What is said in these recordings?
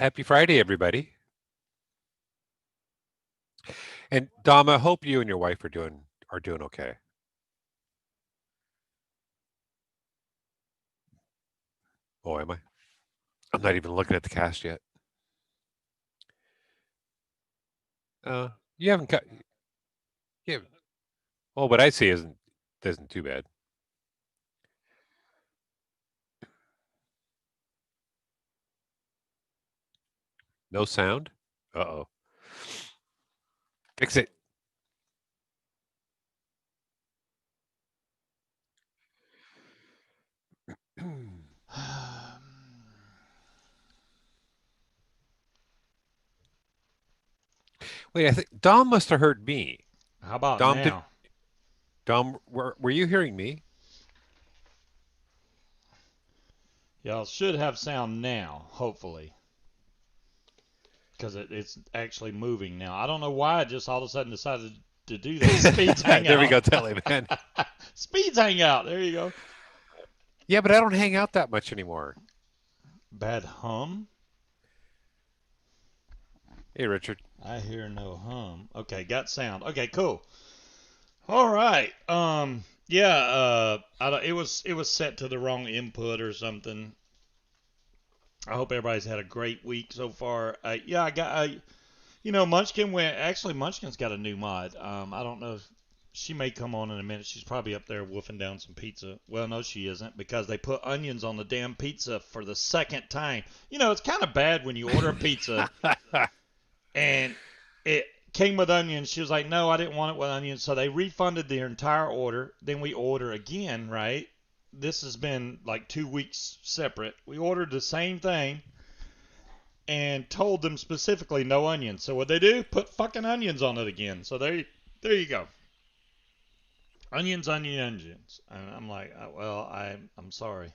Happy Friday, everybody. And Dom, I hope you and your wife are doing okay. Oh, am I? I'm not even looking at the cast yet. You haven't got. Yeah. Oh, what I see isn't too bad. No sound. Uh-oh. Fix it. Wait, I think Dom must have heard me. How about Dom did. now? Dom, were you hearing me? Y'all should have sound now, hopefully, because it's actually moving now. I don't know why it just all of a sudden decided to do that. Speeds There we Hangout. go, Telly man. Speeds Hangout. There you go. Yeah, but I don't hang out that much anymore. Bad hum? Hey, Richard. I hear no hum. Okay, got sound. Okay, cool. All right. Yeah. It was set to the wrong input or something. I hope everybody's had a great week so far. Yeah, I got. Munchkin went. Actually, Munchkin's got a new mod. I don't know if she may come on in a minute. She's probably up there wolfing down some pizza. Well, no, she isn't because they put onions on the damn pizza for the second time. It's kind of bad when you order a pizza and it came with onions. She was like, "No, I didn't want it with onions." So they refunded their entire order. Then we order again, right? This has been like 2 weeks separate. We ordered the same thing and told them specifically no onions. So what they do? Put fucking onions on it again. So there you go. Onions, onions. And I'm like, well, I'm sorry.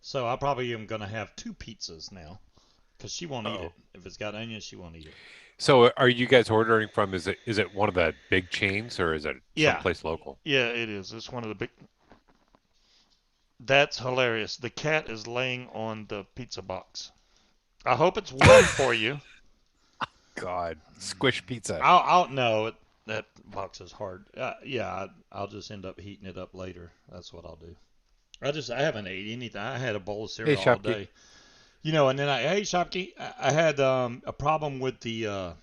So I probably am gonna have two pizzas now because she won't eat it. Oh. If it's got onions, she won't eat it. So, are you guys ordering from? Is it one of the big chains or is it Yeah, someplace local? yeah, it is. It's one of the big. That's hilarious. The cat is laying on the pizza box. I hope it's warm for you. God, squish pizza. I'll no. That box is hard. Yeah, I'll just end up heating it up later. That's what I'll do. I haven't ate anything. I had a bowl of Hey, cereal all Shopkeep. day. And then hey Shopkey, I had a problem with the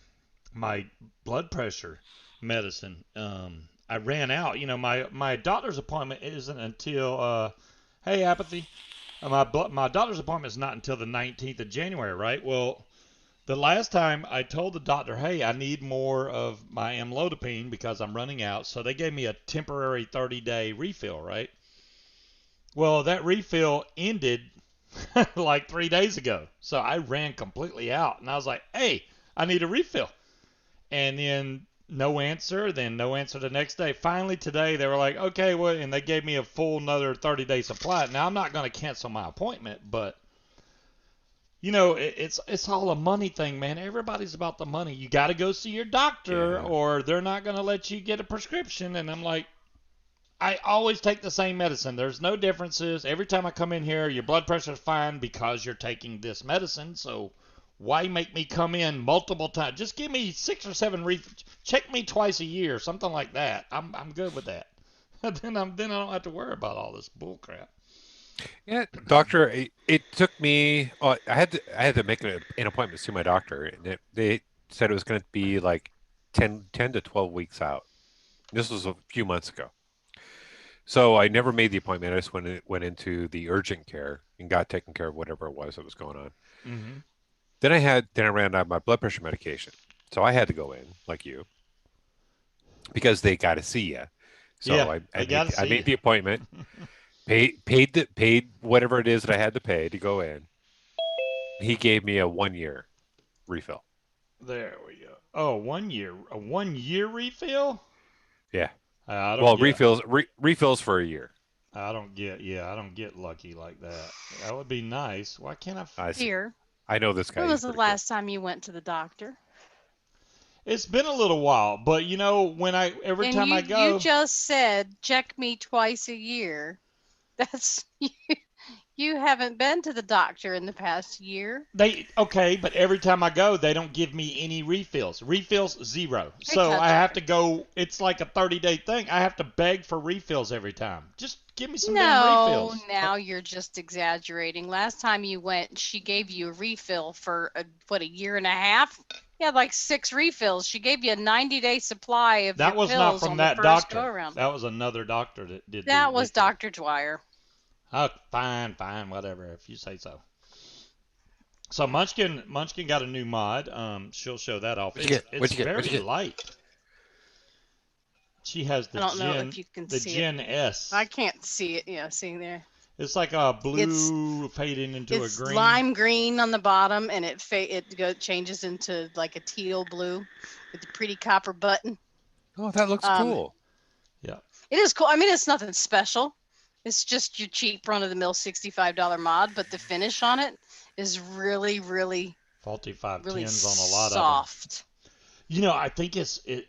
my blood pressure medicine. I ran out. My doctor's appointment isn't until hey apathy. My doctor's appointment is not until the 19th of January, right? Well, the last time I told the doctor, hey, I need more of my amlodipine because I'm running out, so they gave me a temporary 30-day refill, right? Well, that refill ended like 3 days ago. So I ran completely out and I was like, hey, I need a refill. And then no answer, then no answer the next day. Finally today they were like, okay, well, and they gave me a full another 30-day supply. Now I'm not going to cancel my appointment, but it's all a money thing, man. Everybody's about the money. You got to go see your doctor Yeah. or they're not going to let you get a prescription. And I'm like, I always take the same medicine. There's no differences. Every time I come in here, your blood pressure's fine because you're taking this medicine. So why make me come in multiple times? Just give me 6 or 7 check me twice a year, something like that. I'm good with that. then I don't have to worry about all this bull crap. Yeah, doctor. It took me. I had to make an appointment to see my doctor, and they said it was going to be like 10 to 12 weeks out. This was a few months ago. So I never made the appointment. I just went into the urgent care and got taken care of whatever it was that was going on. Mm-hmm. Then I ran out of my blood pressure medication. So I had to go in like you because they got to see you. Yeah, So I, I they got made to I see made the appointment, paid whatever it is that I had to pay to go in. He gave me a 1 year refill. There we go. Oh, 1 year, a 1 year refill? Yeah. I don't Well, get. refills for a year. I don't get. Yeah, I don't get lucky like that. That would be nice. Why can't I? I see. Here, I know this guy. when He's was the pretty cool. last time you went to the doctor? It's been a little while, but when every And time I you go, just said check me twice a year. That's You haven't been to the doctor in the past year. Okay, but every time I go, they don't give me any refills. Refills zero. Hey, So Todd I have Talker. to go. It's like a 30-day thing. I have to beg for refills every time. Just give me some damn No, refills. now you're just exaggerating. Last time you went, she gave you a refill for a year and a half? You had like 6 refills. She gave you a 90-day supply of your That was not pills from on the that first go doctor. around. That was another doctor that did the That was refill. Dr. Dwyer. Oh, fine, fine, whatever, if you say so. So Munchkin got a new mod. She'll show that off. What'd you get? It's What'd you get? What'd very you get? light. She has I don't know if you can the see it. Gen I S. can't see it. Yeah, see there. It's like a It's blue fading into a it's green. lime green on the bottom, and changes into like a teal blue with the pretty copper button. Oh, that looks Um, cool. Yeah. it is cool. I mean, it's nothing special. It's just your cheap run of the mill $65 mod, but the finish on it is really, really, Faulty really 510s on a lot of them. soft. I think it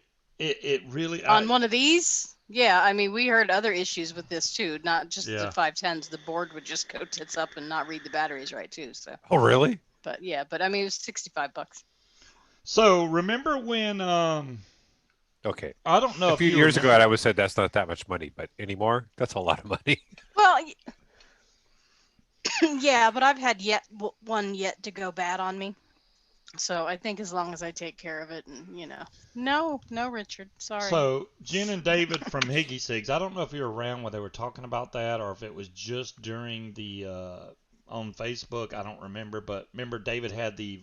really On one of these, yeah, I mean, we heard other issues with this too, not just the yeah. 510s. The board would just go tits up and not read the batteries right too. So, Oh, really? but yeah, but I mean, it was $65. So remember when Okay. I don't know A if few you years ago, remember. I would said that's not that much money, but anymore, that's a lot of money. Well, yeah, but I've had one yet to go bad on me. So I think as long as I take care of it, and no, Richard, sorry. So Jen and David from Higgy Sigs. I don't know if you were around when they were talking about that, or if it was just during the on Facebook. I don't remember, but remember David had the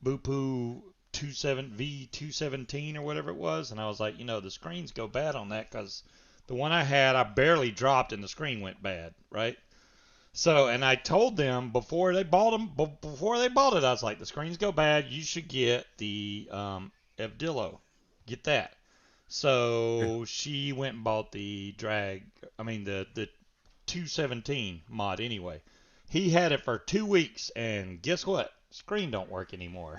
VooPoo 27 V217 or whatever it was, and I was like, the screens go bad on that because the one I had I barely dropped and the screen went bad, right? So, and I told them before they bought it, I was like, the screens go bad. You should get the Evdillo. Get that. So she went and bought the 217 mod anyway. He had it for 2 weeks, and guess what? Screen don't work anymore.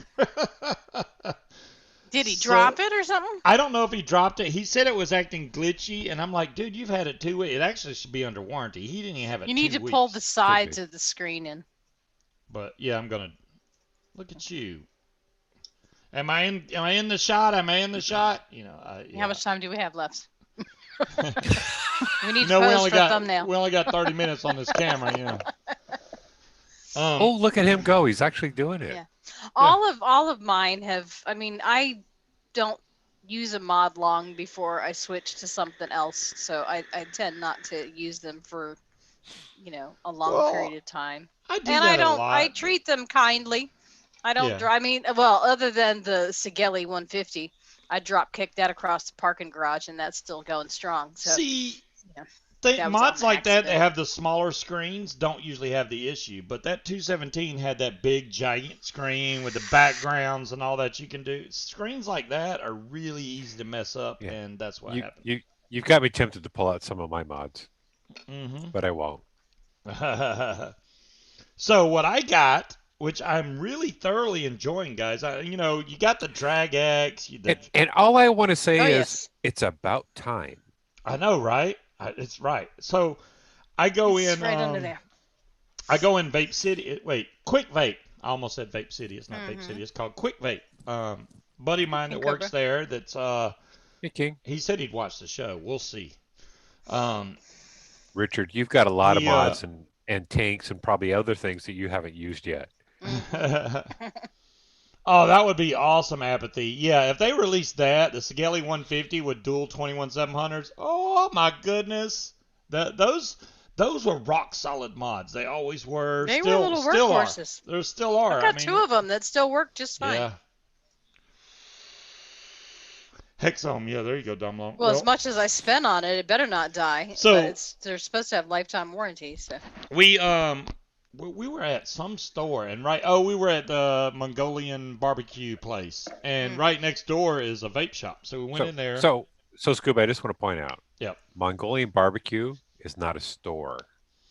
Did he So drop it or something? I don't know if he dropped it. He said it was acting glitchy, and I'm like, dude, you've had it 2 weeks. It actually should be under warranty. He didn't even have You it need two to pull the weeks. Could sides be. of the screen in. But yeah, I'm gonna look at you. Am I in the shot? Am I in the shot? How Yeah. much time do we have left? We need to We pose only for a got thumbnail. 30 minutes on this camera. Oh, look at him go. He's actually doing it. Yeah. Yeah. All of mine have. I mean, I don't use a mod long before I switch to something else, so I tend not to use them for a long period Well, of time. I do And that a I lot, but treat them kindly. I don't. yeah. I mean, well, other than the Sigelli 150, I drop kicked that across the parking garage, and that's still going strong. So See, yeah, that was on mods like that accident. have the smaller screens don't usually have the issue, but that 217 had that big giant screen with the backgrounds and all that you can do. Screens like that are really easy to mess up, Yeah. and that's what You happened. you you've got me tempted to pull out some of my mods, Hmm. but I won't. So what I got, which I'm really thoroughly enjoying, guys. You got the Drag X. And all I want to Oh say is yes, it's about time. I know, right? It's right. So I go it's in. right under there. I go in Vape City. Wait, Quick Vape. I almost said Vape City. It's not Vape Mm-hmm. City. It's called Quick Vape. Buddy of mine In that works Cobra. there. Hey, King. He said he'd watch the show. We'll see. Um, Richard, you've got a lot of he mods and tanks and probably other things that you haven't used yet. Mm-hmm. Oh, that would be awesome, Apathy. Yeah, if they released that, the Sigelli 150 with dual 21 700s. Oh my goodness, those were rock solid mods. They always were. They were little Still are. workhorses. There still are. I've got two of them that still work just fine. Yeah. Hexome. Yeah, there you go, Dumlong. Well, as much as I spent on it, it better not die. So But they're supposed to have lifetime warranties. So. we were at some store and we were at the Mongolian barbecue place and right next door is a vape shop. So we went in there. So Scuba, I just want to point out, Yep. Mongolian barbecue is not a store.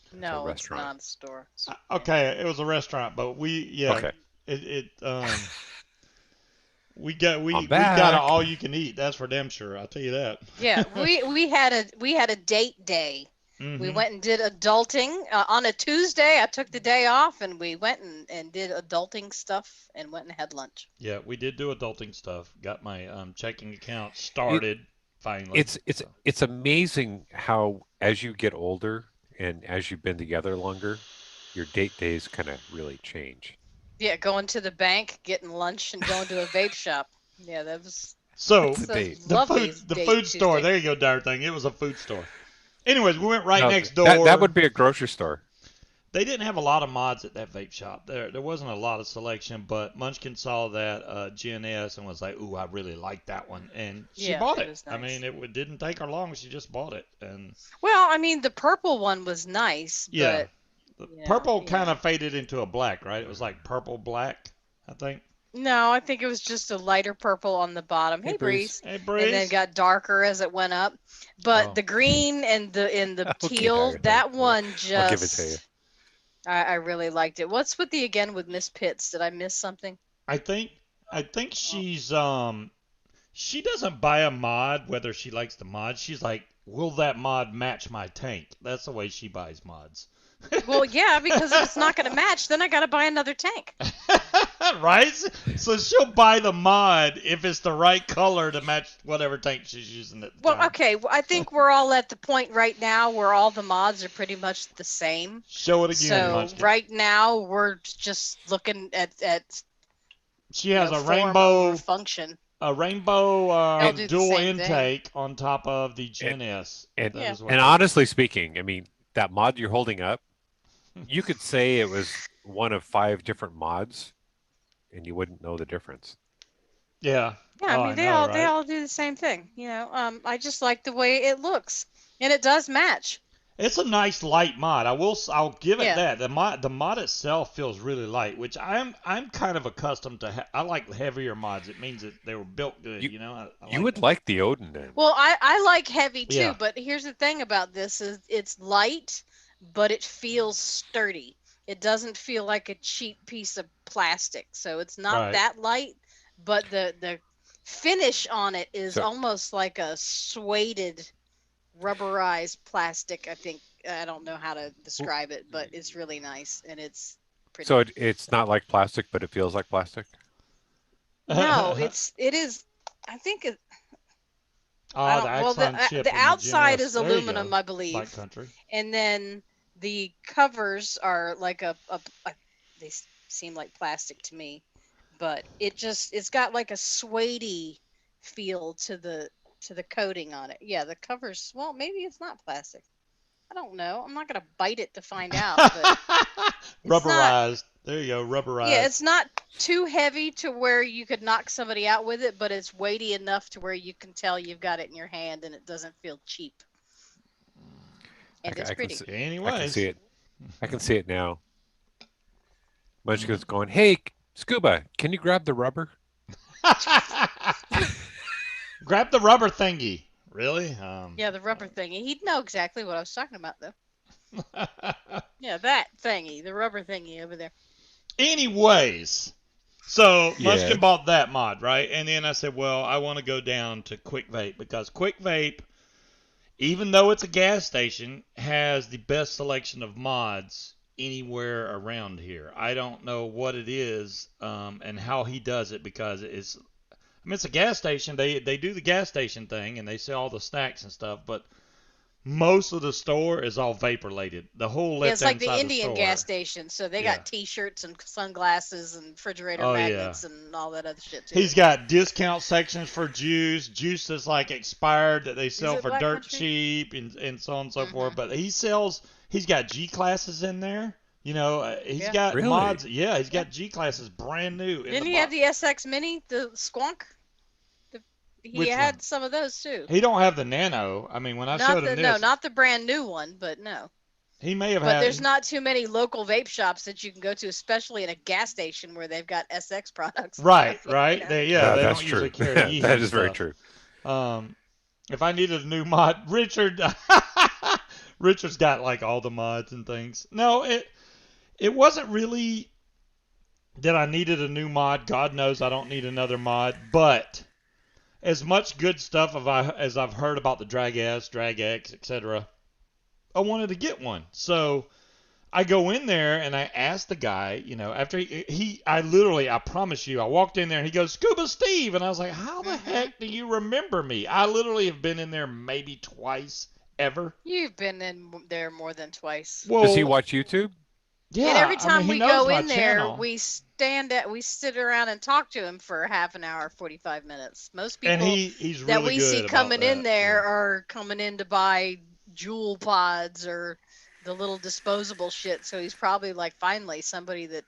It's a No, it's restaurant. not a store. Okay, it was a restaurant, but Okay. we got I'm we got an back. all you can eat. That's for damn sure. I'll tell you that. Yeah, we had a date day We Mm-hmm. went and did adulting on a Tuesday. I took the day off, and we went and did adulting stuff, and went and had lunch. Yeah, we did do adulting stuff. Got my checking account It started finally. it's So it's amazing how as you get older and as you've been together longer, your date days kind of really change. Yeah, going to the bank, getting lunch, and going to a vape shop. Yeah, that was That's so a it's a date. lovely the date food store. Tuesday. There you go, darn thing. It was a food store. Anyways, we went right No, next that door. would be a grocery store. They didn't have a lot of mods at that vape shop. There wasn't a lot of selection, but Munchkin saw that Gen S and was like, "Ooh, I really like that one," and she Yeah, bought it it. was I mean, nice. it didn't take her long. She just bought it, and Well, I mean, the purple one was nice, yeah, but the yeah, purple kind yeah. of faded into a black, right? It was like purple black, I think. No, I think it was just a lighter purple on the bottom. Hey, Hey, Breeze. Breeze. Hey, And then Breeze. got darker as it went up. But Oh, the green and the Okay, teal, that one I'll give it to you. just I really liked it. What's with the again with Miss Pitts? Did I miss something? I think I think Oh. she doesn't buy a mod whether she likes the mod. She's like, will that mod match my tank? That's the way she buys mods. Well, yeah, because if it's not going to match, then I got to buy another tank. Right? So she'll buy the mod if it's the right color to match whatever tank she's using at the Well, time. okay, I think we're all at the point right now where all the mods are pretty much the same. Show it again, So Munchkin. right now we're just looking at She has form over function. a rainbow They'll And do the dual same thing. intake on top of the and Gen S. and That Yeah. is what and that is. honestly speaking, I mean, that mod you're holding up, you could say it was one of five different mods, and you wouldn't know the difference. Yeah. Yeah, I Oh, mean I know, they right? all do the same thing. I just like the way it looks, and it does match. It's a nice light mod. I'll give it Yeah, that. The mod itself feels really light, which I'm kind of accustomed to. I like heavier mods. It means that they were built good. You I you like would that. like the Odin then. well, I like heavy too, Yeah. but here's the thing about this is it's light, but it feels sturdy. It doesn't feel like a cheap piece of plastic. So it's not Right. that light, but the finish on it is So almost like a suede rubberized plastic. I don't know how to describe it, but it's really nice and it's so pretty. it's not like plastic, but it feels like plastic. No, it is. I think it. I Ah, the don't. Well, Axon chip the in the Gen outside S. is There you aluminum, go. I Light believe, Country. and then the covers are like they seem like plastic to me, but it's got like a suedey feel to the coating on it. Yeah, the covers. Well, maybe it's not plastic. I don't know. I'm not gonna bite it to find out, but it's not. Rubberized. There you go. Yeah, Rubberized. it's not too heavy to where you could knock somebody out with it, but it's weighty enough to where you can tell you've got it in your hand and it doesn't feel cheap. I, And ca- it's I can pretty. see, I can see Anyways. it. I can see it now. Munchkin's going, "Hey, Scuba, can you grab the rubber?" Grab the rubber thingy. Really? Yeah, the rubber thingy. He'd know exactly what I was talking about, though. Yeah, that thingy, the rubber thingy over there. Anyways, so Munchkin Yes. bought that mod, right? And then I said, well, I want to go down to Quick Vape because Quick Vape, even though it's a gas station, has the best selection of mods anywhere around here. I don't know what it is and how he does it because it's a gas station. They do the gas station thing and they sell all the snacks and stuff, but most of the store is all vape related. The whole Yeah, left it's like hand the side of the Indian gas store. station, so they Yeah. got T-shirts and sunglasses and refrigerator Oh yeah. magnets and all that other shit too. He's got discount sections for juice that's like expired that they Is sell it for Black dirt Country? cheap and so on and so forth. Mm-hmm. But he's got G classes in there. He's Yeah. got Really? mods. Yeah, he's Yeah. got G classes brand new in Didn't the he have box. the SX Mini, the Squonk? The, he Which one? had some of those too. He don't have the Nano. I mean, when I showed him this, Not the brand new one, but no. he may have But there's had. not too many local vape shops that you can go to, especially in a gas station where they've got SX products and Right, stuff. right. Yeah, they That's don't usually true. carry That Yeehaw is very stuff. true. Um, if I needed a new mod, Richard's got like all the mods and things. No, it wasn't really that I needed a new mod. God knows I don't need another mod. But as much good stuff as I've heard about the Drag S, Drag X, etc., I wanted to get one. So I go in there and I ask the guy, after I promise you, I walked in there and he goes, Scuba Steve. And I was like, how the Mm-hmm. heck do you remember me? I literally have been in there maybe twice ever. You've been in there more than twice. Does he Well, watch YouTube? And yeah, every I mean, time he we knows go my in there, channel. we sit around and talk to him for half an hour, 45 minutes. Most And people he's that really we see good about coming in that. Yeah. there are coming in to buy jewel pods or the little disposable shit. So he's probably like, finally, somebody that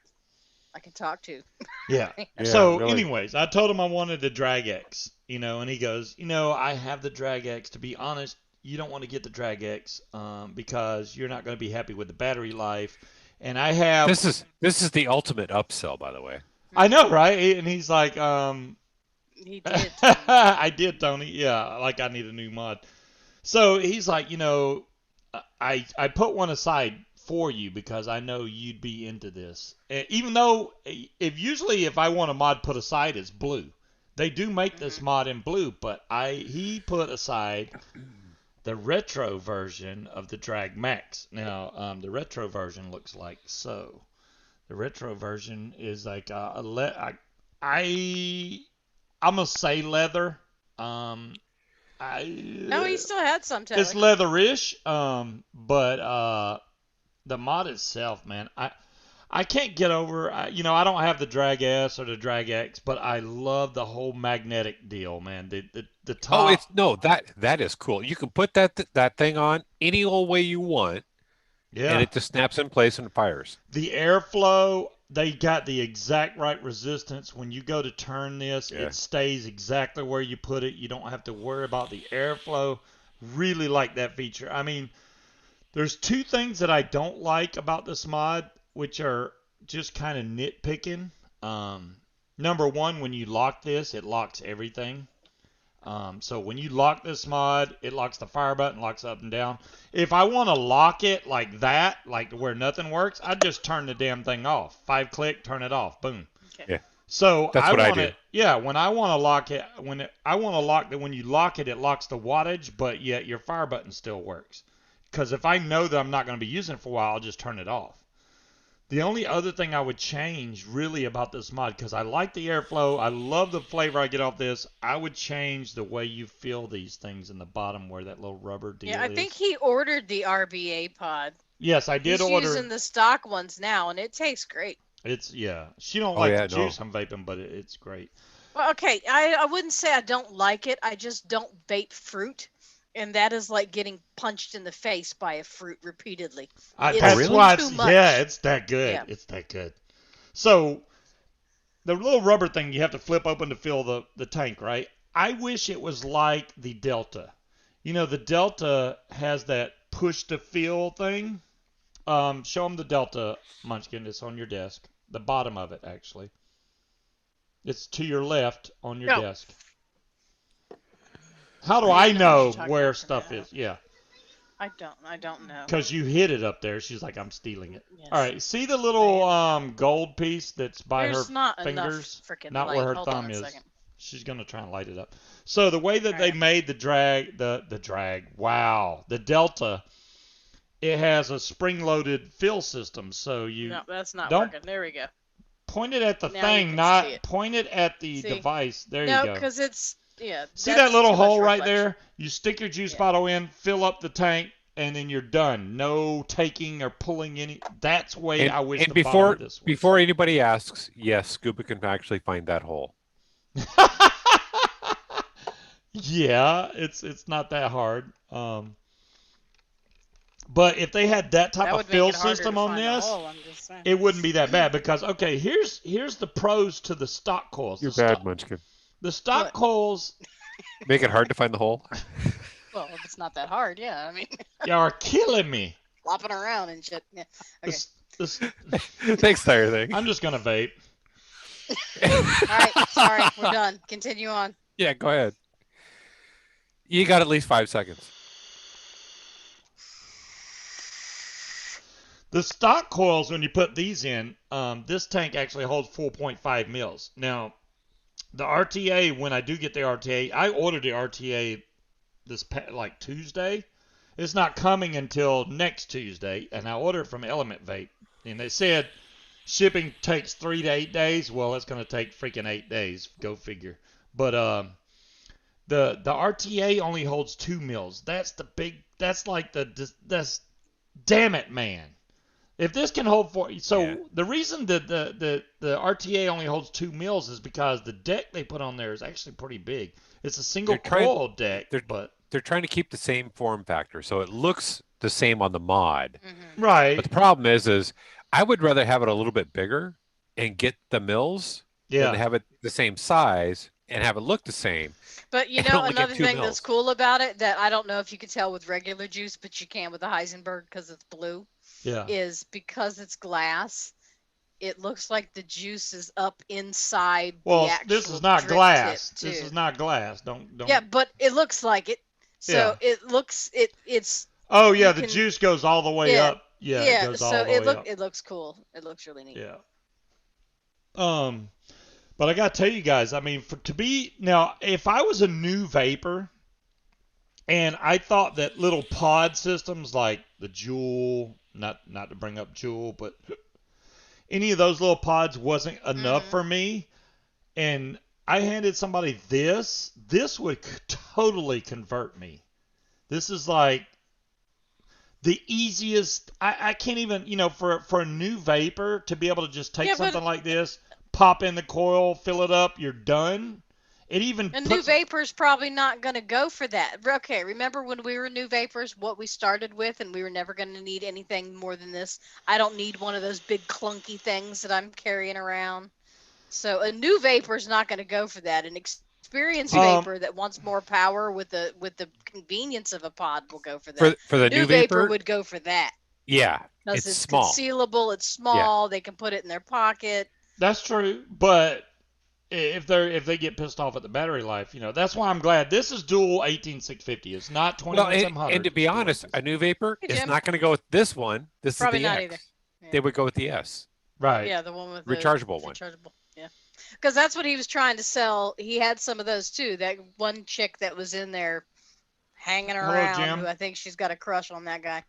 I can talk to. Yeah. Yeah, So, really. anyways, I told him I wanted the Drag X, and he goes, I have the Drag X. To be honest, you don't want to get the Drag X because you're not going to be happy with the battery life. And I have, This is the ultimate upsell, by the way. I know, Hmm. right? And he's like, He did, Tony. I did, Tony. Yeah, like I need a new mod. So he's like, I put one aside for you because I know you'd be into this. Even though if I want a mod put aside, it's blue. They do make this Hmm. mod in blue, but he put aside the retro version of the Drag Max. Now, the retro version looks like so. The retro version is like I'm gonna say leather. Um, No, he I still had some it's tether. leatherish, but the mod itself, man, I can't get over. I don't have the Drag S or the Drag X, but I love the whole magnetic deal, man. The Oh, top, it's no, that is cool. You can put that thing on any old way you want, and yeah. it just snaps in place and fires. The airflow, they got the exact right resistance. When you go to turn this, Yeah. it stays exactly where you put it. You don't have to worry about the airflow. Really like that feature. I mean, there's two things that I don't like about this mod, which are just kind of nitpicking. Um, Number one, when you lock this, it locks everything. So when you lock this mod, it locks the fire button, locks up and down. If I want to lock it like that, like where nothing works, I just turn the damn thing off. 5 click, turn it off. Boom. Okay. Yeah. So That's I what I want do. it, yeah. When I want to lock it, I want to lock that when you lock it, it locks the wattage, but yet your fire button still works. Because if I know that I'm not going to be using it for a while, I'll just turn it off. The only other thing I would change really about this mod, because I like the airflow, I love the flavor I get off this, I would change the way you feel these things in the bottom where that little rubber Yeah, deal I think is. he ordered the RBA pod. Yes, I did He's order. using the stock ones now, and it tastes great. It's yeah. She don't Oh like the yeah, juice no. I'm vaping, but it's great. Well, okay, I wouldn't say I don't like it. I just don't vape fruit, and that is like getting punched in the face by a fruit repeatedly. Oh It's That's really? why too it's yeah, much. it's that good. Yeah. It's that good. So the little rubber thing you have to flip open to fill the tank, right? I wish it was like the Delta. The Delta has that push to fill thing. Show them the Delta Munchkin. It's on your desk. The bottom of it, actually. It's to your left on your No, desk. How do I I don't know what you're know talking where about for stuff now. is? Yeah, I don't know. because you hid it up there. She's like, I'm stealing it. All Yes, right, see the I little am. gold piece that's by her There's not enough fingers, freaking not where light. her Hold on thumb a is. second. She's gonna try and light it up. So the way that All they right. made the drag, the Delta, it has a spring-loaded fill system. So you No, that's not don't working. There we go. point it at the Now you thing, can see not it. point it at the See? device. There you No, go. because it's yeah, See that that's little too much hole right reflection. there? You stick your juice Yeah. bottle in, fill up the tank, and then you're done. No taking or pulling any. That's the way And I wish and the bottom of before this was. before anybody asks, yes, Scuba can actually find that hole. Yeah, it's not that hard. But if they had that type That of would make fill it harder to system on find the this, hole. I'm just saying. it wouldn't be that bad because okay, here's the pros to the stock coils. You're bad, Munchkin. The stock What? coils Make it hard to find the hole. Well, if it's not that hard, yeah. I mean, are killing me. flopping around and shit. Yeah. Okay. This this Thanks, tire thing. I'm just gonna vape. All right. Sorry, we're done. Continue on. Yeah, go ahead. You got at least 5 seconds. The stock coils, when you put these in, this tank actually holds 4.5 mils. Now, the RTA, when I do get the RTA, I ordered the RTA like Tuesday, It's not coming until next Tuesday, and I ordered from Element Vape, and they said shipping takes 3 to 8 days. Well, it's going to take freaking 8 days. Go figure. But the RTA only holds 2 mils. That's the big. That's like that's damn it, man. If this can hold four, Yeah. so the reason that the RTA only holds 2 mils is because the deck they put on there is actually pretty big. It's a single They're trying coil deck, they're but they're trying to keep the same form factor, so it looks the same on the mod. Hmm. But right, the problem is I would rather have it a little bit bigger and get the mills than to yeah. have it the same size and have it look the same But and only get another two thing that's mills. cool about it that I don't know if you could tell with regular juice, but you can with the Heisenberg because it's blue, Yeah. is because it's glass. It looks like the juice is up inside the Well, this is actual not drip tip glass. This too. is not glass. Yeah, Don't. but it looks like it. Yeah. So it looks it's Oh you yeah, the can juice goes all the way yeah up. Yeah, it yeah. goes So all the way up. it looks cool. It looks really neat. Yeah. Um, but I gotta tell you guys, I mean, to be now, if I was a new vapor and I thought that little pod systems like the Jewel, not to bring up Jewel, but any of those little pods wasn't enough Hmm. for me, and I handed somebody this would totally convert me. This is like the easiest. I can't even, for a new vapor to be able to just take Yeah, but something like this, pop in the coil, fill it up, you're done. It even a new puts. vapor's probably not going to go for that. Okay, remember when we were new vapors, what we started with, and we were never going to need anything more than this? I don't need one of those big clunky things that I'm carrying around. So a new vapor's not going to go for that. An experienced Um, vapor that wants more power with the convenience of a pod will go for that. For A the new new vapor vapor, would go for that yeah, because it's it's small. concealable, it's Yeah. small, they can put it in their pocket. that's true, but if they get pissed off at the battery life, that's why I'm glad this is dual 18650. It's not Well, 21700. and to be It's dual honest, a 18650. new vapor Hey is Jim, not going to go with this one. This is probably the not either. X. Yeah. They would go with the S, Right. Yeah, the one with the rechargeable one. rechargeable. Yeah. Because that's what he was trying to sell. He had some of those too. That one chick that was in there hanging Hello, around, who Jim. I think she's got a crush on that guy.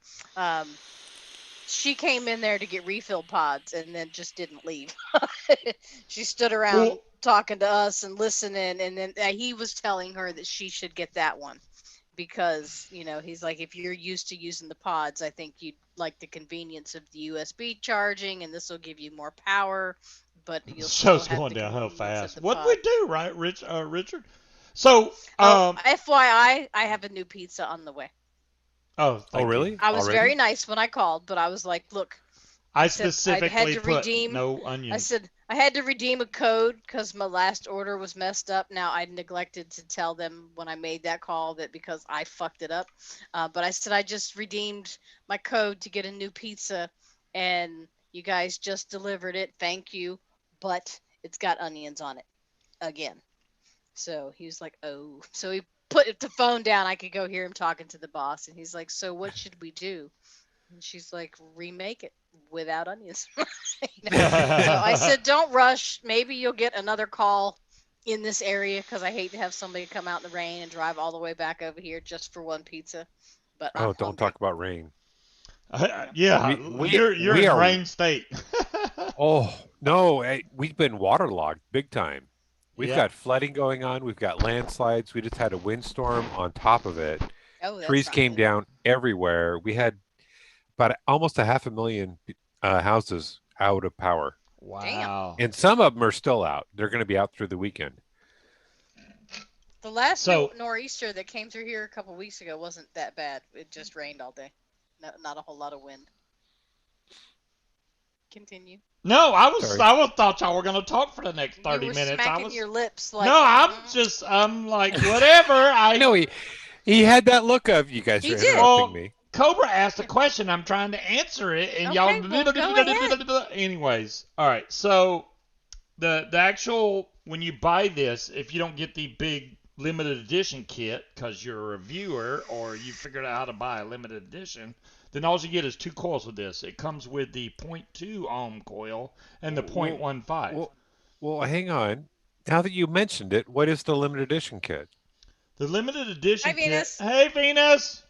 She came in there to get refill pods and then just didn't leave. She stood around Well, talking to us and listening, and then he was telling her that she should get that one because he's like, if you're used to using the pods, I think you'd like the convenience of the USB charging, and this will give you more power, but you'll still show's have going the downhill convenience of fast. the What did pod. we do, right, Richard? So, Oh, FYI, I have a new pizza on the way. oh, Oh, thank you. really? I was very Already? nice when I called, but I was like, look, I I said I had specifically to put redeem. no I onions. said I had to redeem a code because my last order was messed up. Now I neglected to tell them when I made that call that because I fucked it up. But I said I just redeemed my code to get a new pizza, and you guys just delivered it. Thank you, but it's got onions on it again. So he was like, "Oh." So he put the phone down. I could go hear him talking to the boss, and he's like, "So what should we do?" And she's like, "Remake it without onions." So I said, "Don't rush. Maybe you'll get another call in this area because I hate to have somebody come out in the rain and drive all the way back over here just for one pizza. But I'm Oh, don't talk hungry." about rain. Yeah. Yeah, you're We in are. rain state. Oh no, we've been waterlogged big time. We've Yeah. got flooding going on. We've got landslides. We just had a windstorm on top of it. Oh, that's Trees not came good. down everywhere. We had about almost a half a million houses out of power, Damn. Wow. and some of them are still out. They're going to be out through the weekend. The last So, nor'easter that came through here a couple weeks ago wasn't that bad. It just rained all day. No, not a whole lot of wind. Continue. no, Sorry. I was thought y'all were gonna talk for the next You 30 were minutes. I smacking was your lips No, like. I'm like whatever. I know he had that look of you guys He are did. interrupting Well, me. Cobra asked a question. I'm trying to answer it, and y'all. Okay, well, go ahead. Anyways, all right. So the actual when you buy this, if you don't get the big limited edition kit because you're a reviewer or you figured out how to buy a limited edition, then all you get is 2 coils with this. It comes with the point 0.2 ohm coil and the Well, 0.15. well, well, hang on. Now that you mentioned it, what is the limited edition kit? The limited Hi, edition kit. Venus. Hey, Venus.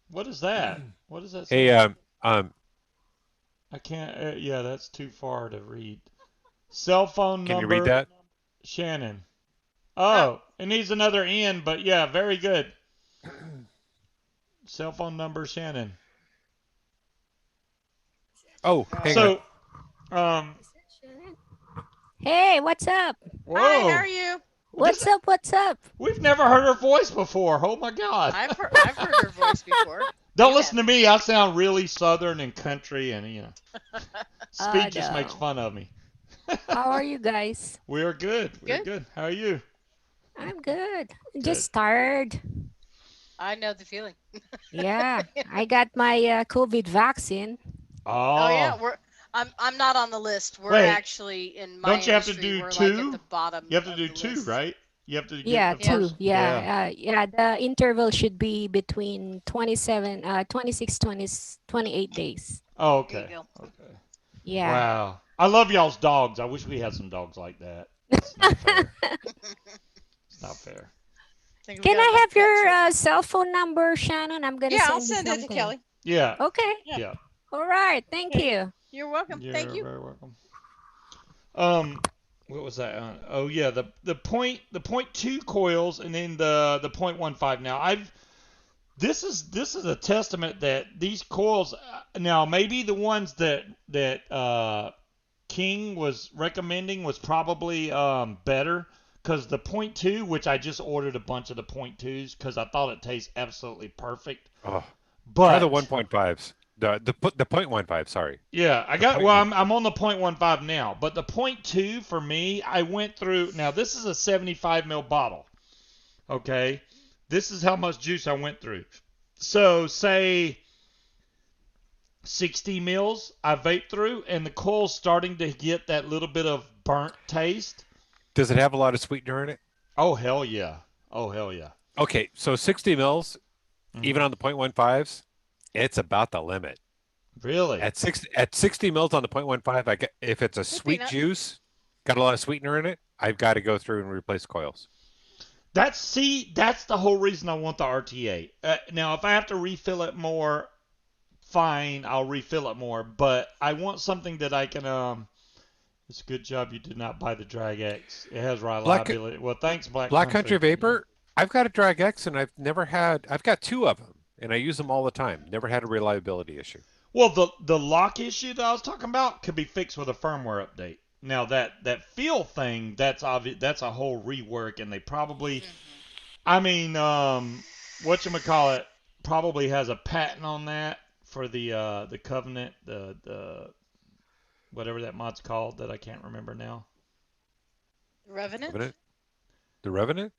What is that? What does that Hey, say? um, I can't. Yeah, that's too far to read. Cell phone can you read number, that? Shannon. Oh, Oh, it needs another N, but yeah, very good. Cell phone number, Shannon. Oh, hang oh. on. So, um, Hey, what's up? Hi, how whoa, are you? this What's up? What's up? we've never heard her voice before. Oh my God. I've heard her voice before. Don't You listen to haven't. me. I sound really southern and country, and Oh speed just makes no. fun of me. How are you guys? We are good. We're Good. good. How are you? I'm good. Good. Just tired. I know the feeling. Yeah, I got my COVID vaccine. Oh yeah, Oh, I'm not on the list. We're wait. actually in my Don't you have to industry. do We're like at the two? You bottom have to of do the two, list. right? You have to get Yeah, the Yeah. two. first. Yeah. Yeah. The interval should be between 27, 26, 20, 28 days. Oh, There you okay. go. Okay. Yeah. Wow. I love y'all's dogs. I wish we had some dogs like that. It's not fair. It's not fair. Think we Can got I enough have pets your right now. cell phone number, Shannon? I'm gonna Yeah, I'll send you send it to something. Kelly. Yeah. Okay. Yeah. Yeah. All right. Thank Yeah. you. You're welcome. Thank You're you. very welcome. Um, what was that? Oh yeah, the point two coils and then the point 0.15. Now I've this is a testament that these coils now maybe the ones that King was recommending was probably better because the point two, which I just ordered a bunch of the point twos because I thought it tastes absolutely perfect, Oh, try the but 1.5s. The 0.15, sorry. yeah, I The got. point Well, one. I'm on the .15 now, but the point two for me, I went through. Now this is a 75 ml bottle. Okay, this is how much juice I went through. So say 60 mils I vape through, and the coil's starting to get that little bit of burnt taste. Does it have a lot of sweetener in it? Oh hell yeah! Oh hell yeah! Okay, so 60 mils, even Hmm. on the 0.15s, it's about the limit. Really? At 60 mils on the 0.15, I get if it's a Hey, sweet Peanut. juice, got a lot of sweetener in it, I've got to go through and replace coils. That's the whole reason I want the RTA. Now, if I have to refill it more, fine, I'll refill it more. But I want something that I can. It's a good job you did not buy the Drag X. It has Black reliability. Well, thanks, Black Black Country Country. Yeah. Vapor, I've got a Drag X and I've got two of them and I use them all the time. Never had a reliability issue. Well, the lock issue that I was talking about could be fixed with a firmware update. Now that feel thing, that's obvious. That's a whole rework, and they probably. Hmm. I mean, what you call it? Probably has a patent on that for the Covenant, the whatever that mod's called that I can't remember now. Revenant. Revenant? The Revenant?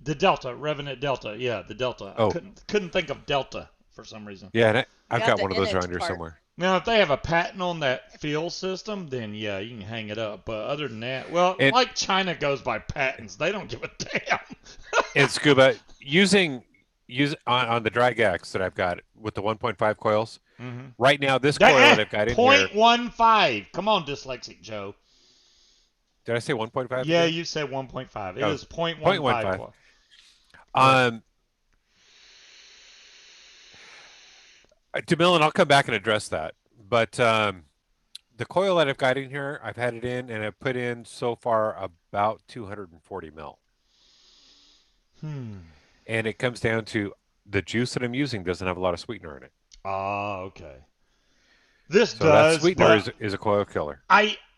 The Delta, Revenant Delta, yeah, the Delta. I Oh, couldn't think of Delta for some reason. yeah, and I've Got got the one of in those it around here part. somewhere. Now, if they have a patent on that feel system, then yeah, you can hang it up. But other than that, well, And like China goes by patents, they don't give a damn. and Scuba use on the Drag X that I've got with the 1.5 coils. Mm-hmm. Right now, this That coil that I've got in here, 0.15. Come on, dyslexic Joe. did I say 1.5 Yeah, again? you said 1.5. It Oh, is 0.15 0.15. coil. Yeah. Um, DeMillan, I'll come back and address that. But the coil that I've got in here, I've had it in and I've put in so far about 240 mil. Hmm. And it comes down to the juice that I'm using doesn't have a lot of sweetener in it. Ah, okay. This So that does, sweetener but is a coil killer.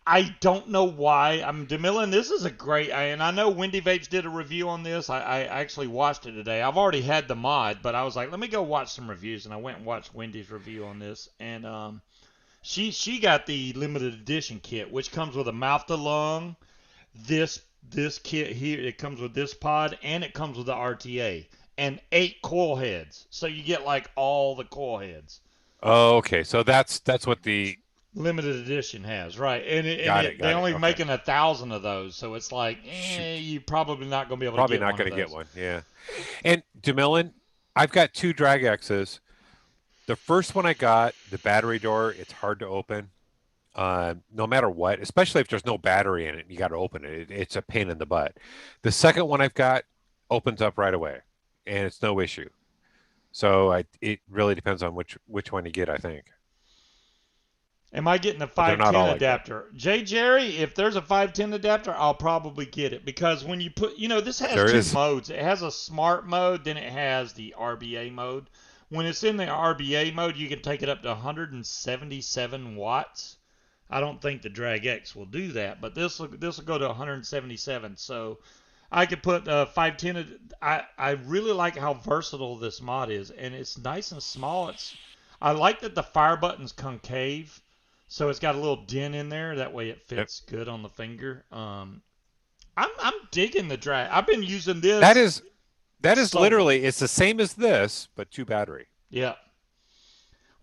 I don't know why. I'm DeMillan. This is a great, and I know Wendy Vapes did a review on this. I actually watched it today. I've already had the mod, but I was like, let me go watch some reviews, and I went and watched Wendy's review on this, and she got the limited edition kit, which comes with a mouth to lung. This kit here, it comes with this pod, and it comes with the RTA and 8 coil heads, so you get like all the coil heads. Oh, okay. So that's what the Limited edition has, right? And they got it. only Okay. making 1,000 of those, so it's like, Shoot. you're probably not gonna be able to Probably get not one of going to get those. one. Yeah. And DeMillan, I've got two drag X's. The first one I got, the battery door, it's hard to open. No matter what, especially if there's no battery in it, you got to open it. It's a pain in the butt. The second one I've got opens up right away, and it's no issue. So it really depends on which one you get, I think. Am I getting a But they're not 510 all like that. adapter? J. Jerry, if there's a 510 adapter, I'll probably get it because when you put, this has There two is. modes. It has a smart mode, then it has the RBA mode. When it's in the RBA mode, you can take it up to 177 watts. I don't think the Drag X will do that, but this will go to 177. So I could put 510. I really like how versatile this mod is, and it's nice and small. I like that the fire button's concave, so it's got a little dent in there. That way it Yep. fits good on the finger. I'm digging the drag. I've been using That this is that is solely. literally it's the same as this, but two battery. Yeah.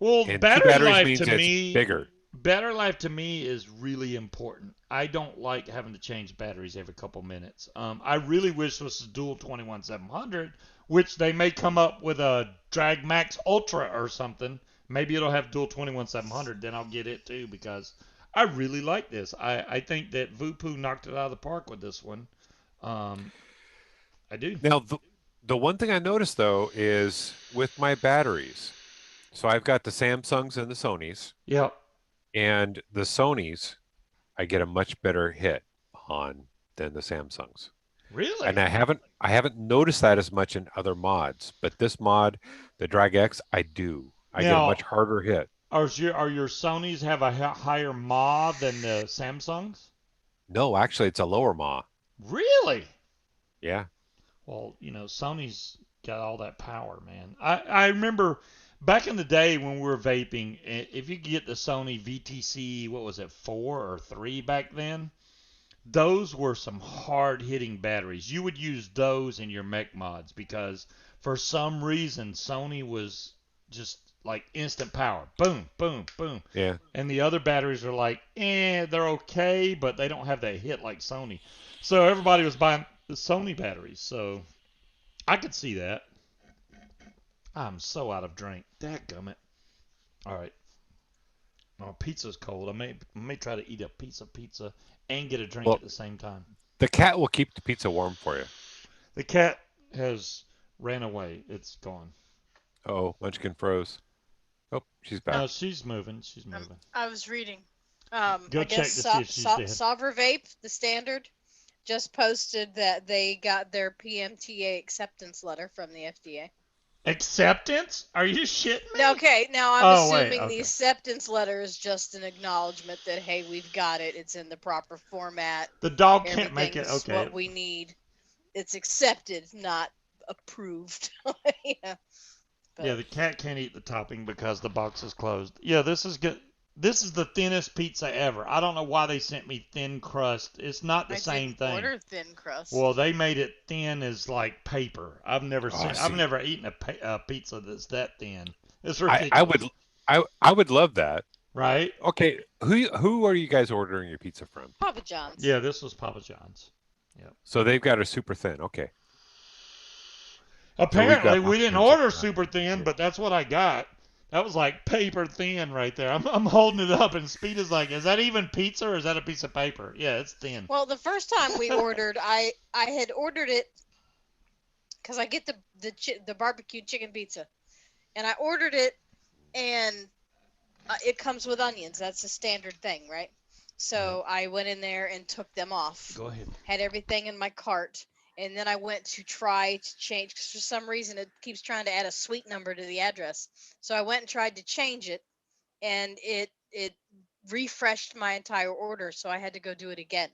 Well, And two batteries means it's bigger. battery life to me is really important. I don't like having to change batteries every couple minutes. I really wish this was dual 21700, which they may come up with a Drag Max Ultra or something. Maybe it'll have dual 21700, then I'll get it too because I really like this. I think that VooPoo knocked it out of the park with this one. Um, I do. Now the one thing I noticed though is with my batteries. So I've got the Samsungs and the Sonys, Yep. and the Sonys I get a much better hit on than the Samsungs. Really? And I haven't noticed that as much in other mods, but this mod, the Drag X, I do. I get a much Now, harder hit. are your Sony's have a higher MAW than the Samsungs? No, actually, it's a lower MAW. Really? Yeah. Well, Sony's got all that power, man. I remember back in the day when we were vaping, if you could get the Sony VTC, what was it, 4 or 3 back then? Those were some hard hitting batteries. You would use those in your mech mods because for some reason Sony was just like instant power. Boom, boom, boom. Yeah. And the other batteries are like, they're okay, but they don't have that hit like Sony. So everybody was buying the Sony batteries. So I could see that. I'm so out of drink. Dadgummit. All right. Oh, pizza's cold. I may try to eat a piece of pizza and get a drink Well, at the same time. the cat will keep the pizza warm for you. The cat has ran away. It's gone. Oh, Munchkin froze. Oh, she's back. No, she's moving. She's moving. I was reading. Go I check guess to see if she's dead. Sovereign Vape, the standard, just posted that they got their PMTA acceptance letter from the FDA. Acceptance? Are you shitting me? Okay, now I'm Oh, wait, assuming the okay. acceptance letter is just an acknowledgement that hey, we've got it. It's in the proper format. The dog can't make it. Everything's Okay. what we need. It's accepted, not approved. Yeah. Yeah, the cat can't eat the topping because the box is closed. Yeah, this is good. This is the thinnest pizza ever. I don't know why they sent me thin crust. It's not the same didn't thing. order thin crust. Well, they made it thin as like paper. I've never Oh, seen. I've see. never eaten a pizza that's that thin. It's I ridiculous. would I would love that. Right? Okay, who are you guys ordering your pizza from? Papa John's. Yeah, this was Papa John's. Yep. So they've got a super thin. Okay. Apparently, we didn't order Munchkins. super thin, but that's what I got. That was like paper thin right there. I'm holding it up, and Speed is like, "Is that even pizza, or is that a piece of paper?" Yeah, it's thin. Well, the first time we ordered, I had ordered it because I get the barbecue chicken pizza, and I ordered it, and it comes with onions. That's a standard thing, right? So I went in there and took them off. Go ahead. Had everything in my cart, and then I went to try to change because for some reason it keeps trying to add a suite number to the address. So I went and tried to change it, and it refreshed my entire order, so I had to go do it again.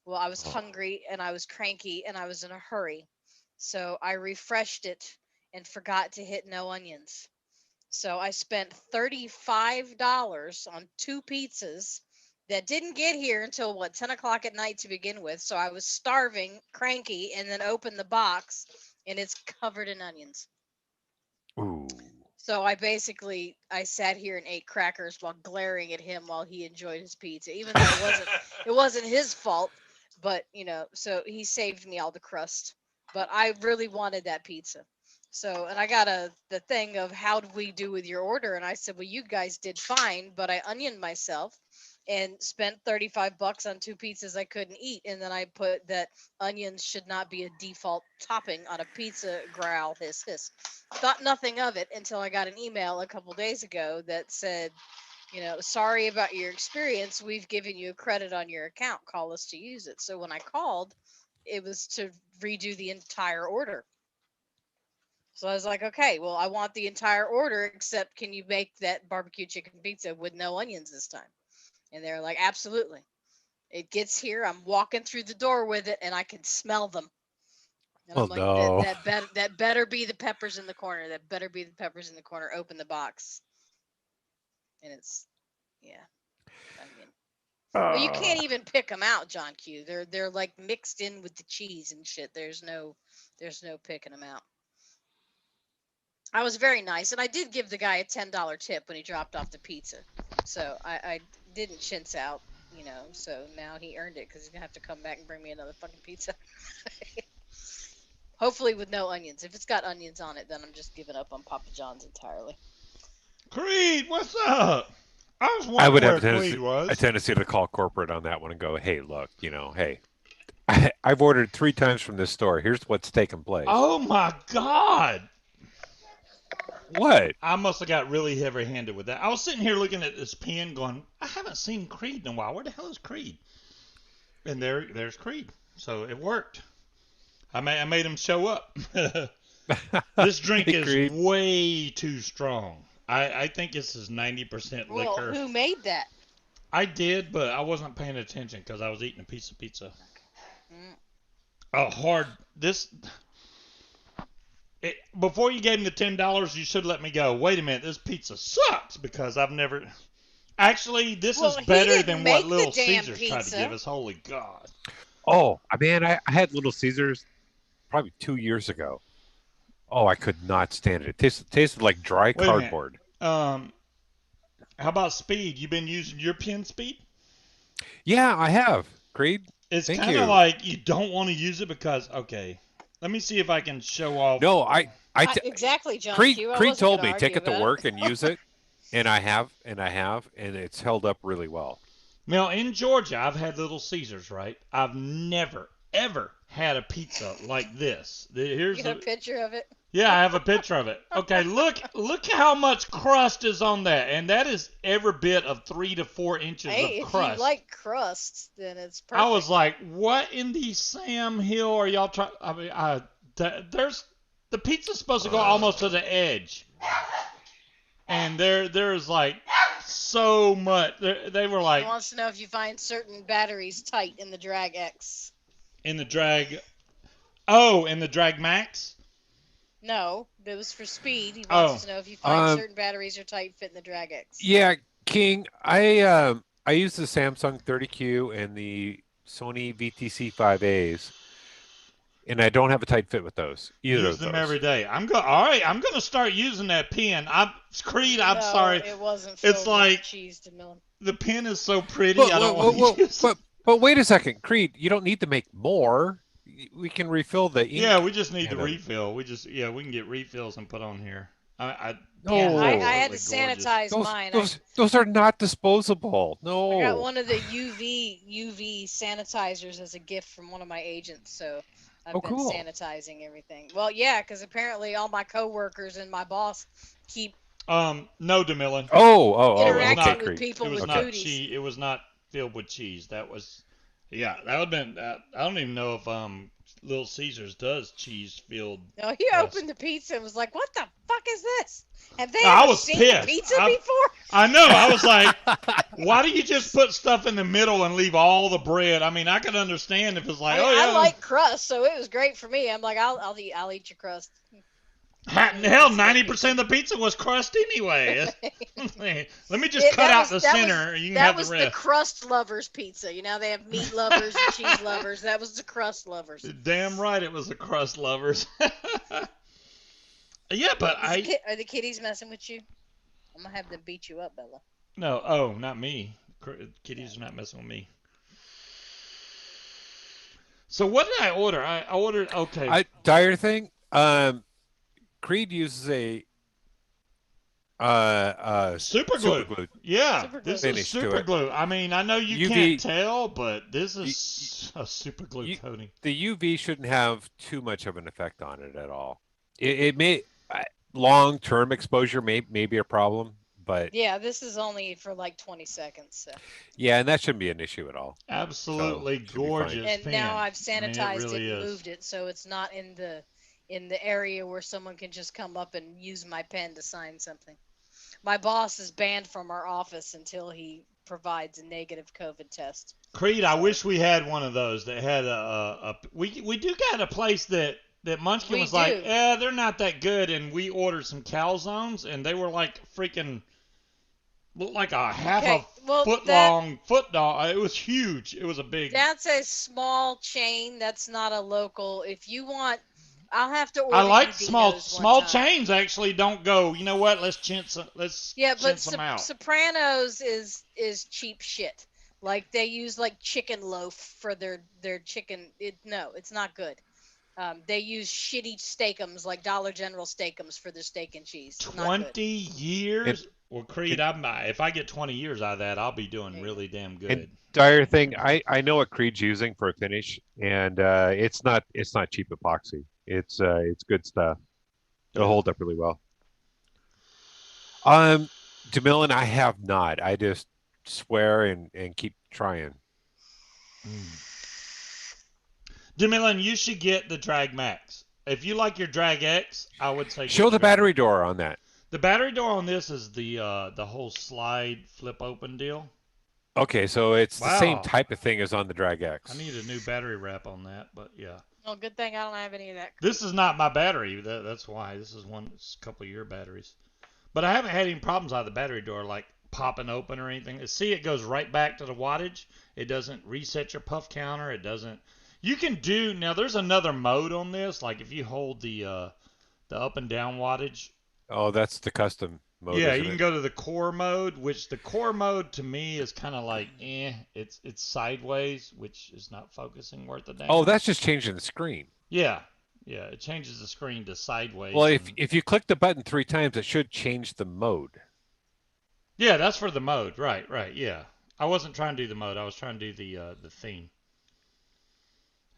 Well, I was hungry and I was cranky and I was in a hurry. So I refreshed it and forgot to hit no onions. So I spent $35 on 2 pizzas that didn't get here until 10 o'clock at night to begin with. So I was starving, cranky, and then opened the box and it's covered in onions. Ooh. So I sat here and ate crackers while glaring at him while he enjoyed his pizza, even though it wasn't his fault, but so he saved me all the crust. But I really wanted that pizza. So, and I got the thing of how did we do with your order? And I said, well, you guys did fine, but I onioned myself and spent $35 on 2 pizzas I couldn't eat, and then I put that onions should not be a default topping on a pizza. Growl, hiss hiss. Thought nothing of it until I got an email a couple days ago that said, sorry about your experience. We've given you a credit on your account. Call us to use it. So when I called, it was to redo the entire order. So I was like, okay, well, I want the entire order, except can you make that barbecue chicken pizza with no onions this time? And they're like, absolutely. It gets here, I'm walking through the door with it, and I can smell them. And Oh I'm like, no. that better be the peppers in the corner. That better be the peppers in the corner. Open the box, and it's, yeah. I mean, well, you Uh, can't even pick them out, John Q. They're like mixed in with the cheese and shit. There's no picking them out. I was very nice, and I did give the guy a $10 tip when he dropped off the pizza. So I didn't chintz out, So now he earned it because he's gonna have to come back and bring me another fucking pizza. Hopefully with no onions. If it's got onions on it, then I'm just giving up on Papa John's entirely. Creed, what's up? I was I would wondering have where Creed a was. tendency to call corporate on that one and go, hey, look, hey, I've ordered 3 times from this store. Here's what's taken place. Oh my God. What? I must have got really heavy-handed with that. I was sitting here looking at this pen going, I haven't seen Creed in a while. Where the hell is Creed? And there's Creed. So it worked. I made him show up. This drink Hey, is Creed. way too strong. I think this is 90% Well, liquor. who made that? I did, but I wasn't paying attention because I was eating a piece of pizza. Mm. Before you gave me the $10, you should let me go. Wait a minute, this pizza sucks because I've never. Actually, this Well, is he better didn't than make what the Little damn Caesars tried to pizza. give us. Holy God. Oh, man, I had Little Caesars probably 2 years ago. Oh, I could not stand it. It tasted like dry Wait a minute. cardboard. How about speed? You been using your pen speed? Yeah, I have. Creed, It's thank kind of you. like you don't want to use it because let me see if I can show off. No, Exactly, John Creed Q. I Creed wasn't told going to me take argue it to about work it. and use it, and I have, and it's held up really well. Now in Georgia, I've had Little Caesars, right? I've never ever had a pizza like this. Here's You got a picture of it? Yeah, I have a picture of it. Okay, look how much crust is on that, and that is every bit of 3 to 4 inches Hey, of if crust. you like crust, then it's perfect. I was like, what in the Sam Hill are y'all trying? I mean, there's the pizza's supposed to go almost to the edge, and there's like so much. They were like He wants to know if you find certain batteries tight in the Drag X. in the drag. Oh, in the Drag Max. No, it was for speed. He Oh. wants to know if you find certain batteries are tight fit in the Drag X. Yeah, King. I use the Samsung 30Q and the Sony VTC 5As, and I don't have a tight fit with those. Either Use of them those. every day. All right. I'm gonna start using that pen. Creed. I'm No, sorry. It wasn't filled It's like with cheese to million. the pen is so pretty. I don't want to use it. But wait a second, Creed. You don't need to make more. We can refill the ink. Yeah, we just need the and, refill. We can get refills and put on here. No. Yeah, I Absolutely had to gorgeous. sanitize mine. Those are not disposable. No. I got one of the UV sanitizers as a gift from one of my agents, so I've been cool. sanitizing everything. Well, yeah, because apparently all my coworkers and my boss keep No, DeMillan. interacting okay, with Creed. people It was with not cooties. cheese. It was not filled with cheese. That was, yeah. That would have been. I don't even know if Little Caesars does cheese filled. No, he crust. opened the pizza and was like, "What the fuck is this? Have they I ever was seen pissed. pizza before?" I know. I was like, why do you just put stuff in the middle and leave all the bread? I mean, I could understand if it's like, I like crust, so it was great for me. I'm like, I'll eat your crust. hell, 90% of the pizza was crust anyway. Let me just cut out the center, and you can have the rest. That was the crust lovers pizza. You know, they have meat lovers and cheese lovers. That was the crust lovers. Damn right, it was the crust lovers. Yeah, but are the kitties messing with you? I'm gonna have them beat you up, Bella. No, not me. Kitties are not messing with me. So what did I order? I ordered Dire thing. Creed uses a Super super glue. glue Yeah, Super glue. this is finish to super it. glue. I mean, I know you can't UV, tell, but this you, is a super glue you, coating. the UV shouldn't have too much of an effect on it at all. It may long-term exposure may be a problem, but Yeah, this is only for like 20 seconds. So. yeah, and that shouldn't be an issue at all. So Absolutely should be fine. gorgeous And now pen. I've I mean, it sanitized it really and is. moved it so it's not in the area where someone can just come up and use my pen to sign something. My boss is banned from our office until he provides a negative COVID test. Creed, I So wish we had one of those that had we do got a place that Munchkin we was like, do. they're not that good, and we ordered some calzones, and they were like freaking looked like a half a Okay, well foot long foot dog. It was huge. It was a big. that's a small chain. That's not a local. If you want, I'll have to I order you like small Dino's one small time. chains actually don't go. You know what? Let's Yeah, but chintz them out. Sopranos is cheap shit. Like they use like chicken loaf for their chicken. No, it's not good. They use shitty steakums like Dollar General steakums for their steak and cheese. Not good. 20 And, years? Well, Creed, and, if I get 20 years out of that, I'll be doing There you go. really damn and good. dire thing, I know what Creed's using for a finish, and it's not cheap epoxy. It's good stuff. It'll Yeah. hold up really well. Um, Jamilin, I have not. I just swear and keep trying. Jamilin, you should get the Drag Max. If you like your Drag X, I would say get Show the the Drag Max. battery door on that. The battery door on this is the whole slide flip open deal. Okay, so it's the same Wow. type of thing as on the Drag I X. need a new battery wrap on that, but yeah. Well, good thing I don't have any of that. This is not my battery. That's why. This is it's a couple of year batteries. But I haven't had any problems out of the battery door, like popping open or anything. See, it goes right back to the wattage. It doesn't reset your puff counter. It doesn't. You can do now. There's another mode on this. Like if you hold the up and down wattage. Oh, that's the custom mode, Yeah, isn't you can it? go to the core mode, which the core mode to me is kind of like it's sideways, which is not focusing worth a Oh, damn. that's just changing the screen. Yeah, yeah, it changes the screen to Well, sideways, if and if you click the button 3 times, it should change the mode. yeah, that's for the mode. Right, right. Yeah, I wasn't trying to do the mode. I was trying to do the theme.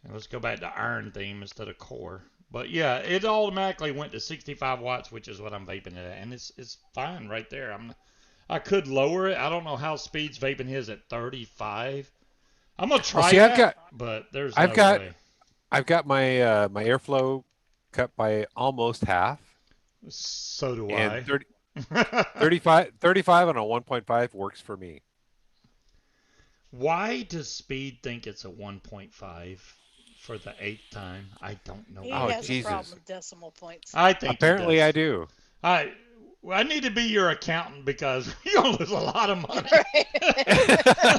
And let's go back to iron theme instead of core. But yeah, it automatically went to 65 watts, which is what I'm vaping it at, and it's fine right there. I could lower it. I don't know how speed's vaping his at 35. I'm gonna Well, try see, I've that, got but there's I've no got way. I've got my airflow cut by almost half, So do and I. 35 on a 1.5 works for me. Why does Speed think it's a 1.5 for the eighth time? I don't know He Oh, why. has a problem Jesus. with decimal points. I think he Apparently, I does. do. I I need to be your accountant because you're gonna lose a lot of money.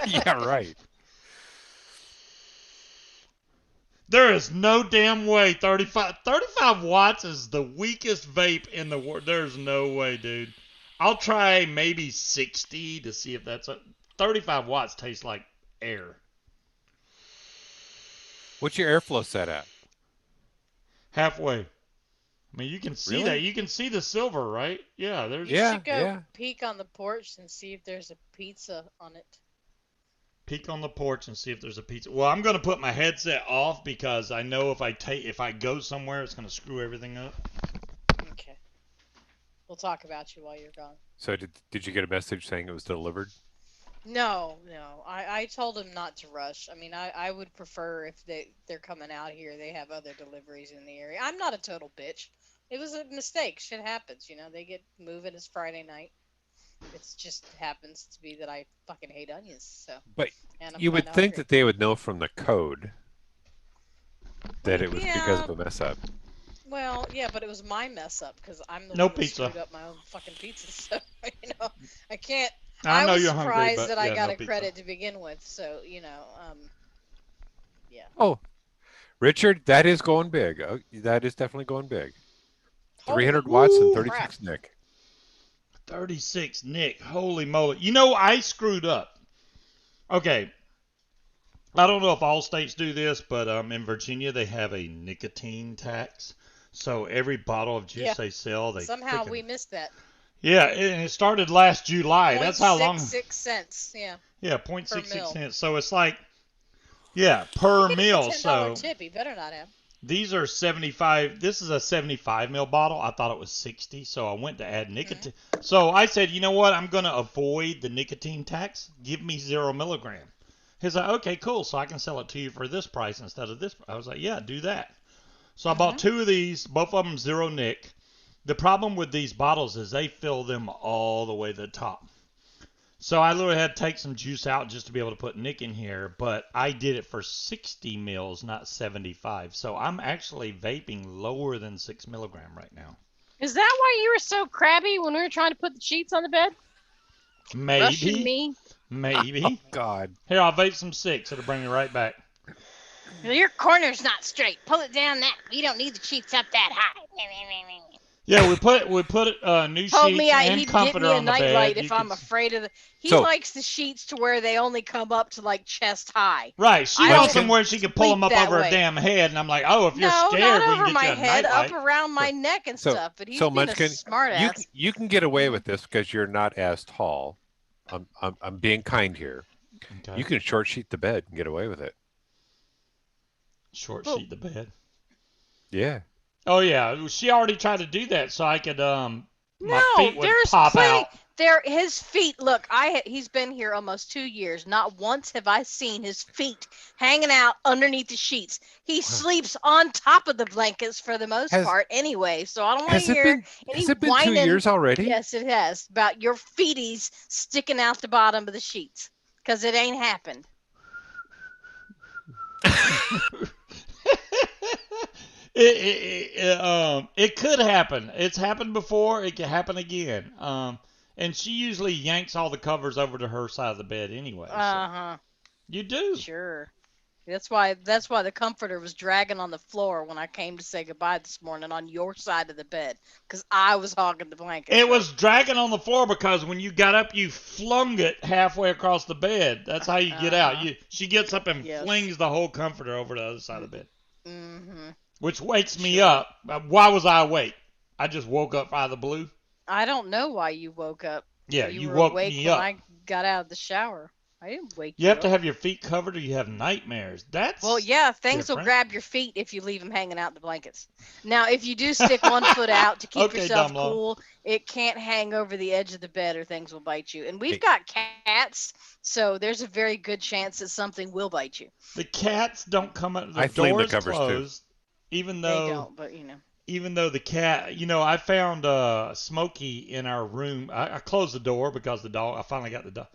Yeah, right. There is no damn way 35 watts is the weakest vape in the world. There's no way, dude. I'll try maybe 60 to see if that's 35 watts tastes like air. What's your airflow set at? Halfway. I mean, you can see that. Really? You can see the silver, right? Yeah, You there's Yeah, should go yeah. peek on the porch and see if there's a pizza on it. peek on the porch and see if there's a pizza. Well, I'm gonna put my headset off because I know if I go somewhere, it's gonna screw everything up. Okay. We'll talk about you while you're gone. So did you get a message saying it was delivered? No, no. I told him not to rush. I mean, I would prefer if they're coming out here, they have other deliveries in the area. I'm not a total bitch. It was a mistake. Shit happens, you know. They get moving. It's Friday night. It's just happens to be that I fucking hate onions. So, But and I'm you kind would of think hungry. that they would know from the code that it was because Yeah. of a mess up. Well, yeah, but it was my mess up because I'm the No one that pizza. screwed up my own fucking pizza. So, I can't. I know was you're hungry, surprised but that I yeah, got no a pizza. credit to begin with. So, yeah. Oh, Richard, that is going big. Oh, that is definitely going big. Holy 300 watts and Woo! crap. 36 Nick. 36, Nick. Holy moly! You know I screwed up. Okay, I don't know if all states do this, but in Virginia they have a nicotine tax. So every bottle of juice Yeah. they sell, they Somehow freaking we missed that. Yeah, and it started last July. Point That's how six long. six cents. Yeah, Yeah, per 0.66 mil. cents. So it's like, yeah, per He gave me a meal. $10 So tip. He better not have. these are 75. This is a 75 ml bottle. I thought it was 60, so I went to add Mm-hmm. nicotine. So I said, you know what? I'm going to avoid the nicotine tax. Give me 0 milligram. He's like, okay, cool. So I can sell it to you for this price instead of this. I was like, yeah, do that. So I bought Mm-hmm. 2 of these, both of them 0 nic. The problem with these bottles is they fill them all the way to the top. So I literally had to take some juice out just to be able to put Nick in here, but I did it for 60 mils, not 75. So I'm actually vaping lower than 6 milligram right now. Is that why you were so crabby when we were trying to put the sheets on the bed? Rushing Maybe, me? maybe. God. Here, I'll vape some 6. It'll bring me right back. Your corner's not straight. Pull it down that. You don't need the sheets up that high. Yeah, we put new Told me sheets and he'd get comforter me a on the bed. nightlight You if I'm could, afraid of the. He So likes the sheets to where they only come up to like chest high. right, she I wants Munchkin, don't somewhere she can pull sleep them up that over her way. damn head, and I'm like, oh, if you're No, not scared, we can over get my you a head, up nightlight. around my neck and so stuff. But he's so being a Munchkin, smart ass. you can get away Mhm. with this because you're not as tall. I'm being kind here. You Okay, can short sheet the bed and get away with it. short But sheet the bed. Yeah. Oh yeah, she already tried to do that so I could my no, feet would there's pop plenty. out. His feet. Look, he's been here almost 2 years. Not once have I seen his feet hanging out underneath the sheets. He sleeps on top of the blankets for the most Has part, anyway. So I don't want to has it hear been any has it been two whining. years already? Yes, it has about your feeties sticking out the bottom of the sheets because it ain't happened. It could happen. It's happened before. It can happen again. And she usually yanks all the covers over to her side of the bed anyway. So Uh-huh. you do. Sure. That's why the comforter was dragging on the floor when I came to say goodbye this morning on your side of the bed because I was hogging the blankets. It Right? was dragging on the floor because when you got up, you flung it halfway across the bed. That's how you get out. Uh-huh. She gets up and Yes. flings the whole comforter over to the other side of the bed, Mm-hmm. which wakes me Sure. up. Why was I awake? I just woke up out of the blue. I don't know why you woke up. Yeah, You you were woke awake me when up. I got out of the shower. I didn't wake You you have to up. have your feet covered or you have nightmares. That's Well, yeah, things will different. grab your feet if you leave them hanging out in the blankets. Now, if you do stick one foot out to keep Okay, yourself Dumlo. cool, it can't hang over the edge of the bed or things will bite you. And we've Hey, got cats, so there's a very good chance that something will bite you. The cats don't come out. The I flame door the is covers too. closed, even They though don't, but you know. the cat. I found Smokey in our room. I closed the door because the dog. I finally got the dog.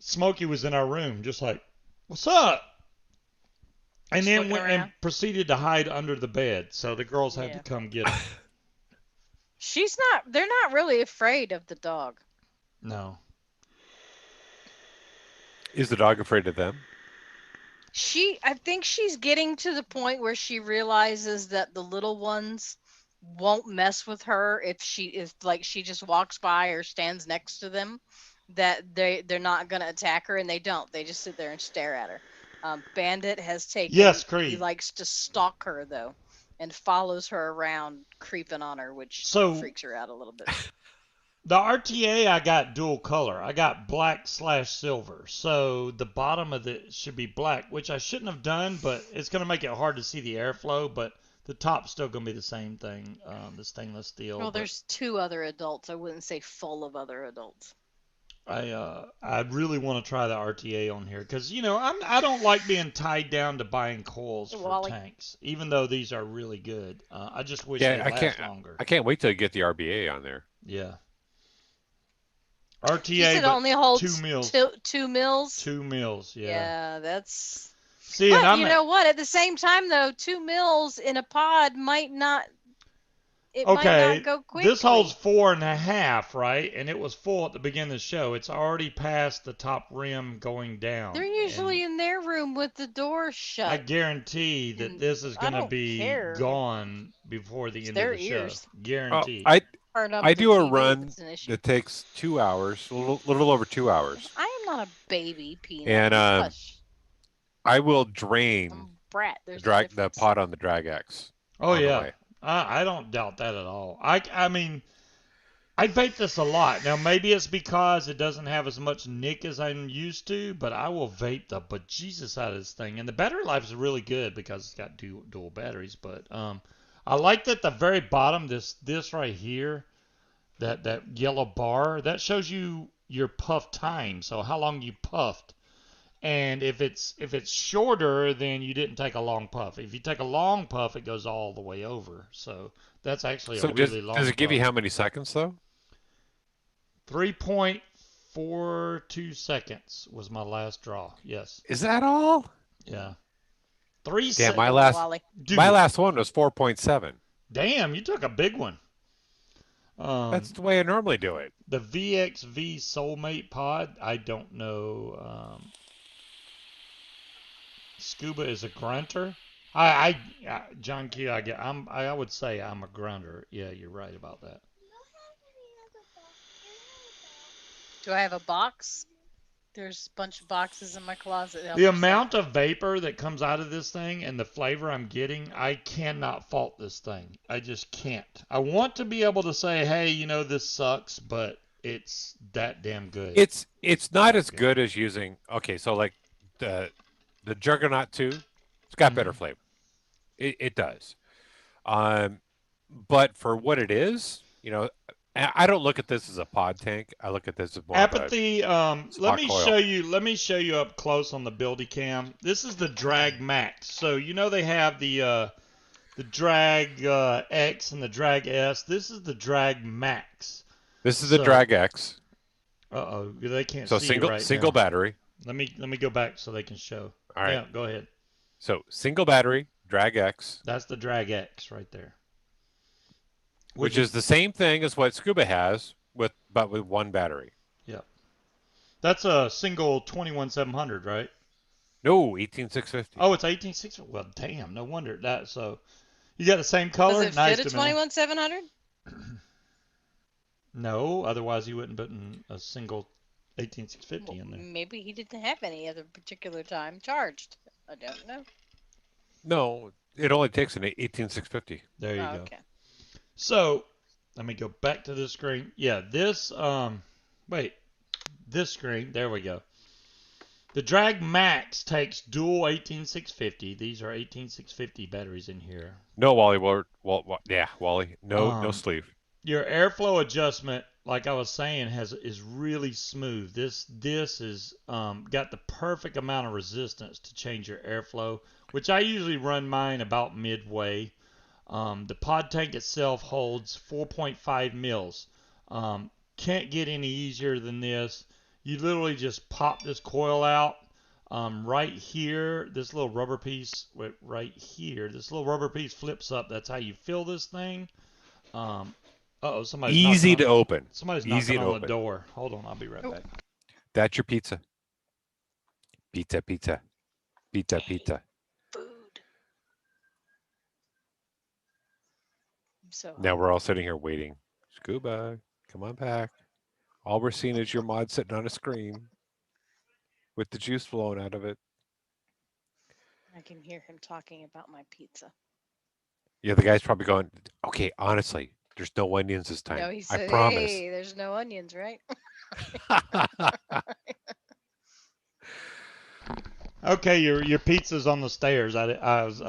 Smokey was in our room, just like, "What's up?" And Just then looking went around. and proceeded to hide under the bed. So the girls had to Yeah. come get him. They're not really afraid of the dog. No. Is the dog afraid of them? I think she's getting to the point where she realizes that the little ones won't mess with her if like she just walks by or stands next to them, that they're not going to attack her, and they don't. They just sit there and stare at her. Bandit has Yes, he Creed. likes to stalk her though and follows her around creeping on her, which So freaks her out a little bit. the RTA, I got dual color. I got black/silver. So the bottom of it should be black, which I shouldn't have done, but it's going to make it hard to see the airflow. But the top's still going to be the same thing, the stainless steel. Well, But there's 2 other adults. I wouldn't say full of other adults. I really want to try the RTA on here because I don't like being tied down to buying coils for Wally. tanks, even though these are really good. I just wish Yeah, they last longer. I can't wait till you get the RBA on there. Yeah. She RTA, said it but only holds 2 mils. 2 mils. 2 mils, yeah. Yeah, that's. See, and But I'm you know what? At the same time, though, 2 mils in a pod might not. It might okay. not go quickly. This holds 4.5, right? And it was full at the beginning of the show. It's already past the top rim going down. They're usually in their room with the door shut. I guarantee that And this is I going to don't be care. gone before the It's end their of the ears. show. Oh, Guaranteed. Turn up I the do a TV if run it's an issue. that takes 2 hours, a little over 2 hours, I am not a baby, Peanut. and Hush. I will I'm drain a brat. There's the a difference. pot on the drag X. Oh on the yeah. way. I don't doubt that at all. I mean, I vape this a lot. Now, maybe it's because it doesn't have as much nick as I'm used to, but I will vape the bejesus out of this thing. And the battery life is really good because it's got dual batteries. But I like that the very bottom, this right here, that yellow bar, that shows you your puff time, so how long you puffed. And if it's shorter, then you didn't take a long puff. If you take a long puff, it goes all the way over. So that's actually a So really long does it give you puff. how many seconds though? 3.42 seconds was my last draw. Yes. Is that all? Yeah. Damn, Good old Wally. my last one was 4.7. Damn, you took a big one. That's the way I normally do it. The VXV Soulmate Pod, I don't know. Scuba is a grunter. John Q, I would say I'm a grunter. Yeah, you're right about that. Do I have a box? There's a bunch of boxes in my closet. The amount of vapor that comes out of this thing and the flavor I'm getting, I cannot fault this thing. I just can't. I want to be able to say, hey, this sucks, but it's that damn good. It's not as good as using. Okay, so like the Juggernaut 2, it's got better flavor. It does. But for what it is, I don't look at this as a pod tank. I look at this as more Apathy. Let me coil. show you. Let me show you up close on the Buildy Cam. This is the Drag Max. So they have the Drag X and the Drag S. This is the Drag Max. This is the Drag X. They can't so see single you right single now. battery. Let me go back so they can show. All right. Yeah, go ahead. So single battery, Drag X. That's the Drag X right there. Which is the same thing as what Scuba has, but with one battery. Yeah. That's a single 21700, right? No, 18650. Oh, it's 18650. Well, damn, no wonder that. So you got the same color. Does it Nice fit a to know. 21700? No, otherwise you wouldn't put a single 18650 in there. Maybe he didn't have any other particular time charged. I don't know. No, it only takes an 18650. There you go. Okay. So let me go back to this screen. Yeah, this this screen. There we go. The Drag Max takes dual 18650. These are 18650 batteries in here. No, Wally. Wally. No sleeve. Your airflow adjustment, like I was saying, is really smooth. This is got the perfect amount of resistance to change your airflow, which I usually run mine about midway. The pod tank itself holds 4.5 mils. Can't get any easier than this. You literally just pop this coil out. Right here, this little rubber piece, right here, this little rubber piece flips up. That's how you fill this thing. Somebody's easy to open. Somebody's easy knocking to on open. the door. Hold on, I'll be right back. That's your pizza. Pizza. Food. So Now we're all sitting here waiting. Scuba, come on back. All we're seeing is your mod sitting on a screen with the juice flowing out of it. I can hear him talking about my pizza. Yeah, the guy's probably going, okay, honestly, there's no onions this time. No, he said, I promise. hey, there's no onions, right? Okay, your pizza's on the stairs. I was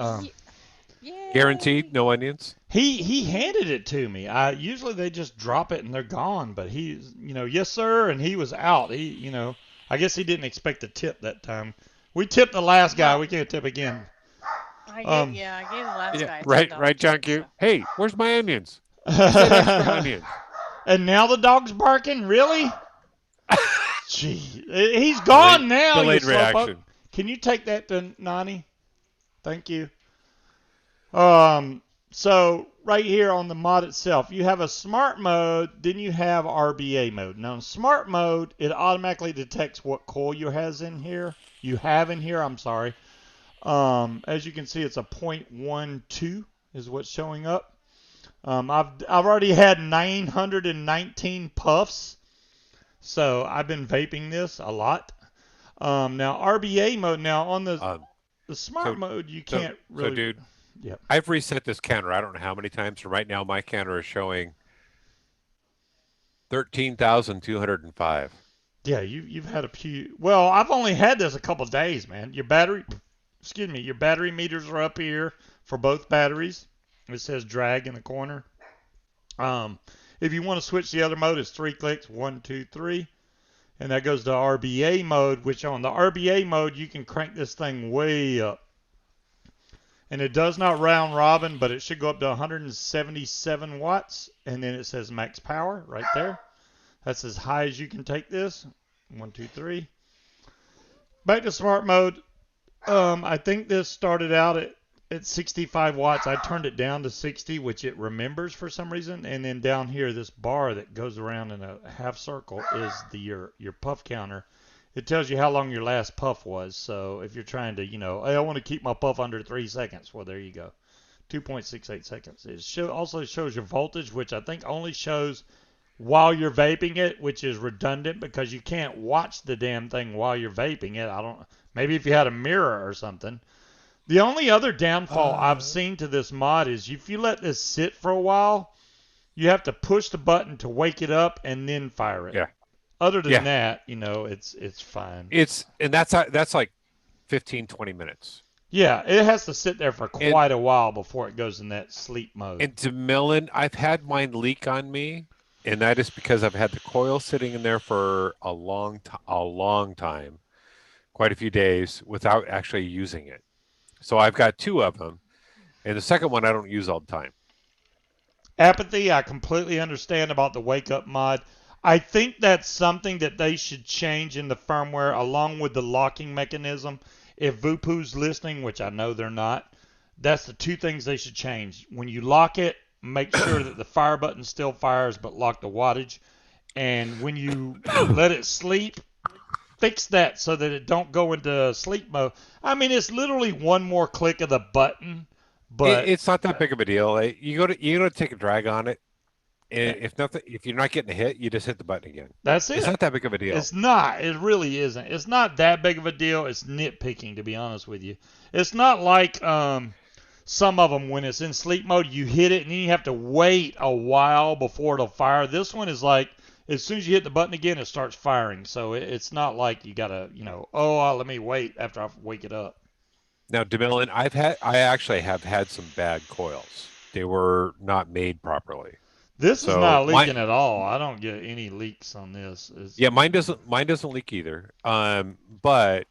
Yay. Guaranteed, no onions? He handed it to me. Usually they just drop it and they're gone, but he's yes sir, and he was out. I guess he didn't expect a tip that time. We tipped the last guy. We can't tip again. I gave the last guy. Right, John Q. Hey, where's my onions? Extra onions. And now the dog's barking. Really? Gee, he's gone now. Delayed you slowpoke. reaction. Can you take that to Nani? Thank you. So right here on the mod itself, you have a smart mode, then you have RBA mode. Now in smart mode, it automatically detects what coil you have in here. I'm sorry. As you can see, it's a 0.12 is what's showing up. I've already had 919 puffs, so I've been vaping this a lot. Now RBA mode. Now on the smart mode, you can't really. So, dude, yep. I've reset this counter. I don't know how many times. So right now, my counter is showing 13,205. Yeah, you've had a few. Well, I've only had this a couple days, man. Your battery meters are up here for both batteries. It says drag in the corner. Um, if you want to switch the other mode, it's 3 clicks, 1, 2, 3, and that goes to RBA mode. Which on the RBA mode, you can crank this thing way up, and it does not round robin, but it should go up to 177 watts, and then it says max power right there. That's as high as you can take this. 1, 2, 3. Back to smart mode. I think this started out at 65 watts. I turned it down to 60, which it remembers for some reason. And then down here, this bar that goes around in a half circle is your puff counter. It tells you how long your last puff was. So if you're trying to, hey, I want to keep my puff under 3 seconds. Well, there you go. 2.68 seconds. It also shows your voltage, which I think only shows while you're vaping it, which is redundant because you can't watch the damn thing while you're vaping it. Maybe if you had a mirror or something. The only other downfall I've seen to this mod is if you let this sit for a while, you have to push the button to wake it up and then fire it. Yeah. Other than Yeah. that, it's fine. That's like 15, 20 minutes. Yeah, it has to sit there for quite a while before it goes in that sleep mode. And to Millen, I've had mine leak on me, and that is because I've had the coil sitting in there for a long time, quite a few days without actually using it. So I've got 2 of them, and the second one I don't use all the time. Apathy, I completely understand about the wake up mod. I think that's something that they should change in the firmware along with the locking mechanism. If VooPoo's listening, which I know they're not, that's the 2 things they should change. When you lock it, make sure that the fire button still fires but lock the wattage. And when you let it sleep, fix that so that it don't go into sleep mode. I mean, it's literally one more click of the button, but It's not that big of a deal. You go to take a drag on it, and if you're not getting a hit, you just hit the button again. That's it. It's not that big of a deal. It's not. It really isn't. It's not that big of a deal. It's nitpicking, to be honest with you. It's not like some of them when it's in sleep mode, you hit it and then you have to wait a while before it'll fire. This one is like as soon as you hit the button again, it starts firing. So it's not like you gotta, let me wait after I wake it up. Now, DeMillan, I actually have had some bad coils. They were not made properly. This is So not leaking at all. I don't get any leaks on this. Yeah, mine doesn't leak either. But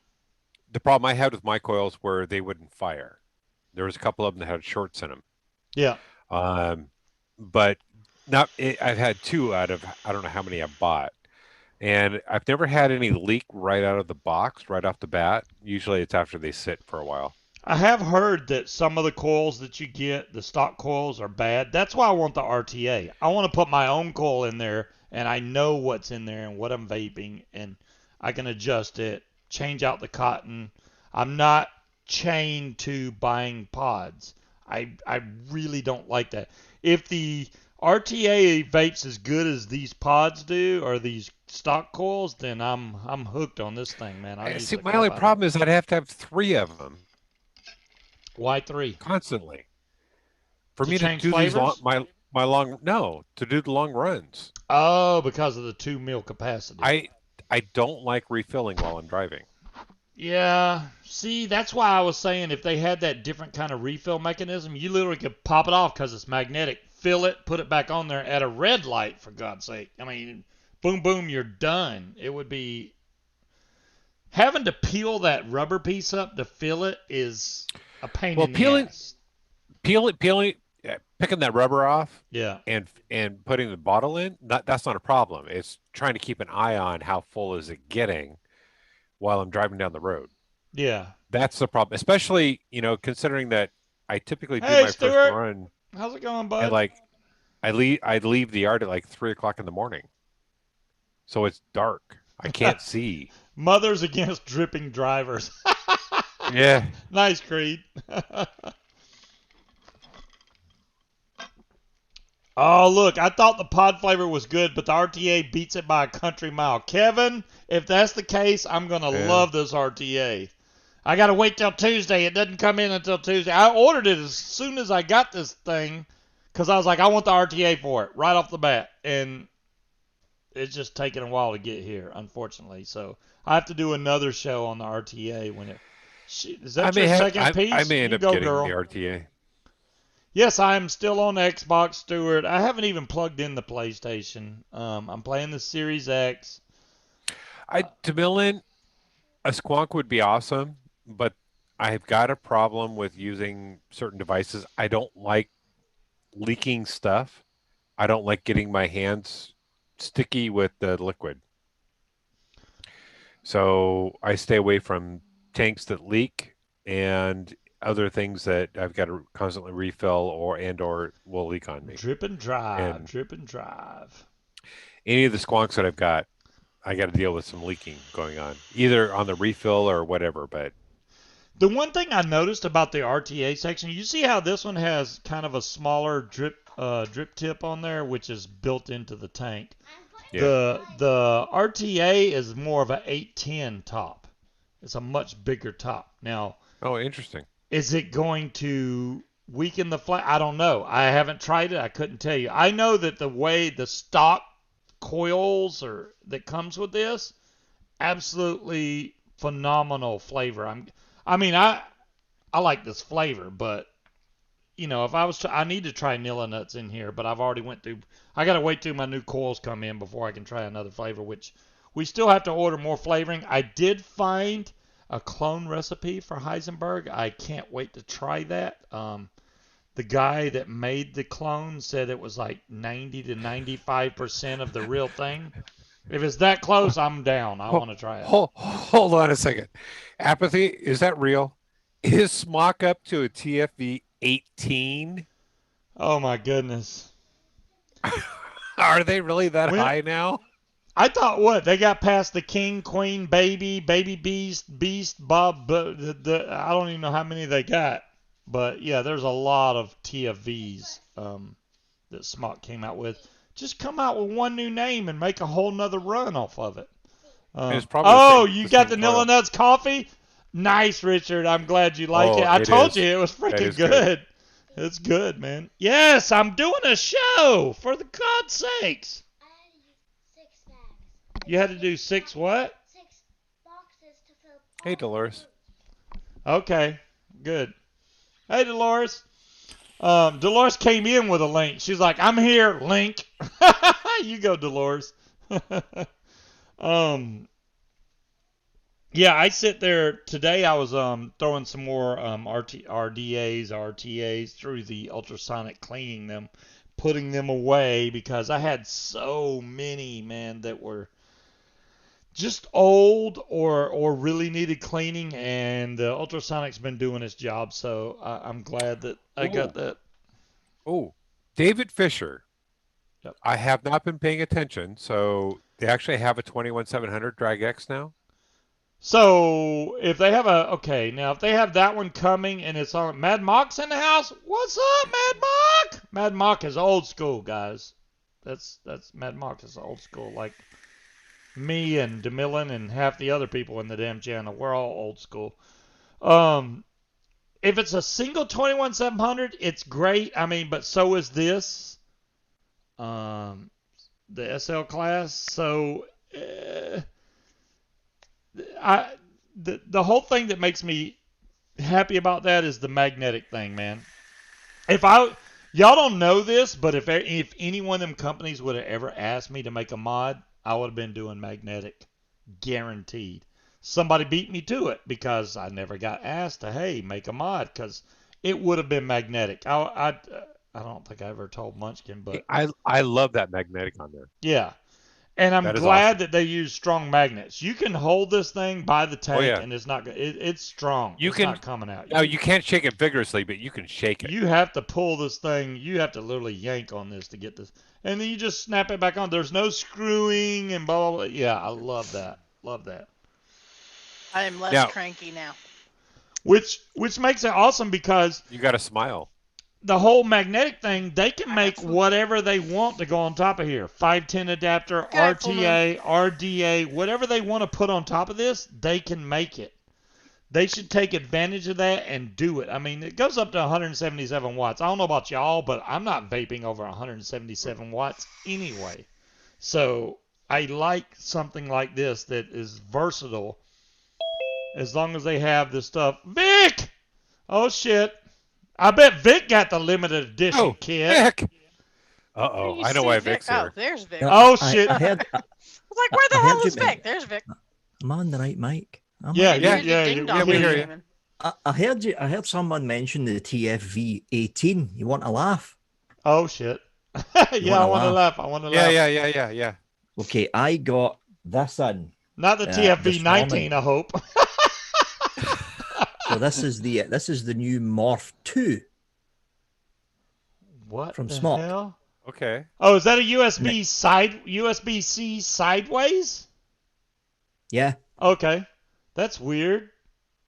the problem I had with my coils were they wouldn't fire. There was a couple of them that had shorts in them. Yeah. But I've had 2 out of I don't know how many I bought, and I've never had any leak right out of the box, right off the bat. Usually, it's after they sit for a while. I have heard that some of the coils that you get, the stock coils, are bad. That's why I want the RTA. I want to put my own coil in there, and I know what's in there and what I'm vaping, and I can adjust it, change out the cotton. I'm not chained to buying pods. I really don't like that. If the RTA vapes as good as these pods do, or these stock coils, then I'm hooked on this thing, man. See, my only problem is I'd have to have 3 of them. Why 3? Constantly. For To me to change do these flavors? to do the long runs. Oh, because of the 2 mil capacity. I don't like refilling while I'm driving. Yeah. See, that's why I was saying if they had that different kind of refill mechanism, you literally could pop it off because it's magnetic, fill it, put it back on there at a red light, for God's sake. I mean, boom, boom, you're done. It would be... Having to peel that rubber piece up to fill it is a pain in the ass. Peeling, picking that rubber off, Yeah. and putting the bottle in, that's not a problem. It's trying to keep an eye on how full is it getting while I'm driving down the road. Yeah. That's the problem, especially considering that I typically do Hey, my Stuart. first run How's it going, bud? and I'd leave the yard at like 3:00 in the morning, so it's dark. I can't see. Mothers against dripping drivers. Yeah. Nice, Creed. Oh, look, I thought the pod flavor was good, but the RTA beats it by a country mile. Kevin, if that's the case, I'm going to love this RTA. I got to wait till Tuesday. It doesn't come in until Tuesday. I ordered it as soon as I got this thing because I was like, I want the RTA for it right off the bat. And it's just taking a while to get here, unfortunately. So I have to do another show on the RTA when it. Is that your second I piece? may end You up go, getting the girl. RTA. Yes, I am still on Xbox, Stewart. I haven't even plugged in the PlayStation. I'm playing the Series X. To mill in a squonk would be awesome, but I've got a problem with using certain devices. I don't like leaking stuff. I don't like getting my hands sticky with the liquid. So I stay away from tanks that leak and other things that I've got to constantly refill or will leak on me. Drip and drive, And drip and drive. any of the squonks that I've got, I got to deal with some leaking going on, either on the refill or whatever. But The one thing I noticed about the RTA section, you see how this one has kind of a smaller drip tip on there, which is built into the tank. yeah. The RTA is more of a 810 top. It's a much bigger top. Now, Oh, interesting. is it going to weaken the flat? I don't know. I haven't tried it. I couldn't tell you. I know that the way the stock coils or that comes with this, absolutely phenomenal flavor. I like this flavor, but if I need to try Nilla nuts in here, but I've already went through. I gotta wait till my new coils come in before I can try another flavor, which we still have to order more flavoring. I did find a clone recipe for Heisenberg. I can't wait to try that. The guy that made the clone said it was like 90 to 95% of the real thing. If it's that close, I'm down. I want to try it. Hold on a second. Apathy, is that real? Is Smock up to a TFV 18? Oh my goodness. Are they really that When, high now? I thought what they got past the king, queen, baby beast, Bob. But I don't even know how many they got. But yeah, there's a lot of TFVs that Smock came out with. Just come out with one new name and make a whole nother run off of it. It's probably the same, You the got same the coil. Nilla Nuts coffee? Nice, Richard. I'm glad you like Oh, it. I it told is. you it was That freaking is good. good. It's good, man. Yes, I'm doing a show. For the God's sakes. You had to do 6 what? Hey, Dolores. Okay, good. Hey, Dolores. Dolores came in with a link. She's like, I'm here, link. You go, Dolores. Yeah, I sit there today. I was throwing some more RTAs through the ultrasonic, cleaning them, putting them away because I had so many, man, that were just old or really needed cleaning, and the ultrasonic's been doing its job. So I'm glad that I got that. Oh, David Fisher. Yep. I have not been paying attention, so they actually have a 21700 Drag X now. So if they have if they have that one coming and it's on Mad Mock's in the house, what's up, Mad Mock? Mad Mock is old school, guys. That's Mad Mock is old school. Like me and DeMillan and half the other people in the damn channel, we're all old school. If it's a single 21700, it's great. I mean, but so is this. The SL class. So the whole thing that makes me happy about that is the magnetic thing, man. Y'all don't know this, but if any one of them companies would have ever asked me to make a mod, I would have been doing magnetic, guaranteed. Somebody beat me to it because I never got asked to make a mod because it would have been magnetic. I don't think I ever told Munchkin, but I love that magnetic on there. yeah. And I'm That is glad awesome. that they use strong magnets. You can hold this thing by the tank, yeah. and it's not. It's strong. You It's can- not coming out. Now, you can't shake it vigorously, but you can shake it. You have to pull this thing. You have to literally yank on this to get this, and then you just snap it back on. There's no screwing and blah blah blah. Yeah, I love that. Love that. I am less Now- cranky now. Which makes it awesome because You got to smile. the whole magnetic thing, they can I make got some. whatever they want to go on top of here. 510 adapter, Good, full RTA, RDA, whatever they want to put on top of this, they can make it. They should take advantage of that and do it. I mean, it goes up to 177 watts. I don't know about y'all, but I'm not vaping over 177 watts anyway. So I like something like this that is versatile. As long as they have the stuff. Vic! Oh shit. I bet Vic got the limited edition Oh, kit. Vic! Where Uh-oh, do you I know see why Vic? Vic's Oh, here. there's Vic. No, Oh I, shit. I heard. I was like, where the I hell heard is you, Vic? There's Vic. Am I on the right mic? Yeah, I heard yeah, the ding yeah, dong we hear going you. even. I heard you. I heard someone mention the TFV 18. You want to laugh? Oh shit. Yeah, I wanna want to laugh? laugh. I want to Yeah, laugh. yeah. Okay, I got this in. Not the this TFV 19, morning. I hope. So this is the new Morph 2 What from the Smock. hell? Okay. Oh, is that a USB-C sideways? Yeah, Okay, that's weird.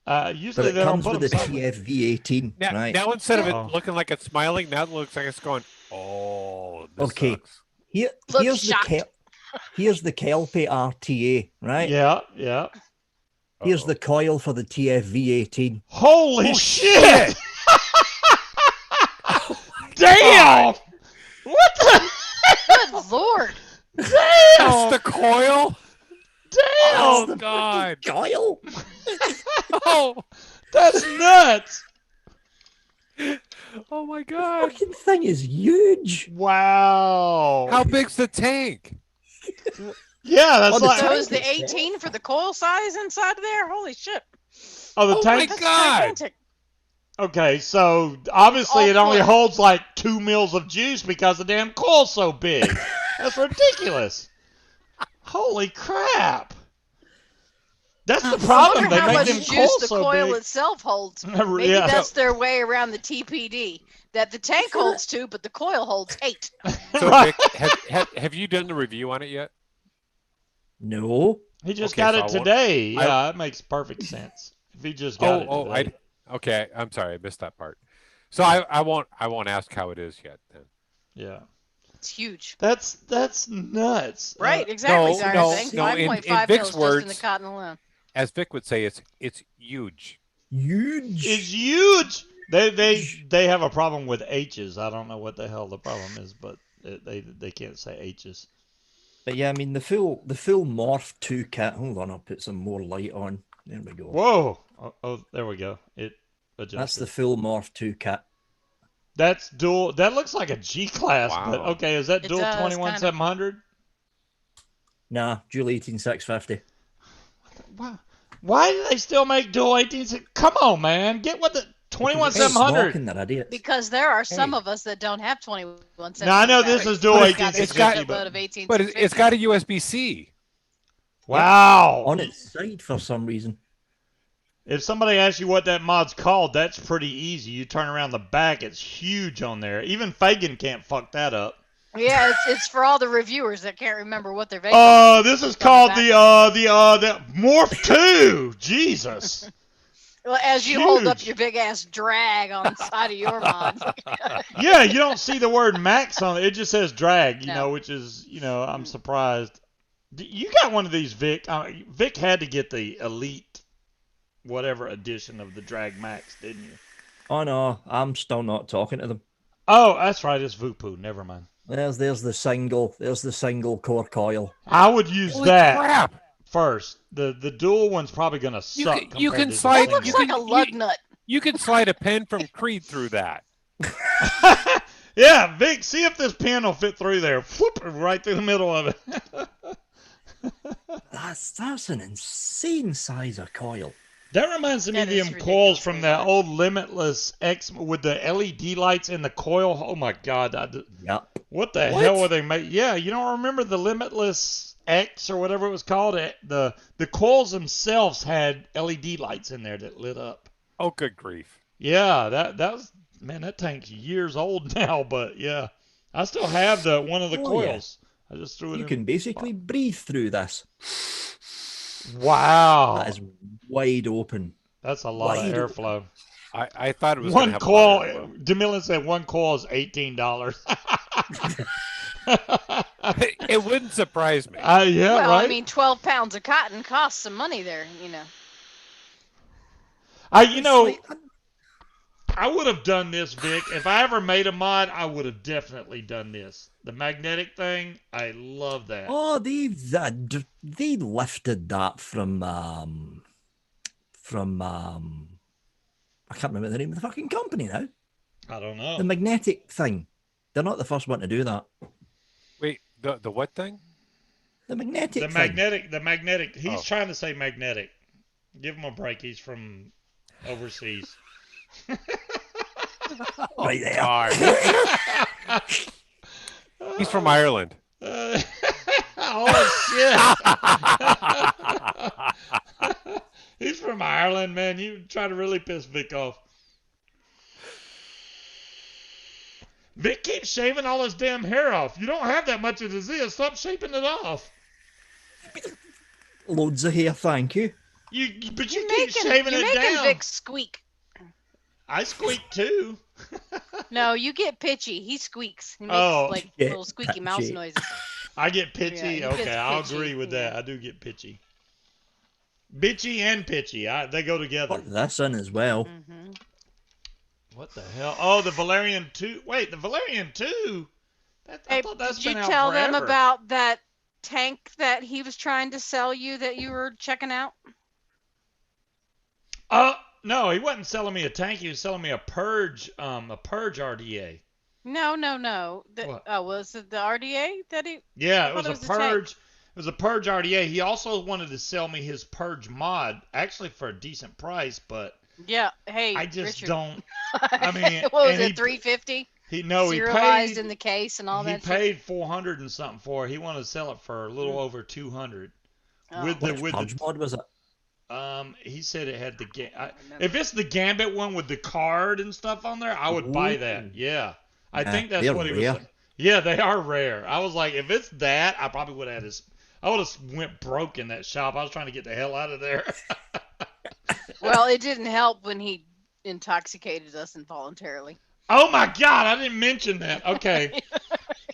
but Usually it they don't comes put with them the somewhere. TFV 18, Now, right? now instead of Oh. it looking like it's smiling, now it looks like it's going, oh, this Okay. sucks. Here, Look here's shocked. here's the Kelpie RTA, right? Yeah, yeah. Here's Uh-oh. the coil for the TFV 18. Holy Oh, shit! Damn! What the? Good lord. That's Damn! the coil? Damn! Oh, God. Coil? Oh, That's nuts! oh my God. Fucking thing is huge. Wow. How big's the tank? Yeah, that's Oh, the like. So tank is the itself? 18 for the coil size inside of there? Holy shit. Oh, the Oh tank. my That's God. gigantic. Okay, so obviously All it only foot. holds like 2 mils of juice because the damn coil's so big. That's ridiculous. Holy crap. That's the I problem. wonder They how make much them juice coils the so coil big. itself holds. Maybe Yeah. that's their way around the TPD. That the tank holds 2, but the coil holds 8. So, Right. Vic, have you done the review on it yet? No. He just Okay, got so it I won't- today. Yeah, that makes perfect sense. If he just got it today. Okay. I'm sorry, I missed that part. So I won't ask how it is yet. Then. Yeah. It's huge. That's nuts. Right, exactly, no, Darn no, thing. no, in 5.5 Vic's mils just in the words- cotton alone. As Vic would say, it's huge. Huge. It's huge. They have a problem with H's. I don't know what the hell the problem is, but they can't say H's. But yeah, I mean the full Morph 2 kit. Hold on, I'll put some more light on. There we go. Whoa. Oh, there we go. It adjusted. That's the full Morph 2 kit. That's dual. That looks like a G class, but Wow. okay, is that It dual does, 21700? Nah, dual 18650. Why do they still make dual 18? Come on, man, get with the Smock 21700. and they're idiots. Because there are some Hey. of us that don't have 21 cents. No, I know this is dual But 18650, load but of 18. But it's got a USB-C. wow. On its side for some reason. If somebody asks you what that mod's called, that's pretty easy. You turn around the back, it's huge on there. Even Fagan can't fuck that up. Yeah, it's for all the reviewers that can't remember what their vape. This is called the Morph 2. Jesus. Well, as you hold up huge. your big ass drag on the side of your mod. Yeah, you don't see the word max on it. It just says drag, you No. know, which is, I'm surprised. You got one of these, Vic. Vic had to get the Elite whatever edition of the Drag Max, didn't you? Oh no, I'm still not talking to them. Oh, that's right. It's VooPoo. Never mind. There's the single core coil. I would use Holy that crap! first. The dual one's probably going to suck. You compared can to the slide- That looks single. like a lug nut. You can slide a pen from Creed through that. Yeah, Vic, see if this pin will fit through there. Whoop, right through the middle of it. That's an insane size of coil. That reminds me That of is them coils from ridiculously that large. old Limitless X with the LED lights in the coil. Oh my God! Yep. What the What? hell were they made? Yeah, you don't remember the Limitless X or whatever it was called? The coils themselves had LED lights in there that lit up. Oh, good grief! Yeah, that was, man, that tank's years old now, but yeah, I still have one of the Oh, yeah. coils. I just threw it You in. can basically breathe through this. Wow, That is wide open. that's a lot wide of airflow. I thought it was gonna One have a coil. lot of airflow. DeMillan said one coil is $18. It wouldn't surprise me. Yeah, Well, right. I mean, 12 pounds of cotton costs some money there, you know. You know, I would have done this, Vic. If I ever made a mod, I would have definitely done this. The magnetic thing, I love that. Oh, they lifted that from I can't remember the name of the fucking company now. I don't know. The magnetic thing. They're not the first one to do that. Wait, the what thing? The magnetic The thing. magnetic. He's Oh. trying to say magnetic. Give him a break. He's from overseas. Right there. God. He's from Ireland. Oh, shit. He's from Ireland, man. You try to really piss Vic off. Vic keeps shaving all his damn hair off. You don't have that much of disease. Stop shaving it off. Loads of hair, thank you. But you keep shaving you're it making down. Vic squeak. I squeak too. No, you get pitchy. He squeaks. He makes like Yeah, little squeaky mouse pitchy. noises. I get pitchy. Yeah, he Okay, gets I'll pitchy, agree with yeah. that. I do get pitchy. Bitchy and pitchy. They go together. Put this in as well. Hmm. What the hell? Oh, the Valerian 2. Wait, the Valerian 2? I Hey, thought that's did you been out tell them forever. about that tank that he was trying to sell you that you were checking out? No, he wasn't selling me a tank. He was selling me a purge RDA. No. What? Oh, was it the RDA that he? Yeah, I it was thought a it was a tank. purge. It was a purge RDA. He also wanted to sell me his purge mod, actually for a decent price, but Yeah. Hey, I just Richard. don't. I mean, what was and it? 350. He Serialized paid. in the case and all He that. paid 400 and something for it. He wanted to sell it for a little over 200. Oh. With Which purge mod was it? He said it had the remember. if it's the Gambit one with the card and stuff on there, I would buy that. Ooh. Yeah, I Nah, think that's they're what he was rare. saying. Yeah, they are rare. I was like, if it's that, I probably would have had this. I would have went broke in that shop. I was trying to get the hell out of there. Well, it didn't help when he intoxicated us involuntarily. Oh my God, I didn't mention that. Okay.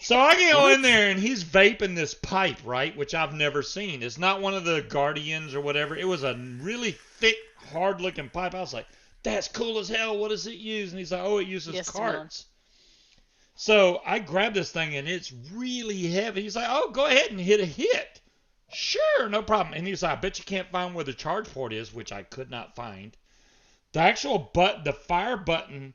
So I go in there and he's vaping this pipe, right? Which I've never seen. It's not one of the Guardians or whatever. It was a really thick, hard looking pipe. I was like, that's cool as hell. What does it use? And he's like, oh, it uses Yes, carts. So I grabbed this thing and it's really heavy. He's like, oh, go ahead and hit a hit. Sure, no problem. And he's like, I bet you can't find where the charge port is, which I could not find. The actual the fire button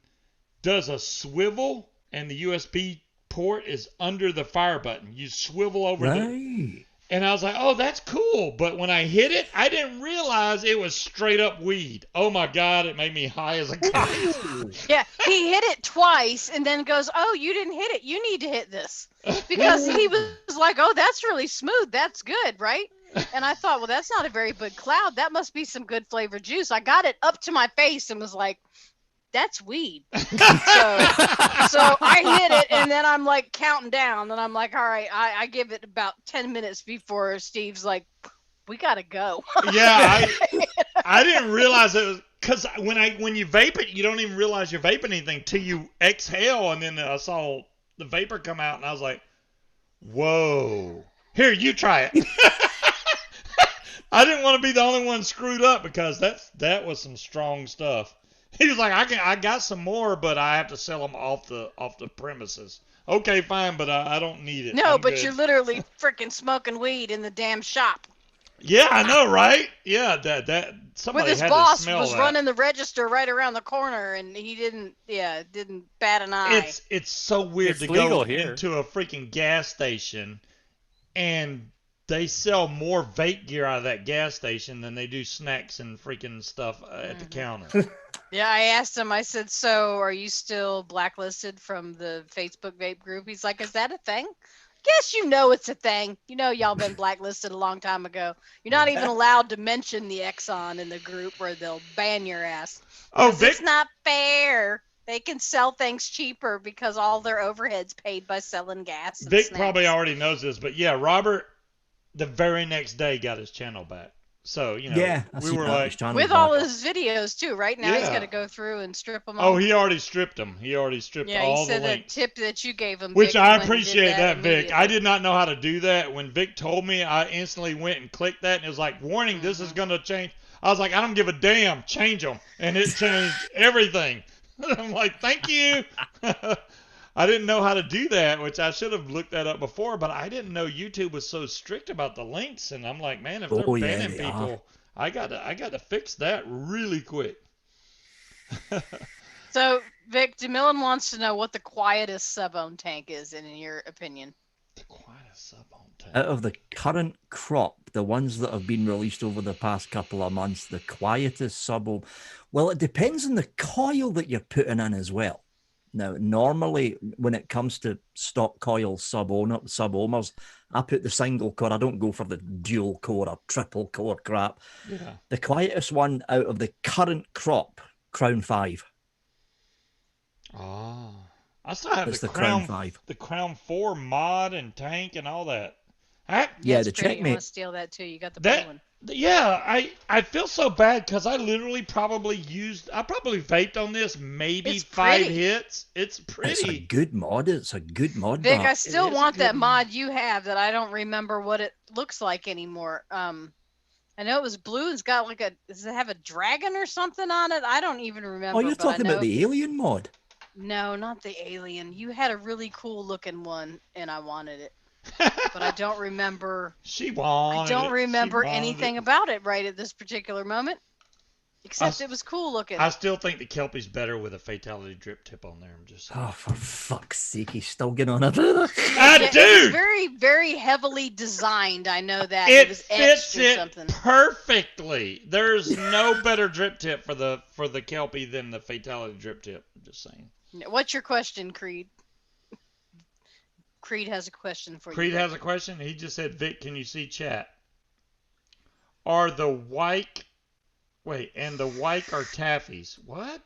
does a swivel, and the USB port is under the fire button. You swivel over Right. and I was like, oh, that's cool. But when I hit it, I didn't realize it was straight up weed. Oh my God, it made me high as a kite. Yeah, he hit it twice and then goes, "Oh, you didn't hit it. You need to hit this." Because he was like, "Oh, that's really smooth. That's good, right?" And I thought, "Well, that's not a very good cloud. That must be some good flavored juice." I got it up to my face and was like, "That's weed." So I hit it, and then I'm like counting down, and I'm like, "All right." I give it about 10 minutes before Steve's like, "We gotta go." Yeah, I didn't realize it was because when you vape it, you don't even realize you're vaping anything till you exhale, and then I saw the vapor come out, and I was like, "Whoa!" Here, you try it. I didn't want to be the only one screwed up because that was some strong stuff. He was like, I got some more, but I have to sell them off the premises. Okay, fine, but I don't need it. No, I'm but good. you're literally freaking smoking weed in the damn shop. Yeah, I know, right? Yeah, that somebody With his had boss to smell was that. running the register right around the corner, and he didn't bat an eye. It's so weird It's to legal go here. into a freaking gas station and they sell more vape gear out of that gas station than they do snacks and freaking stuff at the counter. Yeah, I asked him. I said, "So, are you still blacklisted from the Facebook vape group?" He's like, "Is that a thing?" Yes, you know it's a thing. You know y'all been blacklisted a long time ago. You're not even allowed to mention the Exxon in the group, or they'll ban your ass. Oh, 'Cause it's not fair. They can sell things cheaper because all their overhead's paid by selling gas. And Vic snacks. probably already knows this, but yeah, Robert the very next day got his channel back. So, Yeah, I we seen were that. like, His channel's with back all up. his videos too. Right now he's Yeah. got to go through and strip them all. oh, he already stripped them. He already stripped yeah, all he the said that links. tip that you gave him, Which Vic, I he went and did appreciate that, Vic. immediately. I did not know how to do that. When Vic told me, I instantly went and clicked that, and it was like, warning, this is going to change. I was like, I don't give a damn. Change them. And it changed everything. I'm like, thank you. I didn't know how to do that, which I should have looked that up before, but I didn't know YouTube was so strict about the links. And I'm like, man, if they're Oh yeah, banning they are. people, I got to fix that really quick. So, Vic, DeMillan wants to know what the quietest sub-ohm tank is, in your opinion. The quietest sub-ohm tank. Out of the current crop, the ones that have been released over the past couple of months, the quietest sub-ohm. Well, it depends on the coil that you're putting in as well. Now, normally when it comes to stock coil sub-ohmers, I put the single core. I don't go for the dual core or triple core crap. Yeah. The quietest one out of the current crop, Crown 5. Oh. I still have It's the the Crown Crown 5. the Crown 4 mod and tank and all that. Yeah, That's the pretty. I checkmate. want to steal that too. You got the blue That one. yeah, I feel so bad because I literally probably vaped on this maybe It's 5 pretty. hits. It's It's a pretty. good mod. It's a good mod. Vic, I that. still is a want that good mod you have that I don't remember what it looks like anymore. I know it was blue. It's got like does it have a dragon or something on it? I don't even remember. Oh, you're but I talking know, about the alien mod? No, not the alien. You had a really cool looking one, and I wanted it, but I don't remember. She I wanted don't it. She remember wanted anything it. about it right at this particular moment, except I- it was cool looking. I still think the Kelpie's better with a fatality drip tip on there. I'm just saying. Oh, for fuck's sake, he's still getting on about it. Ah, Yeah, it was dude! very, very heavily designed. I know that It was fits etched or it something. perfectly. There's no better drip tip for the Kelpie than the fatality drip tip. I'm just saying. What's your question, Creed? Creed has a question for Creed you. has a question. He just said, Vic, can you see chat? Are the Wyke and the Wyke are taffies? What?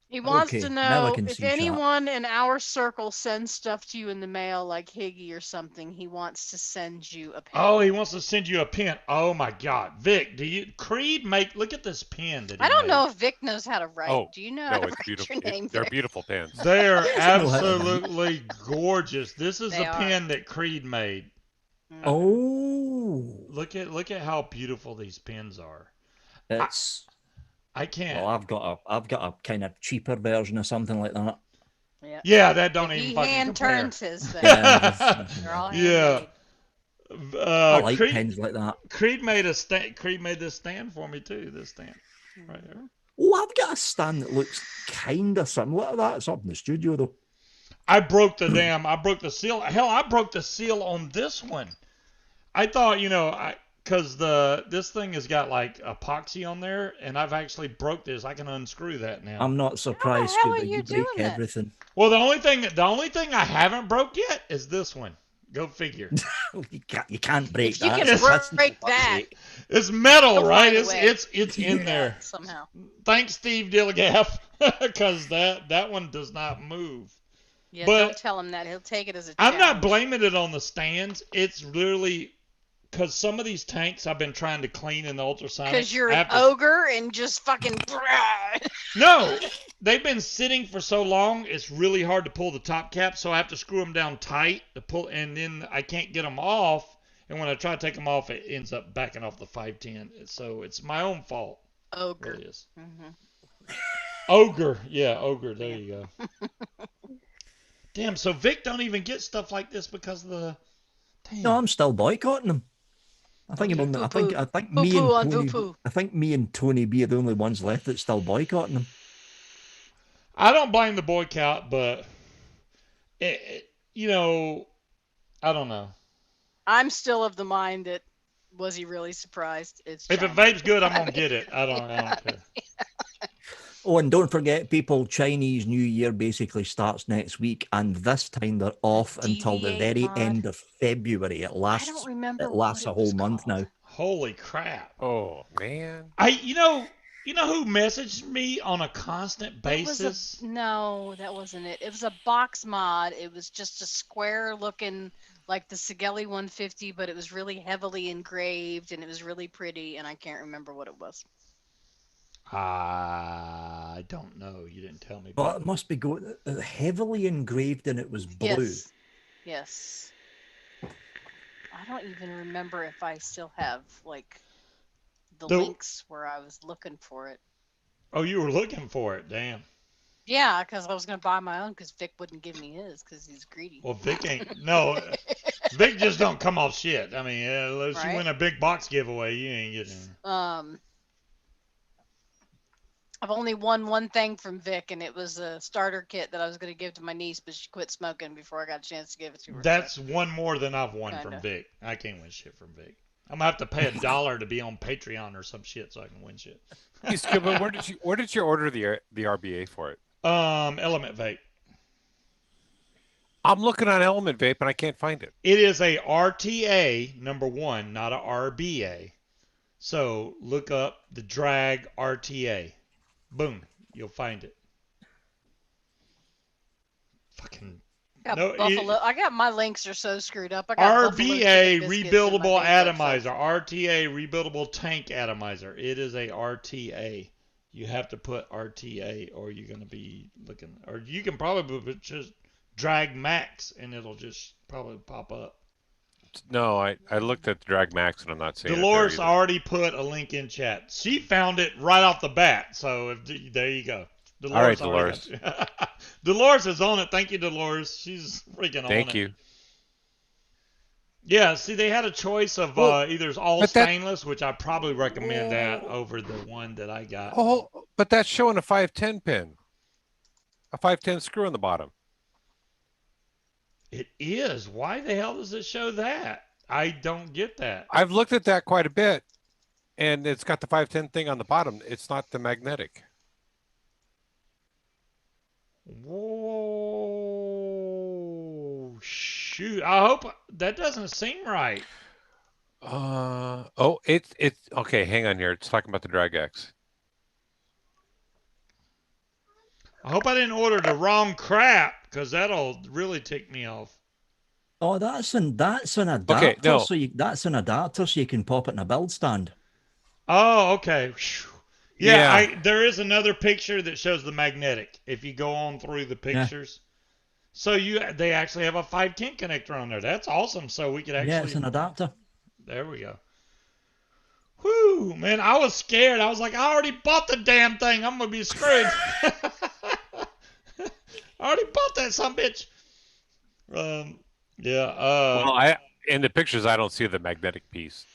He wants Okay, to now I know can if see chat. anyone in our circle sends stuff to you in the mail, like Higgy or something. He wants to send you a pen. Oh, he wants to send you a pen. Oh my God, Vic, Creed look at this pen that he I don't made. know if Vic knows how to write. Oh, Do you know how no, to it's write beautiful. your name, They're Vic? beautiful pens. They are He doesn't know how to write. absolutely gorgeous. This is They a are. pen that Creed made. Mhm. Oh, Look at how beautiful these pens are. it's I can't. well, I've got a kind of cheaper version of something like that. Yeah. Yeah, that don't But even he fucking hand compare. turns his thing. Yeah, They're all Yeah. handmade. I like Creed, pens like that. Creed made this stand for me too. This stand right there. Oh, I've got a stand that looks kind of similar to that. It's up in the studio though. I broke the seal. Hell, I broke the seal on this one. I thought, because this thing has got like epoxy on there, and I've actually broke this. I can unscrew that now. I'm not surprised, hell are Scuba. you You break doing that? everything. Well, the only thing I haven't broke yet is this one. Go figure. You can't break If you that. can It's a piston, break for fuck's that, sake. It's metal, You'll right? find a It's way. it's in there. somehow. Thanks, Steve Dilligaff, because that one does not move. Yeah, But- don't tell him that. He'll take it as a I'm not challenge. blaming it on the stands. It's literally because some of these tanks I've been trying to clean in the ultrasonic. Because you're an after- ogre and just fucking. No, they've been sitting for so long. It's really hard to pull the top cap, so I have to screw them down tight to pull, and then I can't get them off. And when I try to take them off, it ends up backing off the 510. So it's my own fault. It Ogre. really is. Mhm. Ogre, yeah, ogre. There you go. Damn. So Vic don't even get stuff like this because of the. Damn. No, I'm still boycotting them. I think Okay, I'm on, VooPoo. I think me and VooPoo on Tony. VooPoo. I think me and Tony B are the only ones left that's still boycotting them. I don't blame the boycott, but I don't know. I'm still of the mind that was he really surprised? It's If China. it vape's good, I'm gonna get it. I don't care. Oh, and don't forget, people, Chinese New Year basically starts next week, and this time they're off until the DV8 very mod. end of February. It I lasts. don't remember. It lasts what a it was whole month called. now. Holy crap! Oh man. You know who messaged me on a constant It was basis? no, that wasn't it. It was a box mod. It was just a square looking like the Sigelli 150, but it was really heavily engraved and it was really pretty, and I can't remember what it was. I don't know. You didn't tell me. But it must be heavily engraved, and it was blue. Yes. Yes. I don't even remember if I still have like the The- links where I was looking for it. Oh, you were looking for it. Damn. Yeah, because I was gonna buy my own because Vic wouldn't give me his because he's greedy. Well, Vic ain't no. Vic just don't come off shit. I mean, unless you Right. win a big box giveaway, you ain't getting. I've only won one thing from Vic, and it was a starter kit that I was gonna give to my niece, but she quit smoking before I got a chance to give it to her. That's one more than I've won from Kinda. Vic. I can't win shit from Vic. I'm gonna have to pay $1 to be on Patreon or some shit so I can win shit. Hey, Scuba, where did you order the RBA for it? Element Vape. I'm looking on Element Vape and I can't find it. It is a RTA number one, not a RBA. So look up the Drag RTA. Boom, you'll find it. Fucking Got no. Buffalo. I got my links are so screwed up. I got Buffalo RBA chicken biscuits in my rebuildable vape atomizer. website. RTA rebuildable tank atomizer. It is a RTA. You have to put RTA or you're going to be looking. Or you can probably just drag max and it'll just probably pop up. No, I looked at the Drag Max and I'm not seeing Dolores it there already put a link in chat. She found it right off the bat. So there you go. Dolores all right, Dolores. Dolores. Dolores is on it. Thank you, Dolores. She's freaking on it. Thank you. Yeah, see, they had a choice of either all stainless, which I probably recommend that over the one that I got. Oh, but that's showing a 510 pin. A 510 screw on the bottom. It is. Why the hell does it show that? I don't get that. I've looked at that quite a bit, and it's got the 510 thing on the bottom. It's not the magnetic. Whoa. Shoot. I hope that doesn't seem right. It's okay. Hang on here. It's talking about the Drag X. I hope I didn't order the wrong crap because that'll really tick me off. Oh, that's an adapter. Okay, no. That's an adapter, so you can pop it in a build stand. Oh, okay. Yeah. There is another picture that shows the magnetic. If you go on through the pictures, so they actually have a 510 connector on there. That's awesome. So we could actually. Yeah, it's an adapter. There we go. Whew, man, I was scared. I was like, I already bought the damn thing. I'm gonna be screwed. I already bought that son bitch. Yeah. Well, in the pictures I don't see the magnetic piece.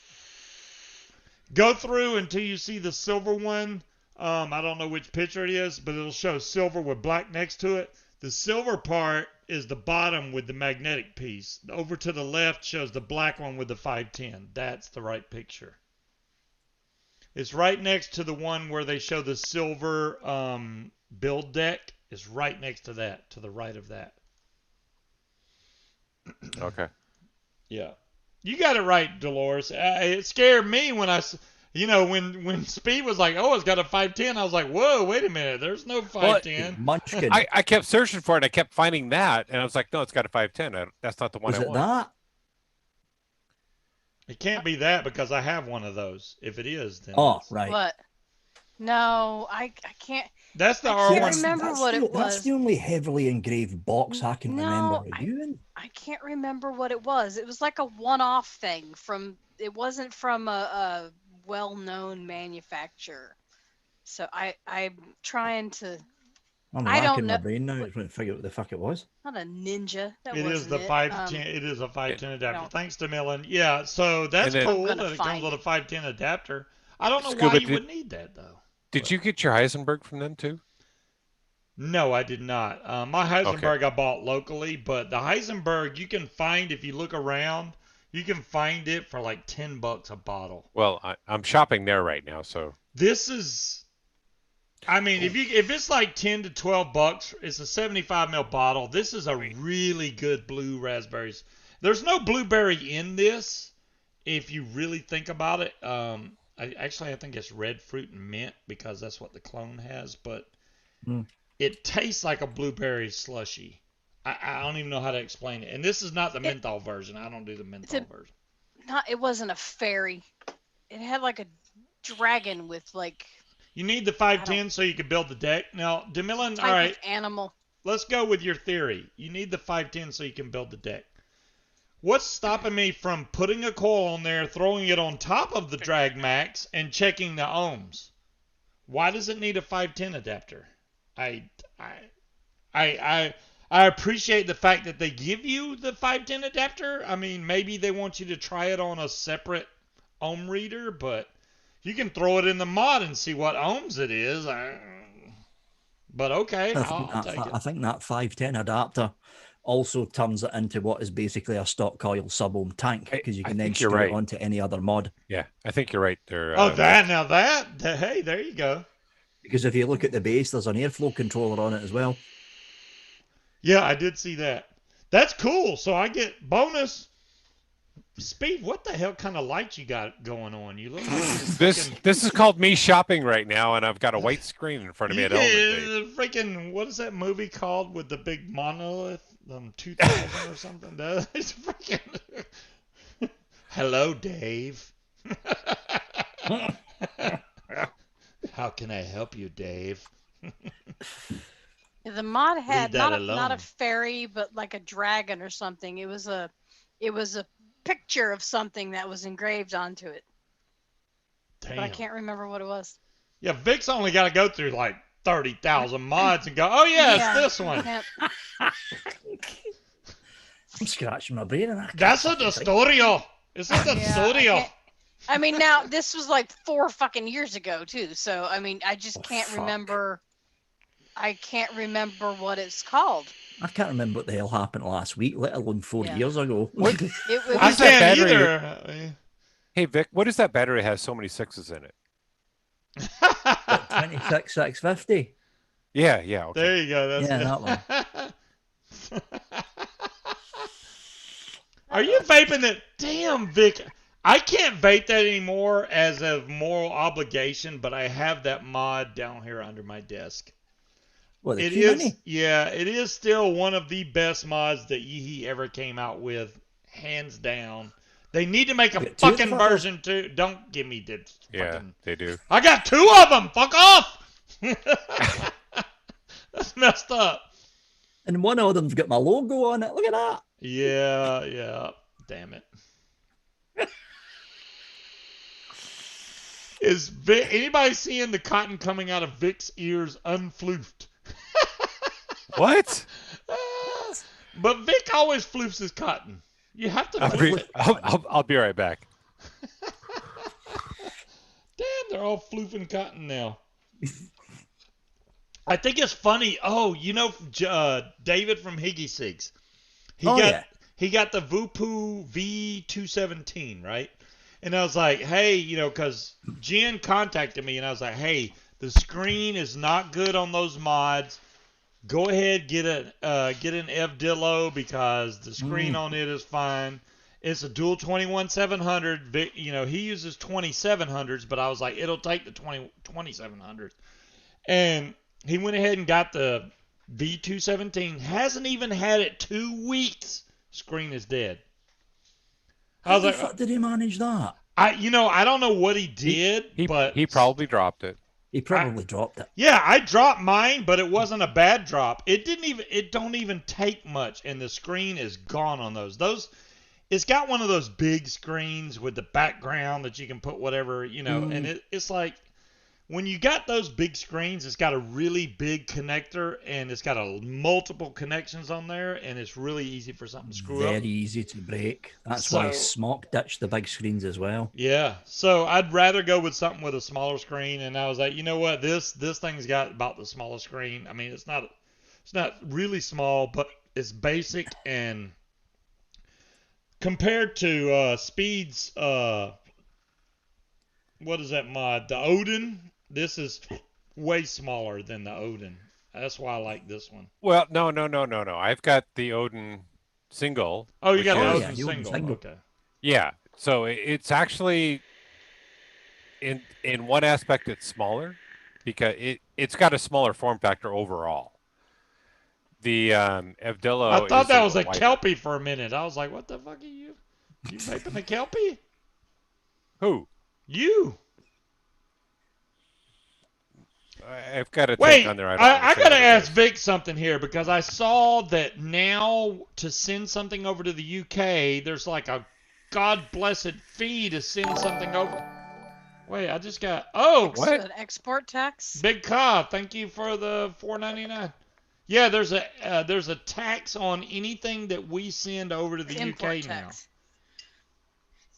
Go through until you see the silver one. I don't know which picture it is, but it'll show silver with black next to it. The silver part is the bottom with the magnetic piece. Over to the left shows the black one with the 510. That's the right picture. It's right next to the one where they show the silver build deck. It's right next to that, to the right of that. Okay. Yeah. You got it right, Dolores. It scared me when when Speed was like, oh, it's got a 510. I was like, whoa, wait a minute. There's no 510. Munchkin. I kept searching for it. And I kept finding that. And I was like, no, it's got a 510. That's not the one Was I it want. that? It can't be that because I have one of those. If it is, then right. What? No, I can't. That's the I R1. can't remember what it was. That's the only heavily engraved box I can remember reviewing. I can't remember what it was. It was like a one-off thing it wasn't from a well-known manufacturer. So I'm trying to. I don't know. My brain now. I trying to figure out what the fuck it was. Not a Ninja. It is the 510. It is a 510 adapter. Thanks to Millen. Yeah, so that's cool that it comes with a 510 adapter. I don't know why you would need that though. Did you get your Heisenberg from them too? No, I did not. My Heisenberg I bought locally, but the Heisenberg you can find if you look around. You can find it for like $10 a bottle. Well, I'm shopping there right now, so this is. I mean, if it's like $10 to $12, it's a 75 ml bottle. This is a really good blue raspberries. There's no blueberry in this, if you really think about it. I think it's red fruit and mint because that's what the clone has, but it tastes like a blueberry slushy. I don't even know how to explain it. And this is not the menthol version. I don't do the menthol version. It wasn't a fairy. It had like a dragon with like. You need the 510 so you can build the deck. Now, DeMillan, all right. Animal. Let's go with your theory. You need the 510 so you can build the deck. What's stopping me from putting a coil on there, throwing it on top of the Drag Max, and checking the ohms? Why does it need a 510 adapter? I I appreciate the fact that they give you the 510 adapter. I mean, maybe they want you to try it on a separate ohm reader, but you can throw it in the mod and see what ohms it is. But okay, I'll take it. I think that 510 adapter also turns it into what is basically a stock coil sub-ohm tank, because you I can then think you're screw right. it onto any other mod. Yeah, I think you're right there. Hey, there you go. Because if you look at the base, there's an airflow controller on it as well. Yeah, I did see that. That's cool. So I get bonus speed. What the hell kind of lights you got going on? You look like this is called me shopping right now, and I've got a white screen in front of me at Element Day. Freaking, what is that movie called with the big monolith? 2000 or something. It's freaking. Hello, Dave. How can I help you, Dave? The mod had Leave that not a alone. fairy, but like a dragon or something. It was a picture of something that was engraved onto it, but I Damn. can't remember what it was. Yeah, Vic's only got to go through like 30,000 mods and go, oh yeah, Yeah. it's this one. Yep. I'm scratching my brain. And I can't That's a fucking think. Dostorio. It's a Yeah, Dostorio. I mean, now this was like 4 fucking years ago too. So I mean, I just Oh, can't fuck. remember. I can't remember what it's called. I can't remember what the hell happened last week, let alone 4 Yeah. years ago. What? It I was that can't battery? either. Hey Vic, what is that battery that has so many sixes in it? 26650. Yeah, okay. There you go. That's Yeah, it. that Are you vaping that? Damn, Vic. I can't vape that anymore as a moral obligation, but I have that mod down here under my desk. Well, the It Q is, Mini. yeah, it is still one of the best mods that Yeehee ever came out with, hands down. They need to make a Got two of the fucking fuckers? version too. Don't give me the Yeah, fucking. they do. I got 2 of them. Fuck off. That's messed up. And one of them's got my logo on it. Look at that. Yeah. Damn it. Is Vic, anybody seeing the cotton coming out of Vic's ears unfloofed? What? But Vic always floofs his cotton. You have to floof it. I'll be right back. Damn, they're all floofing cotton now. I think it's funny. Oh, you know, David from e-cigs. He got the VooPoo V217, right? And I was like, hey, you know, because Jen contacted me, and I was like, hey, the screen is not good on those mods. Go ahead, get an Evdillo because the screen on it is fine. It's a dual 21700. You know, he uses 2700s, but I was like, it'll take the 2700s. And he went ahead and got the V217. Hasn't even had it 2 weeks. Screen is dead. How the fuck did he manage that? I don't know what he did, but he probably dropped it. He probably dropped it. Yeah, I dropped mine, but it wasn't a bad drop. It don't even take much, and the screen is gone on those. It's got one of those big screens with the background that you can put whatever, you know, and it's like when you got those big screens, it's got a really big connector and it's got multiple connections on there, and it's really easy for something to screw up. Very easy to break. That's why Smock ditched the big screens as well. Yeah, so I'd rather go with something with a smaller screen, and I was like, you know what, this thing's got about the smallest screen. I mean, it's not really small, but it's basic, and compared to Speed's what is that mod? The Odin. This is way smaller than the Odin. That's why I like this one. Well, no. I've got the Odin single. Oh, you got the yeah, Odin the Odin single. single. Okay. Yeah, so it's actually in one aspect it's smaller because it's got a smaller form factor overall. The Evdillo. I thought is that was a wider. Kelpie for a minute. I was like, what the fuck are you? You vaping a Kelpie? Who? You. I've got a Wait, take on there. I gotta ask Vic something here because I saw that now to send something over to the UK, there's like a God blessed fee to send something over. Wait, I just got. Oh, What? An export tax? Big Ka, thank you for the $4.99. Yeah, there's a tax on anything that we send over to the Import UK now. tax.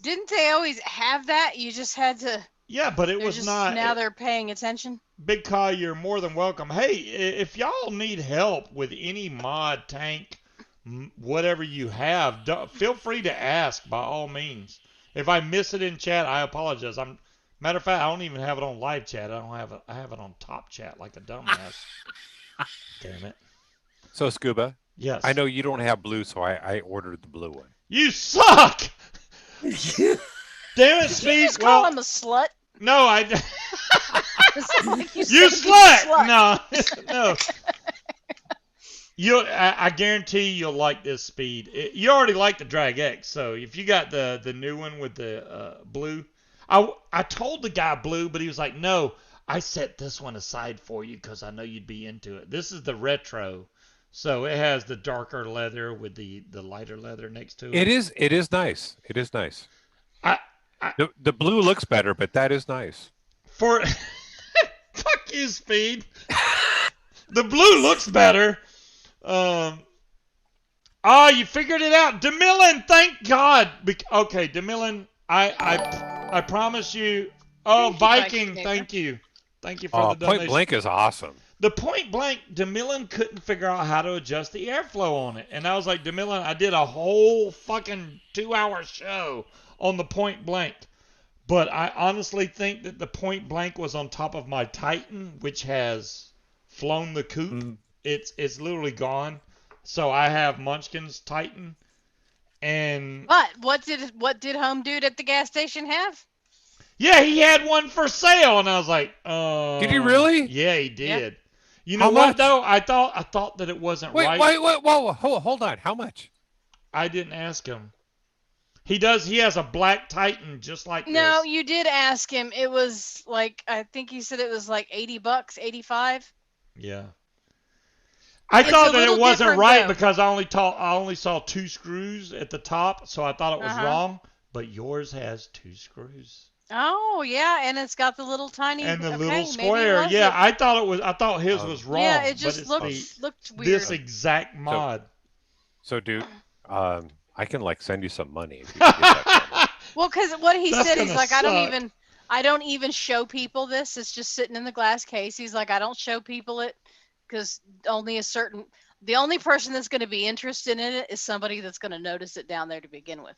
Didn't they always have that? You just had to. Yeah, but it They're was just not. now they're paying attention. Big Kai, you're more than welcome. Hey, if y'all need help with any mod, tank, whatever you have, feel free to ask by all means. If I miss it in chat, I apologize. Matter of fact, I don't even have it on live chat. I have it on top chat like a dumbass. Damn it. So Scuba, Yes. I know you don't have blue, so I ordered the blue one. You suck. Damn it, Did you Speed. just call him a slut? No, I. It's like you You said he was a slut! No, no. I guarantee you'll like this Speed. You already like the Drag X, so if you got the new one with the blue, I told the guy blue, but he was like, no, I set this one aside for you because I know you'd be into it. This is the retro, so it has the darker leather with the lighter leather next to it. It is nice. It is nice. I The blue looks better, but that is nice. for fuck you, Speed. The blue looks better. You figured it out, DeMillan. Thank God. Okay, DeMillan. I promise you. Oh, Thank you, Viking. Thank you. Thank you for the donation. Point Blank is awesome. The Point Blank, DeMillan couldn't figure out how to adjust the airflow on it, and I was like, DeMillan, I did a whole fucking 2-hour show on the Point Blank. But I honestly think that the Point Blank was on top of my Titan, which has flown the coop. Mm. It's literally gone. So I have Munchkin's Titan, and But what did Home Dude at the gas station have? yeah, he had one for sale, and I was like, Did he really? Yeah, he did. Yeah. You know How what much? though? I thought that it wasn't Wait, right. whoa, hold on. How much? I didn't ask him. He does. He has a black Titan just like No, this. you did ask him. It was like I think he said it was like $80, 85. Yeah. I It's thought a that it little wasn't different, right though. because I only saw 2 screws at the top, so I thought it was Uh-huh. wrong. But yours has 2 screws Oh yeah, and it's got the little tiny and the okay, little maybe it square. was Yeah, it. I thought his was wrong. Yeah, it but just it's looked weird. this exact mod. So, dude, I can like send you some money if you can get that for me. Well, because what he That's said, he's gonna like, suck. I don't even show people this. It's just sitting in the glass case. He's like, I don't show people it because the only person that's going to be interested in it is somebody that's going to notice it down there to begin with.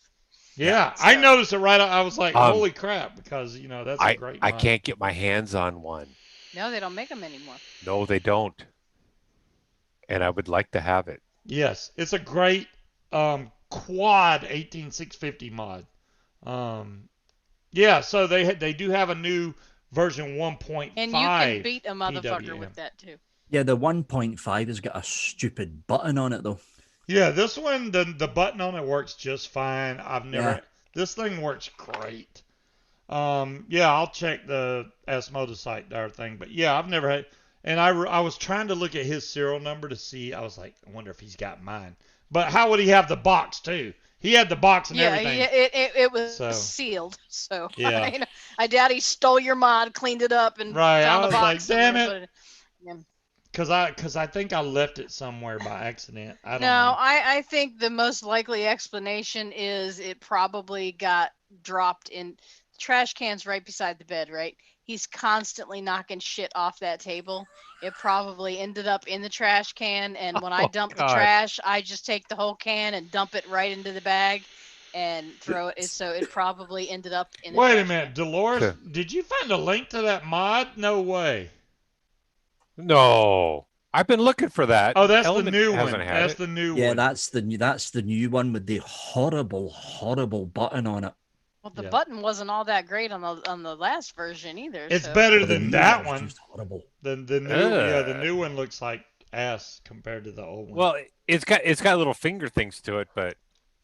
Yeah, So- I noticed it right. I was like, Um, holy crap, because that's a great I mod. can't get my hands on one. No, they don't make them anymore. No, they don't. And I would like to have it. Yes, it's a great quad 18650 mod. Yeah, so they do have a new version 1.5. And you can beat a motherfucker PWM. with that too. Yeah, the 1.5 has got a stupid button on it though. Yeah, this one the button on it works just fine. Yeah. This thing works great. Yeah, I'll check the Asmoda site there thing, but yeah, I've never had. And I was trying to look at his serial number to see. I was like, I wonder if he's got mine. But how would he have the box too? He had the box and Yeah, everything. it was So- sealed. So Yeah. I doubt he stole your mod, cleaned it up, and Right, found I a was box like, damn somewhere, it. but Cause I think I left it somewhere by accident. I don't No, know. I think the most likely explanation is it probably got dropped in trash cans right beside the bed, right? He's constantly knocking shit off that table. It probably ended up in the trash can, and when I Oh, dump the God. trash, I just take the whole can and dump it right into the bag and throw it. So it probably ended up in the Wait a trash minute, can. Dolores, Sure. did you find a link to that mod? No way. No. I've been looking for that. Oh, that's Element the new one. hasn't had That's it. the new Yeah, one. that's the new one with the horrible button on it. Well, the Yeah. button wasn't all that great on the last version either. It's so. better But the than new that is one. just horrible. The new the new one looks like ass compared to the old one. Well, it's got little finger things to it, but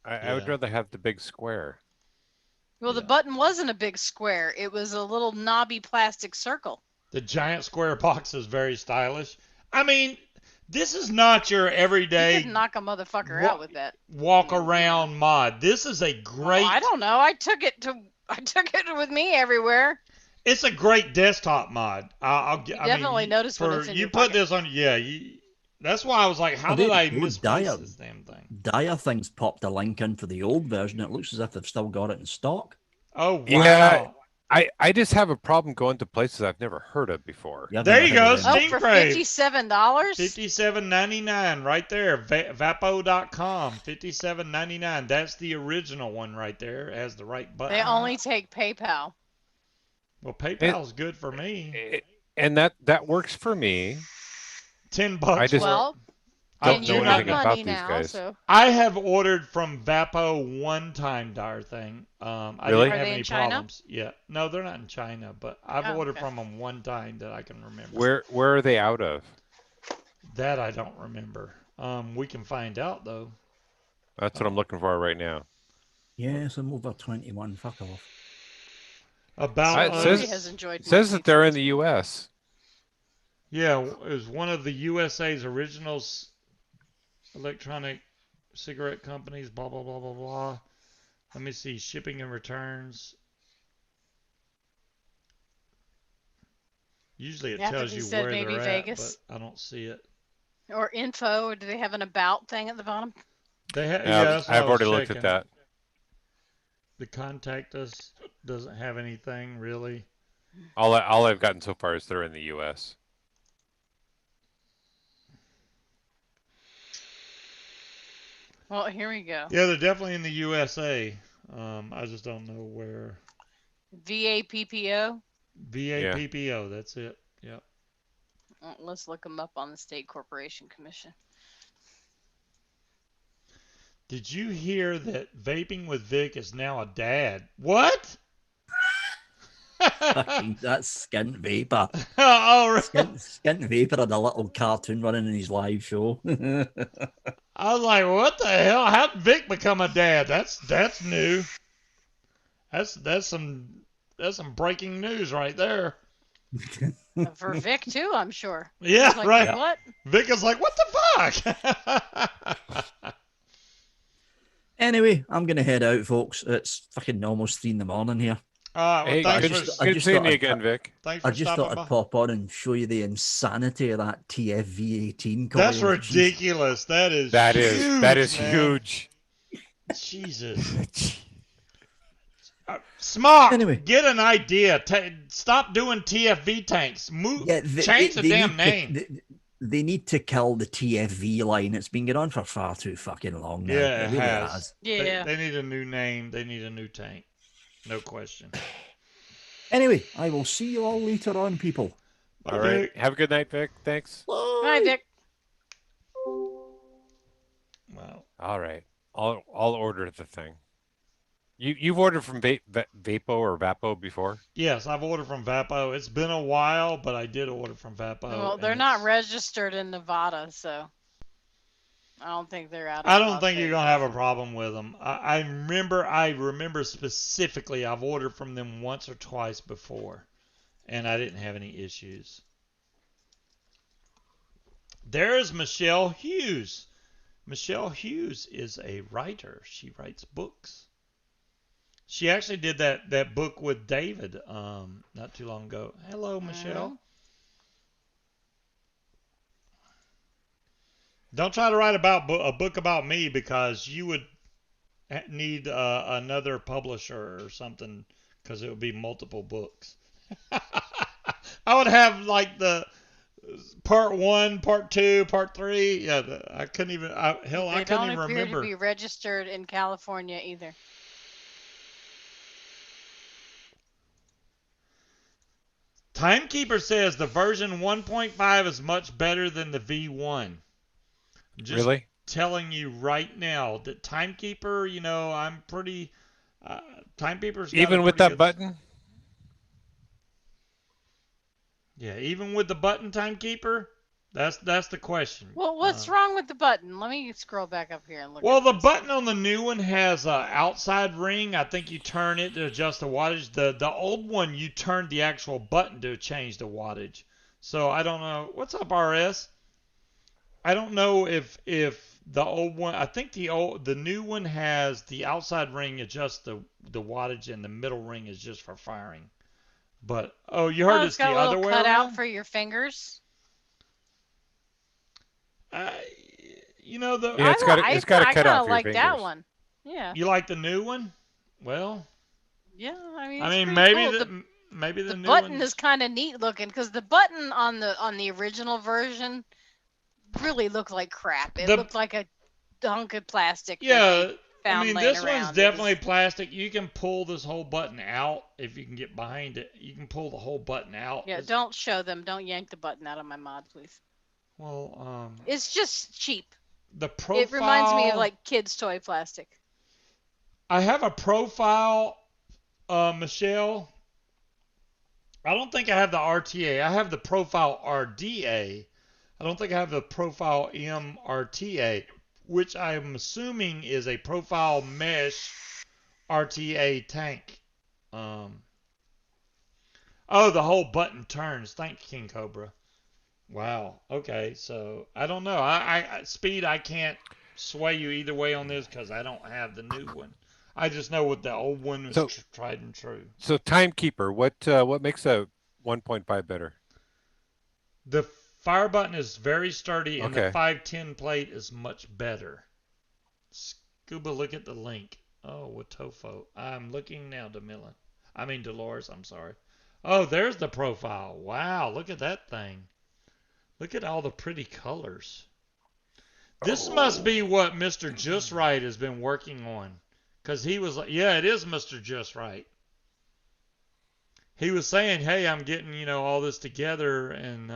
I would Yeah. rather have the big square. Well, the Yeah. button wasn't a big square. It was a little knobby plastic circle. The giant square box is very stylish. I mean, this is not your You everyday could knock a motherfucker Wha- out with that. walk around mod. This is a great. I don't know. I took it with me everywhere. It's a great desktop mod. I definitely mean, notice when it's in you your put pocket. this on. Yeah, That's why I was like, how Oh, did there I you go. misplace this damn thing? Dire Things popped a link in for the old version. It looks as if they've still got it in stock. Oh Yeah, wow! I just have a problem going to places I've never heard of before. Yeah, I've There never you heard of go, them. Oh, Steam for Crave. $57? $57.99 right there. Vapo.com. $57.99. That's the original one right there. It has the right button. They only take PayPal. Well, It, PayPal's good for me. and that works for me. $10 I just for it. Well, I don't and know you're do not anything not. about money these now, guys. so I have ordered from Vapo one time, Dire Thing. I Really? didn't Are have they any in China? problems. Yeah. No, they're not in China, but I've Oh, ordered okay. from them one time that I can remember. Where are they out of? That I don't remember. We can find out though. That's what I'm looking for right now. Yes, I'm over 21. Fuck off. About It Lori says has enjoyed it says my that they're in the Facebook. U.S. yeah, it was one of the USA's original electronic cigarette companies. Blah blah blah blah blah. Let me see shipping and returns. Usually it Yeah, but tells they you said where maybe they're at, but Vegas I don't see it. or info. Or do they have an about thing at the bottom? They yeah, Yeah, that's what I I've was already looked checking. at that. The contact us doesn't have anything really. All I've gotten so far is they're in the U.S. Well, here we go. Yeah, they're definitely in the USA. I just don't know where. VAPPO. VAPPO, that's it. Yep. Let's look them up on the State Corporation Commission. Did you hear that vaping with Vic is now a dad? What? Fucking, that's Skint Vapor. Oh, really? Skint Vapor had a little cartoon running in his live show. I was like, what the hell? How did Vic become a dad? That's new. That's some breaking news right there. For Vic too, I'm sure. Yeah, Like, right. what? Vic is like, what the fuck? Anyway, I'm going to head out, folks. It's fucking almost 3 in the morning here. Well, Hey, thanks good, for good seeing thought you I'd again, Vic. thanks I for just stopping thought by. I'd pop on and show you the insanity of that TFV18 coil. That's ridiculous. That is That huge, is man. huge. Jesus. Smart. Anyway. Get an idea. Stop doing TFV tanks. Move. Change the damn name. They need to kill the TFV line. It's been going on for far too fucking long now. Yeah, it really has. Yeah. They need a new name. They need a new tank. No question. Anyway, I will see you all later on, people. All right. Have a good night, Vic. Thanks. Bye, Vic. Wow. All right. I'll order the thing. You've ordered from Vapo or Vapo before? Yes, I've ordered from Vapo. It's been a while, but I did order from Vapo. Well, they're not registered in Nevada, so I don't think they're out. I don't think you're gonna have a problem with them. I remember specifically. I've ordered from them once or twice before, and I didn't have any issues. There's Michelle Hughes. Michelle Hughes is a writer. She writes books. She actually did that book with David not too long ago. Hello, Michelle. Don't try to write a book about me because you would need another publisher or something because it would be multiple books. I would have like the part 1, part 2, part 3. Yeah, I couldn't even. I couldn't even remember. They don't appear to be registered in California either. Timekeeper says the version 1.5 is much better than the V1. Just Really? telling you right now that Timekeeper, I'm pretty. Timekeeper's got even with that button. Yeah, even with the button, Timekeeper. That's the question. Well, what's wrong with the button? Let me scroll back up here and look. Well, the button on the new one has an outside ring. I think you turn it to adjust the wattage. The old one, you turned the actual button to change the wattage. So I don't know. What's up, RS? I don't know if the old one. I think the new one has the outside ring adjusts the wattage, and the middle ring is just for firing. But you heard it's the other way around. Cut out for your fingers. I, you know the Yeah, I it's got to I cut kind off of your like that fingers. one. Yeah, you like the new one? Well, yeah. I mean, I it's mean pretty cool. maybe The the new button is one's kind of neat looking because the button on the original version really looked like crap. It the looked like a hunk of plastic that they yeah. I found mean laying this one's around. It definitely was plastic. You can pull this whole button out if you can get behind it. You can pull the whole button out. yeah. Don't show them. Don't yank the button out of my mod, please. Well, It's just cheap. the It reminds me of profile. like kids' toy plastic. I have a profile, Michelle. I don't think I have the RTA. I have the profile RDA. I don't think I have the profile MRTA, which I am assuming is a profile mesh RTA tank. Um, oh, the whole button turns. Thank you, King Cobra. Wow. Okay, so I don't know. Speed. I can't sway you either way on this because I don't have the new one. I just know what the old one was So tried and true. so timekeeper, what makes a 1.5 better? The fire button is very sturdy, and the Okay. 510 plate is much better. Scuba, look at the link. Oh, with Tofo. I'm looking now, Demilla. I mean, Dolores, I'm sorry. Oh, there's the profile. Wow, look at that thing. Look at all the pretty colors. This must be Oh. what Mr. Just Right has been working on. Because he was like, yeah, it is Mr. Just Right. He was saying, hey, I'm getting, all this together, and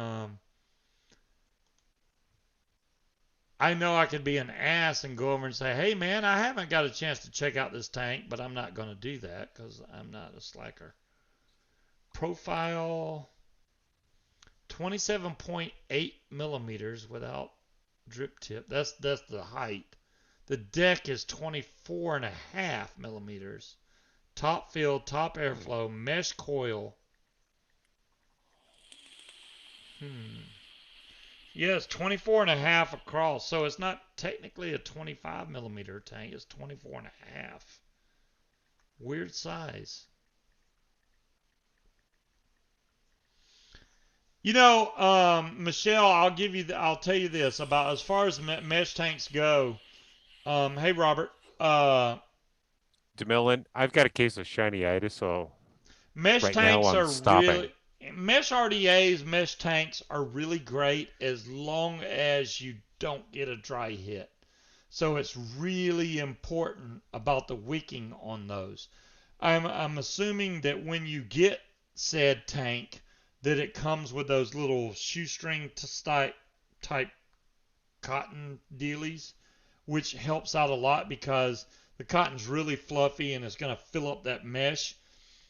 I know I could be an ass and go over and say, hey, man, I haven't got a chance to check out this tank, but I'm not going to do that because I'm not a slacker. Profile 27.8 millimeters without drip tip. That's the height. The deck is 24.5 millimeters. Top field, top airflow, mesh coil. Hmm. Yes, 24.5 across. So it's not technically a 25 millimeter tank. It's 24.5. Weird size. Michelle, I'll tell you this about as far as mesh tanks go. Hey Robert, uh, DeMillan, I've got a case of shiny-itis, so mesh right now tanks I'm are stopping. really mesh RDAs, mesh tanks are really great as long as you don't get a dry hit. So it's really important about the wicking on those. I'm assuming that when you get said tank, that it comes with those little shoestring type cotton dealies, which helps out a lot because the cotton's really fluffy and it's going to fill up that mesh.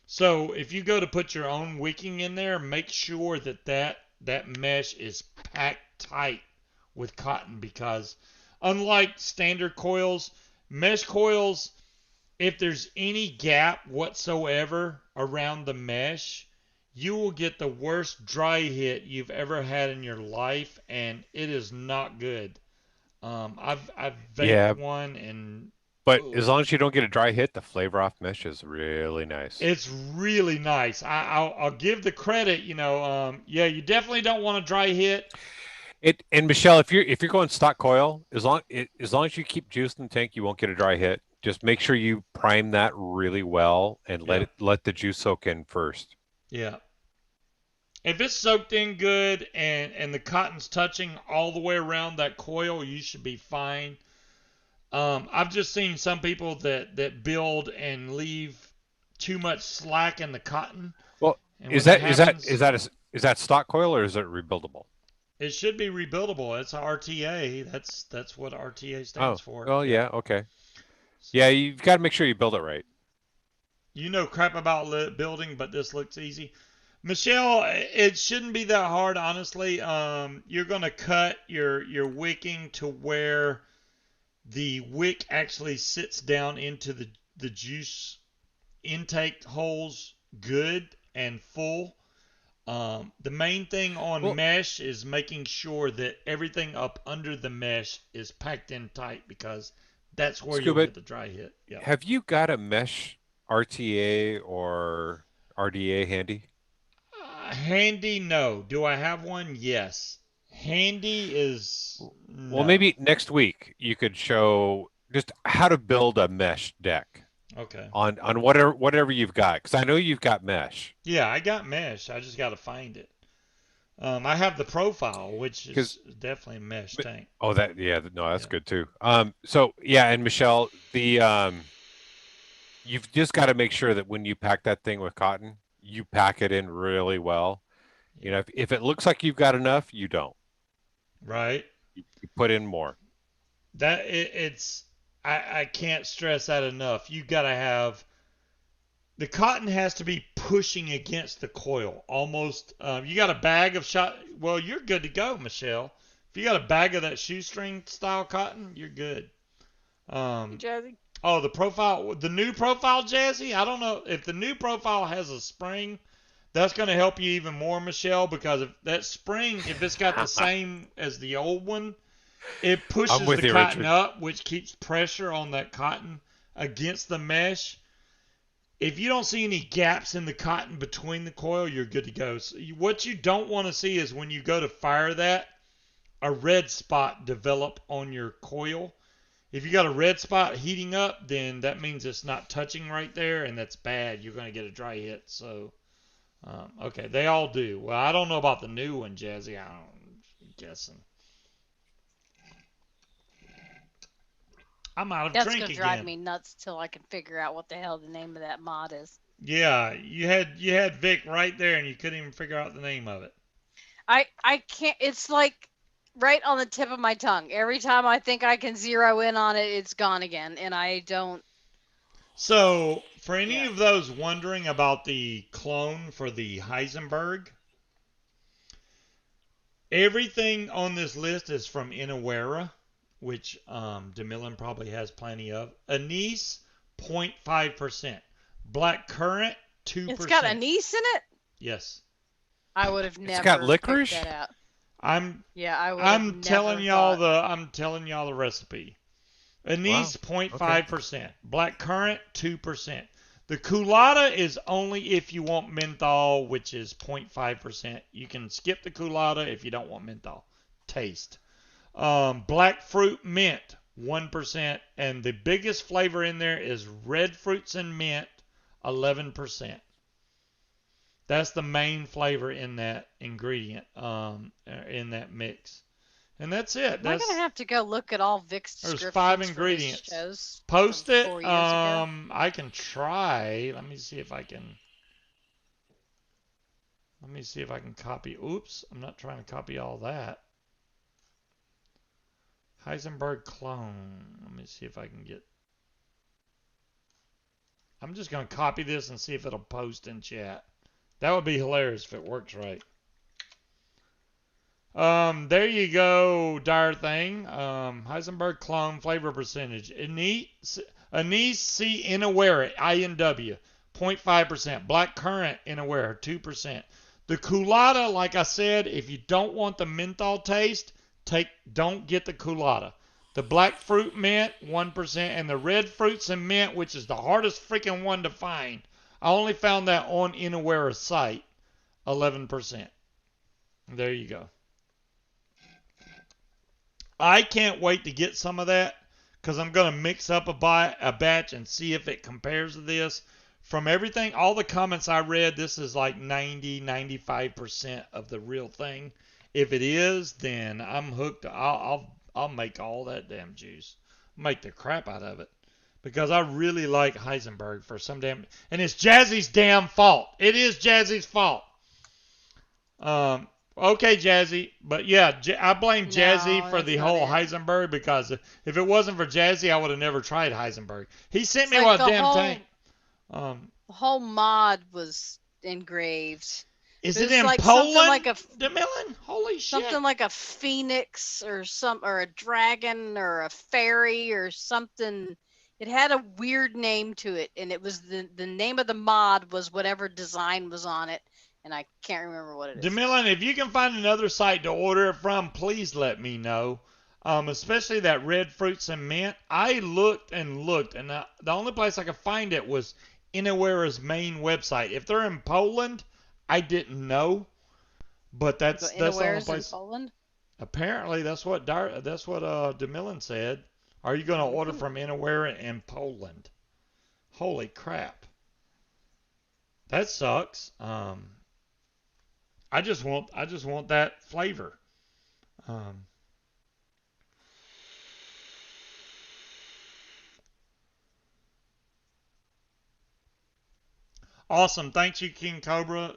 So if you go to put your own wicking in there, make sure that mesh is packed tight with cotton because unlike standard coils, mesh coils, if there's any gap whatsoever around the mesh, you will get the worst dry hit you've ever had in your life, and it is not good. I've vaped Yeah, one, and but as ugh, long as you don't get a dry hit, the flavor off mesh is really nice. it's really nice. I'll give the credit. Yeah, you definitely don't want a dry hit. It and Michelle, if you're going stock coil, as long as you keep juice in the tank, you won't get a dry hit. Just make sure you prime that really well and Yeah, let the juice soak in first. yeah. If it's soaked in good and the cotton's touching all the way around that coil, you should be fine. I've just seen some people that build and leave too much slack in the cotton, Well, and when that happens, is that stock coil or is it rebuildable? it should be rebuildable. It's a RTA. That's what RTA stands Oh, for. well, Yeah. yeah, okay. Yeah, you've got to make sure you build it right. You know crap about building, but this looks easy. Michelle, it shouldn't be that hard, honestly. You're gonna cut your wicking to where the wick actually sits down into the juice intake holes good and full. The main thing on Well, mesh is making sure that everything up under the mesh is packed in tight because that's where you'll Scuba, get the dry hit. Yep. have you got a mesh RTA or RDA handy? Handy, no. Do I have one? Yes. Handy is Well, no. maybe next week you could show just how to build a mesh deck Okay. on whatever you've got, because I know you've got mesh. Yeah, I got mesh. I just got to find it. I have the profile, which Because is definitely a mesh tank. oh, that yeah, no, that's Yeah. good too. So yeah, and Michelle, the you've just got to make sure that when you pack that thing with cotton, you pack it in really well. You Yeah. know, if it looks like you've got enough, you don't. Right. You put in more. It's I can't stress that enough. You got to have the cotton has to be pushing against the coil almost. You got a bag of shot. Well, you're good to go, Michelle. If you got a bag of that shoestring style cotton, you're good. Um, Jazzy. oh, the new profile, Jazzy. I don't know if the new profile has a spring. That's going to help you even more, Michelle, because if that spring, if it's got the same as the old one, it I'm pushes with the you, cotton Richard. up, which keeps pressure on that cotton against the mesh. If you don't see any gaps in the cotton between the coil, you're good to go. So what you don't want to see is when you go to fire that, a red spot develop on your coil. If you got a red spot heating up, then that means it's not touching right there, and that's bad. You're going to get a dry hit. So, okay, they all do. Well, I don't know about the new one, Jazzy. I'm guessing. I'm out of That's drink gonna drive again. me nuts till I can figure out what the hell the name of that mod is. Yeah, you had Vic right there, and you couldn't even figure out the name of it. I can't. It's like right on the tip of my tongue. Every time I think I can zero in on it, it's gone again, and I don't. So, for any Yeah. of those wondering about the clone for the Heisenberg, everything on this list is from Inawera, which DeMillan probably has plenty of. Anise, 0.5%. Black currant, 2%. It's got anise in it. Yes. I would have It's got never picked licorice. that out. I'm Yeah, I would have I'm never telling y'all thought. I'm telling y'all the recipe. Wow. Anise, Okay. 0.5%. Black currant, 2%. The culotta is only if you want menthol, which is 0.5%. You can skip the culotta if you don't want menthol. Taste. Black fruit mint, 1%. And the biggest flavor in there is red fruits and mint, 11%. That's the main flavor in that ingredient, in that mix. And that's it. Am I gonna have to go look at all Vic's There's 5 descriptions for his ingredients. shows from Post it. 4 years ago? I can try. Let me see if I can. Let me see if I can copy. Oops, I'm not trying to copy all that. Heisenberg clone. Let me see if I can get. I'm just gonna copy this and see if it'll post in chat. That would be hilarious if it works right. There you go, dire thing. Heisenberg clone flavor percentage. Anise C Inaware INW 0.5%. Black currant Inaware 2%. The culotta, like I said, if you don't want the menthol taste, don't get the culotta. The black fruit mint 1%, and the red fruits and mint, which is the hardest freaking one to find. I only found that on Inaware's site, 11%. There you go. I can't wait to get some of that because I'm going to mix up a batch and see if it compares to this. From everything, all the comments I read, this is like 90-95% of the real thing. If it is, then I'm hooked. I'll make all that damn juice. Make the crap out of it. Because I really like Heisenberg for some damn. And it's Jazzy's damn fault. It is Jazzy's fault. Okay, Jazzy, but yeah, I blame Jazzy for the whole Heisenberg because if it wasn't for Jazzy, I would have never tried Heisenberg. He sent me like a damn tank. The whole mod was engraved. Is It it was in like Poland? something like a DeMillan? Holy shit! something like a phoenix or a dragon or a fairy or something. It had a weird name to it, and it was the name of the mod was whatever design was on it, and I can't remember what it is. DeMillan, if you can find another site to order it from, please let me know. Especially that red fruits and mint. I looked and looked, and the only place I could find it was Inaware's main website. If they're in Poland, I didn't know, but that's the only place. In Poland? Apparently, that's what DeMillan said. Are you going to order Mhm. from anywhere in Poland? Holy crap, that sucks. I just want that flavor. Um, awesome, thanks you, King Cobra.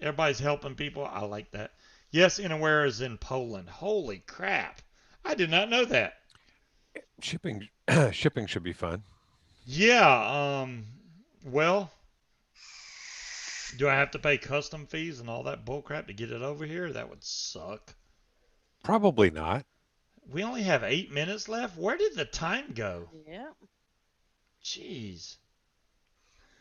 Everybody's helping people. I like that. Yes, anywhere is in Poland. Holy crap, I did not know that. Shipping shipping should be fun. Yeah. Well, do I have to pay custom fees and all that bullcrap to get it over here? That would suck. Probably not. We only have 8 minutes left. Where did the time go? Yeah. Jeez.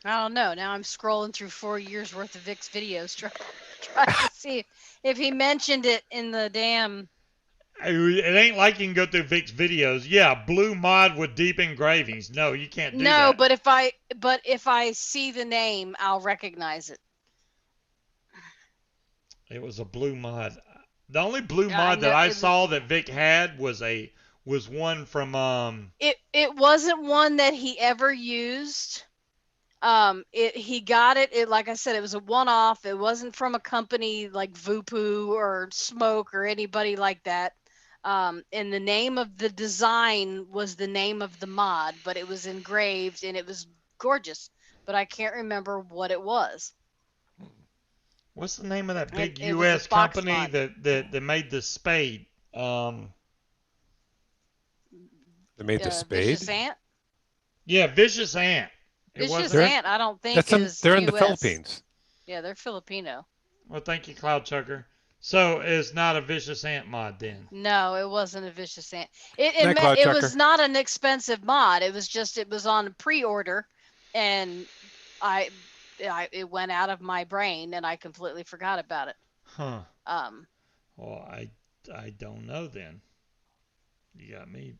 I don't know. Now I'm scrolling through 4 years worth of Vic's videos trying to see if he mentioned it in the damn. It ain't like you can go through Vic's videos. Yeah, blue mod with deep engravings. No, you can't do No, that. but if I see the name, I'll recognize it. It was a blue mod. The only blue I mod that know I it was. saw that Vic had was one from It wasn't one that he ever used. He got it, like I said, it was a one-off. It wasn't from a company like VooPoo or Smoke or anybody like that. And the name of the design was the name of the mod, but it was engraved and it was gorgeous, but I can't remember what it was. what's the name of that And big it was a US box company mod. that made the spade? They made the Vicious spade. Ant. Yeah, Vicious Ant. It Vicious wasn't. They're Ant, I don't think that's is they're in the US. Philippines. Yeah, they're Filipino. Well, thank you, Cloud Chucker. So it's not a Vicious Ant mod then. No, it wasn't a Vicious Ant. Night Cloud It was Checker. not an expensive mod. It was just it was on pre-order, and I, it went out of my brain, and I completely forgot about it. Huh. Um, Well, I don't know then. You got me.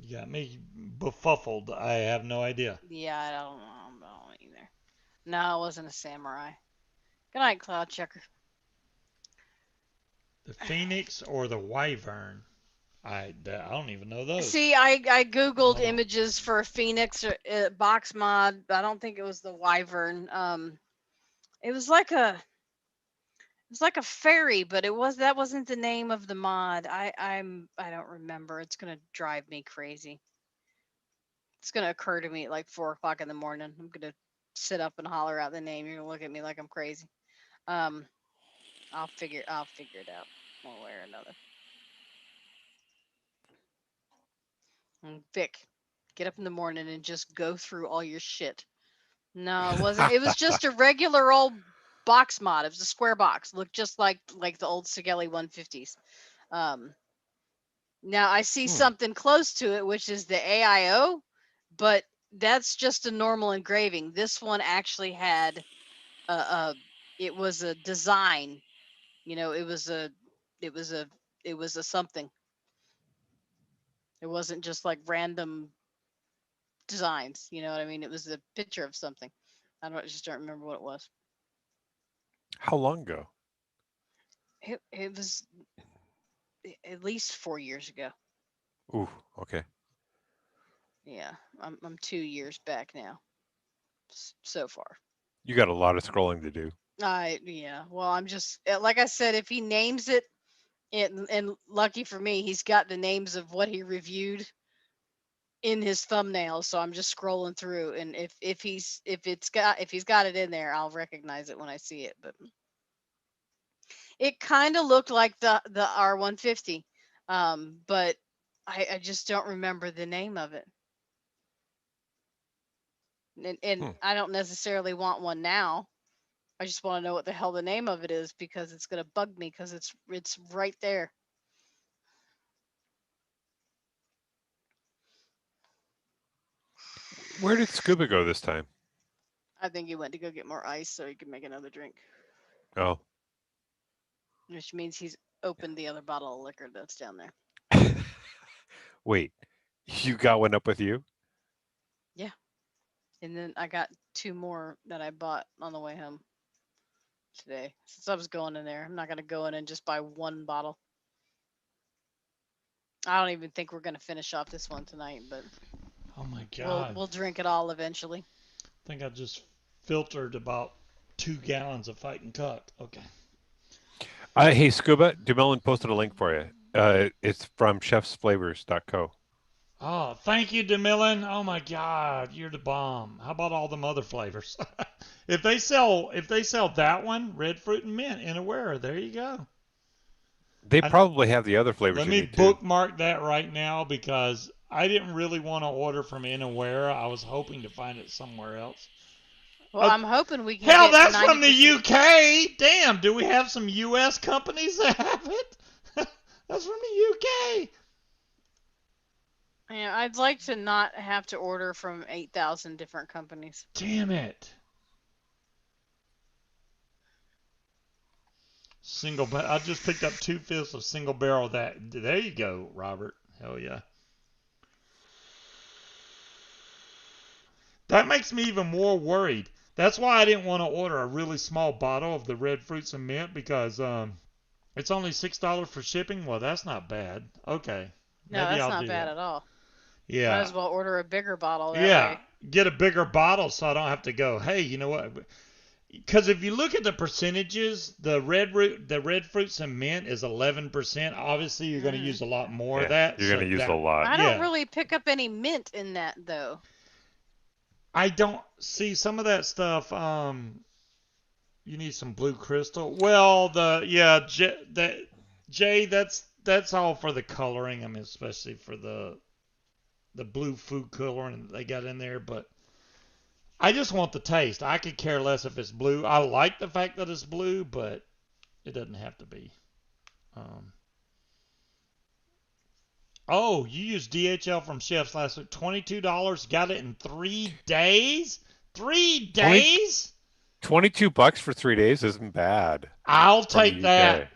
You got me befuddled. I have no idea. yeah, I don't either. No, it wasn't a samurai. Good night, Cloud Checker. The Phoenix or the Wyvern? I don't even know those. See, I googled Hold on. images for a Phoenix box mod. I don't think it was the Wyvern. It was like a fairy, but that wasn't the name of the mod. I don't remember. It's gonna drive me crazy. It's gonna occur to me at like 4 o'clock in the morning. I'm gonna sit up and holler out the name. You're gonna look at me like I'm crazy. Um, I'll figure it out one way or another. Vic, get up in the morning and just go through all your shit. No, it wasn't. It was just a regular old box mod. It was a square box. Looked just like the old Sigelli 150s. Um, Now I see something close to it, which is the AIO, but that's just a normal engraving. This one actually had it was a design. You know, it was a it was a something. It wasn't just like random designs. You know what I mean? It was a picture of something. I just don't remember what it was. How long ago? It was at least 4 years ago. Ooh, okay. Yeah, I'm 2 years back now, so far. You got a lot of scrolling to do. Yeah. Well, I'm just like I said. If he names it, and lucky for me, he's got the names of what he reviewed in his thumbnail. So I'm just scrolling through, and if he's got it in there, I'll recognize it when I see it. But it kind of looked like the R150, but I just don't remember the name of it. And Hmm. I don't necessarily want one now. I just want to know what the hell the name of it is because it's gonna bug me because it's right there. Where did Scuba go this time? I think he went to go get more ice so he could make another drink, Oh. which means he's opened the other bottle of liquor that's down there. Wait, you got one up with you? Yeah, and then I got two more that I bought on the way home. today since I was going in there. I'm not gonna go in and just buy one bottle. I don't even think we're gonna finish off this one tonight, but Oh my we'll God. we'll drink it all eventually. I think I just filtered about 2 gallons of fighting cuck. Okay. Hey, Scuba, DeMellon posted a link for you. It's from chefsflavors.co. Oh, thank you, DeMillan. Oh my God, you're the bomb. How about all them other flavors? If they sell that one, red fruit and mint in Aware, there you go. They I, probably have the other flavors let you me need too. bookmark that right now because I didn't really want to order from Inaware. I was hoping to find it somewhere else. Well, I'm hoping we can Hell, get that's from the 90%. UK. Damn, do we have some US companies that have it? That's from the UK. Yeah, I'd like to not have to order from 8,000 different companies. Damn it. I just picked up 2/5 of single barrel. There you go, Robert. Hell yeah. That makes me even more worried. That's why I didn't want to order a really small bottle of the red fruits and mint because it's only $6 for shipping. Well, that's not bad. Okay, No, maybe that's I'll not do bad that. at all. Might Yeah, as well order a bigger bottle that yeah. way. Get a bigger bottle so I don't have to go. Hey, you know what? Because if you look at the percentages, the red fruits and mint is 11%. Obviously, you're going to use a lot more of Yeah, that. you're So gonna use a that lot. I don't yeah. really pick up any mint in that though. I don't see some of that stuff. You need some blue crystal. Well, Jay, that's all for the coloring. I mean, especially for the blue food coloring they got in there. But I just want the taste. I could care less if it's blue. I like the fact that it's blue, but it doesn't have to be. Um, oh, you used DHL from Chefs last week. $22. Got it in 3 days. 3 days. 22 bucks for 3 days isn't bad I'll from the take that. UK.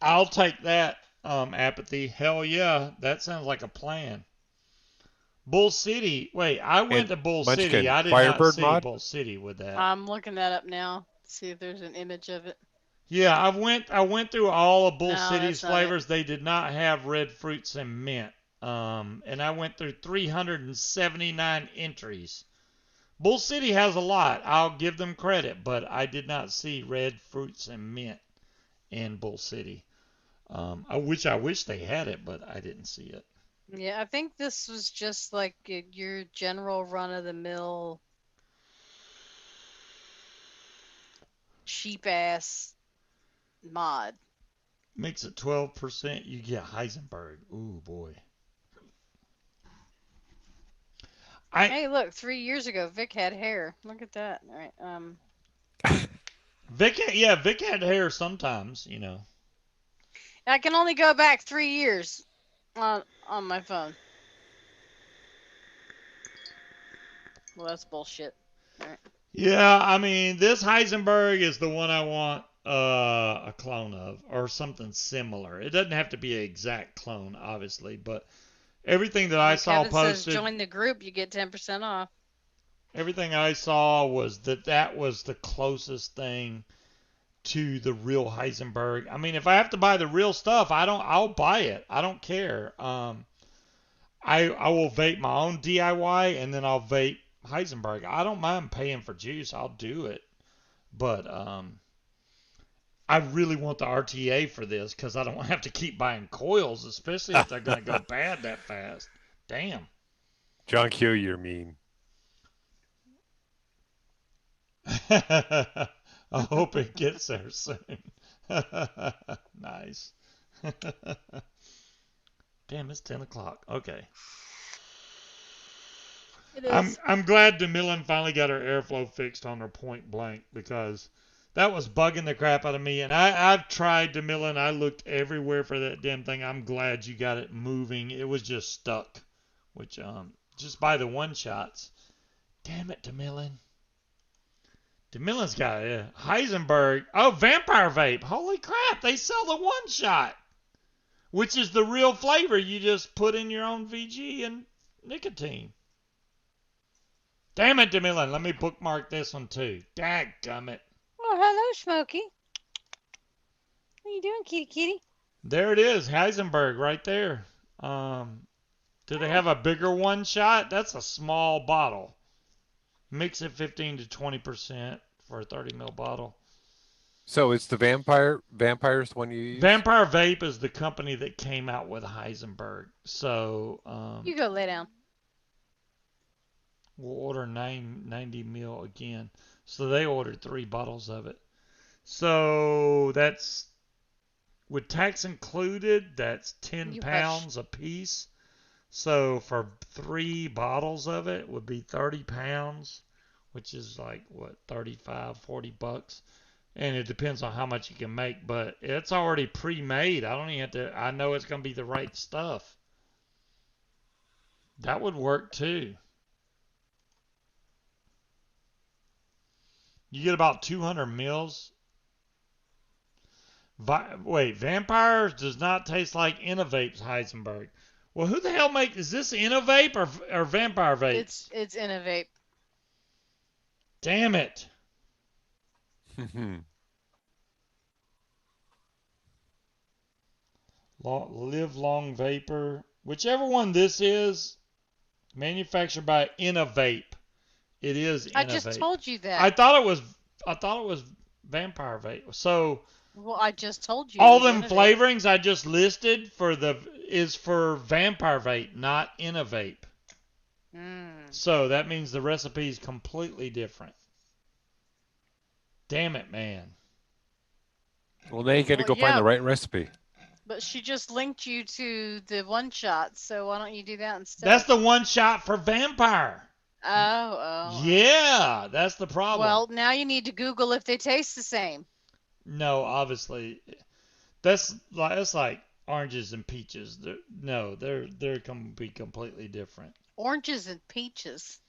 I'll take that, Apathy. Hell yeah, that sounds like a plan. Bull City. Wait, I went And to Bull City. Munchkin I did not Firebird see mod. Bull City with that. I'm looking that up now. See if there's an image of it. Yeah, I went through all of Bull No, City's that's not it. flavors. They did not have red fruits and mint. And I went through 379 entries. Bull City has a lot. I'll give them credit, but I did not see red fruits and mint in Bull City. I wish they had it, but I didn't see it. Yeah, I think this was just like your general run-of-the-mill cheap ass mod. Makes it 12%. You get Heisenberg. Ooh boy. Hey, look, 3 years ago, Vic had hair. Look at that. All right. Vic had hair sometimes. I can only go back 3 years on my phone. Well, that's bullshit. All right. Yeah, I mean this Heisenberg is the one I want a clone of or something similar. It doesn't have to be an exact clone, obviously, but everything that I saw Kevin says posted, join the group, you get 10% off. everything I saw was that was the closest thing to the real Heisenberg. I mean, if I have to buy the real stuff, I'll buy it. I don't care. I will vape my own DIY and then I'll vape Heisenberg. I don't mind paying for juice. I'll do it. But I really want the RTA for this because I don't have to keep buying coils, especially if they're going to go bad that fast. Damn. John Q, you're mean. I hope it gets there soon. Nice. Damn, it's 10 o'clock. Okay. It is. I'm glad DeMillan finally got her airflow fixed on her point blank because that was bugging the crap out of me. And I've tried DeMillan. I looked everywhere for that damn thing. I'm glad you got it moving. It was just stuck, which just by the one shots. Damn it, DeMillan. DeMillan's got a Heisenberg. Oh, Vampire Vape. Holy crap! They sell the one shot, which is the real flavor. You just put in your own VG and nicotine. Damn it, DeMillan. Let me bookmark this one too. Dadgummit. Well, Oh, hello, Smokey. What are you doing, kitty kitty? There it is, Heisenberg right there. Do they have a bigger one shot? That's a small bottle. Mix it 15 to 20% for a 30 ml bottle. So it's the vampires the one you use? Vampire Vape is the company that came out with Heisenberg. So You go lay down. we'll order 90 ml again. So they ordered 3 bottles of it. So that's with tax included. That's 10 You pounds a piece. So for 3 bottles of it would be 30 pounds, which is like what, 35, 40 bucks. And it depends on how much you can make, but it's already pre-made. I don't even have to, I know it's going to be the right stuff. That would work too. You get about 200 mils. Wait, Vampires does not taste like Innovape's Heisenberg. Well, who the hell is this Innovate or Vampire Vape? It's Innovate. Damn it. Live Long Vapor. Whichever one this is, manufactured by Innovate. It is Innovate. I just told you that. I thought it was Vampire Vape. So well, I just told you. All them flavorings I just listed is for Vampire Vape, not Innovate. So that means the recipe is completely different. Damn it, man. Well, now you got to go find the right recipe. But she just linked you to the one shot, so why don't you do that instead? That's the one shot for Vampire. Oh. Yeah, that's the problem. Well, now you need to Google if they taste the same. No, obviously, that's like oranges and peaches. They're going to be completely different. Oranges and peaches.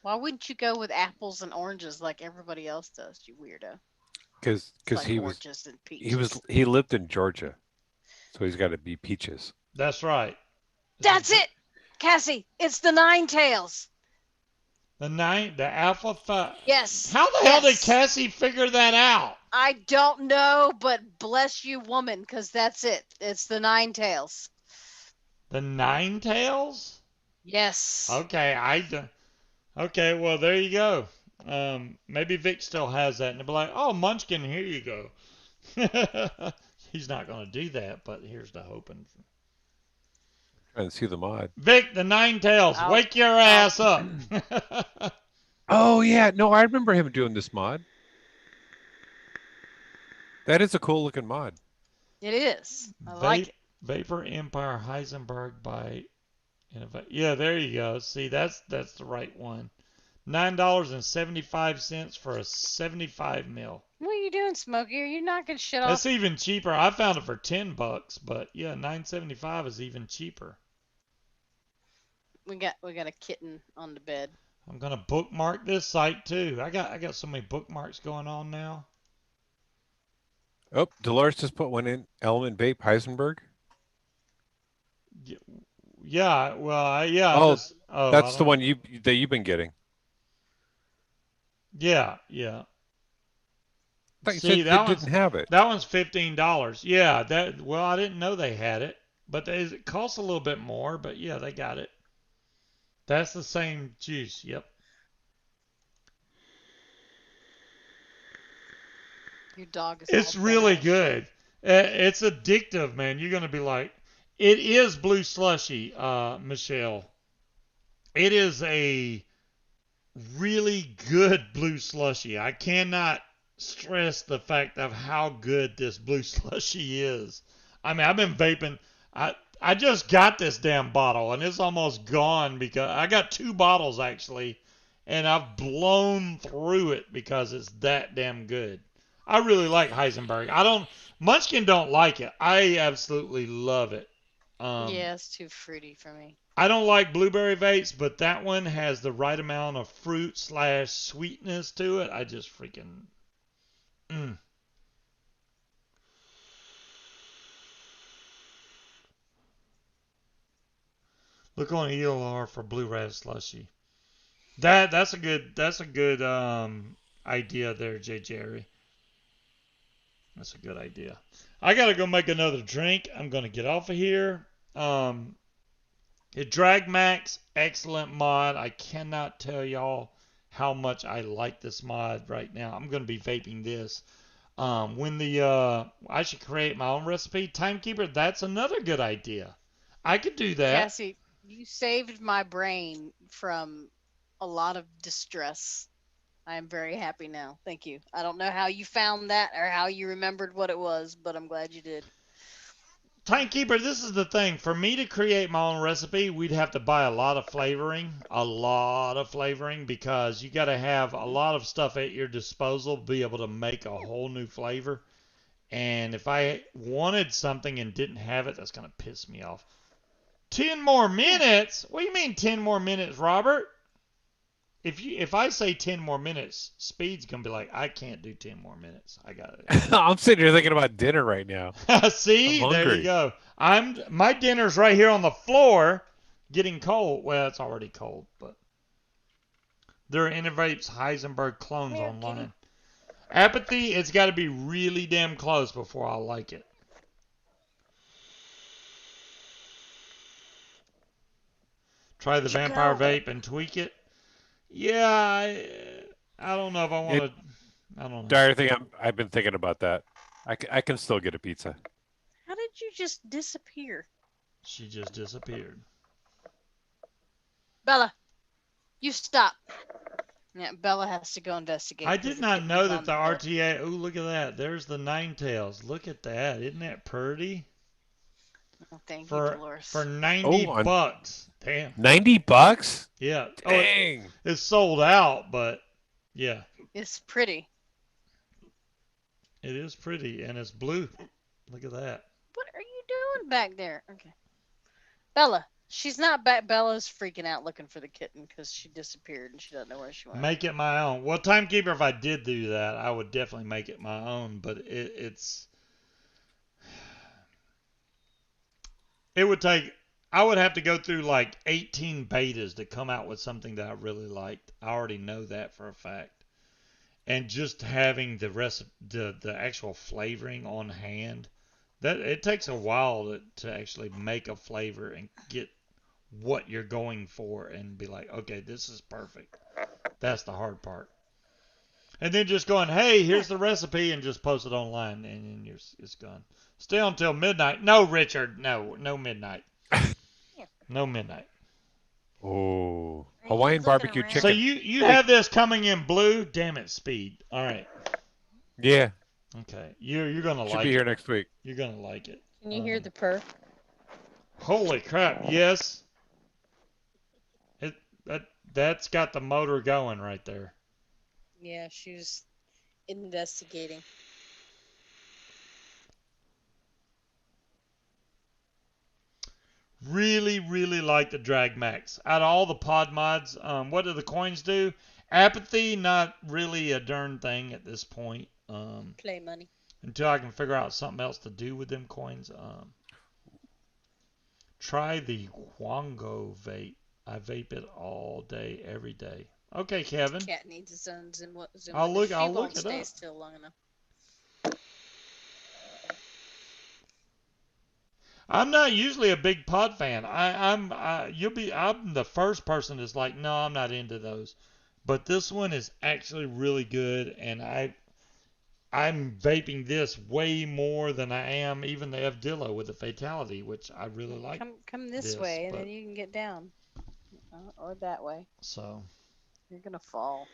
Why wouldn't you go with apples and oranges like everybody else does, you weirdo? Because he lived in Georgia, so he's got to be peaches. That's right. That's it, Cassie. It's the 9 tails. The alpha. Yes. How the hell did Cassie figure that out? I don't know, but bless you, woman, because that's it. It's the 9 tails. The 9 tails? Yes. Okay, Okay, well there you go. Maybe Vic still has that, and they'll be like, "Oh, Munchkin, here you go." He's not going to do that, but here's the hoping. Trying to see the mod. Vic, the 9 tails, wake your ass up. Oh yeah, no, I remember him doing this mod. That is a cool looking mod. It is. I like it. Vapor Empire Heisenberg by Innovate. Yeah, there you go. See, that's the right one. $9.75 for a 75 mil. What are you doing, Smokey? Are you knocking shit off? That's even cheaper. I found it for $10, but yeah, $9.75 is even cheaper. We got a kitten on the bed. I'm gonna bookmark this site too. I got so many bookmarks going on now. Oh, Dolores just put one in. Element Vape Heisenberg. Yeah, well, yeah. Oh, that's the one that you've been getting. Yeah. See, that didn't have it. That one's $15. Yeah, I didn't know they had it, but it costs a little bit more. But yeah, they got it. That's the same juice. Yep. Your dog is. It's really good. It's addictive, man. You're gonna be like, it is blue slushy, Michelle. It is a really good blue slushy. I cannot stress the fact of how good this blue slushy is. I mean, I've been vaping. I just got this damn bottle, and it's almost gone because I got 2 bottles actually, and I've blown through it because it's that damn good. I really like Heisenberg. Munchkin don't like it. I absolutely love it. Yeah, it's too fruity for me. I don't like blueberry vapes, but that one has the right amount of fruit/sweetness to it. I just freaking. Look on ELR for blue red slushy. That's a good idea there, J. Jerry. That's a good idea. I gotta go make another drink. I'm gonna get off of here. Drag Max, excellent mod. I cannot tell y'all how much I like this mod right now. I'm gonna be vaping this. I should create my own recipe. Timekeeper, that's another good idea. I could do that. Cassie, you saved my brain from a lot of distress. I am very happy now. Thank you. I don't know how you found that or how you remembered what it was, but I'm glad you did. Timekeeper, this is the thing. For me to create my own recipe, we'd have to buy a lot of flavoring, because you got to have a lot of stuff at your disposal to be able to make a whole new flavor. And if I wanted something and didn't have it, that's going to piss me off. 10 more minutes? What do you mean 10 more minutes, Robert? If I say 10 more minutes, Speed's going to be like, I can't do 10 more minutes. I got it. I'm sitting here thinking about dinner right now. See? I'm There hungry. you go. My dinner's right here on the floor getting cold. Well, it's already cold, but there are Innovate's Heisenberg clones online. Apathy, it's got to be really damn close before I like it. Try the vampire vape and tweak it. Yeah, I don't know if I want to. I don't know. Dire thing, I've been thinking about that. I can still get a pizza. How did you just disappear? She just disappeared. Bella, you stop. Yeah, Bella has to go investigate. I did not know that the RTA. Oh, look at that. There's the nine tails. Look at that. Isn't that pretty? Oh, thank you, Dolores. For 90 bucks. Damn. 90 bucks? Yeah. Dang. It's sold out, but yeah. It's pretty. It is pretty, and it's blue. Look at that. What are you doing back there? Okay. Bella. She's not back. Bella's freaking out looking for the kitten because she disappeared and she doesn't know where she went. Make it my own. Well, Timekeeper, if I did do that, I would definitely make it my own, but it would take, I would have to go through like 18 betas to come out with something that I really liked. I already know that for a fact. And just having the actual flavoring on hand, that it takes a while to actually make a flavor and get what you're going for and be like, okay, this is perfect. That's the hard part. And then just going, hey, here's the recipe, and just post it online, and then it's gone. Stay until midnight. No, Richard, no midnight. No midnight. Oh, Hawaiian barbecue chicken. So you have this coming in blue? Damn it, Speed. All right. Yeah. Okay. You're gonna like it. Should be here next week. You're gonna like it. Can you hear the purr? Holy crap! Yes. That's got the motor going right there. Yeah, she was investigating. Really, really like the Drag Max. Out of all the pod mods, what do the coins do? Apathy, not really a darn thing at this point. Play money. Until I can figure out something else to do with them coins. Try the Quango vape. I vape it all day, every day. Okay, Kevin. Cat needs his own Zoom. I'll look she won't it stay up. still long enough. I'm not usually a big pod fan. I'm the first person that's like, no, I'm not into those. But this one is actually really good, and I'm vaping this way more than I am even the Evdillo with the Fatality, which I really like. Come this way, and then you can get down, or that way. So you're gonna fall.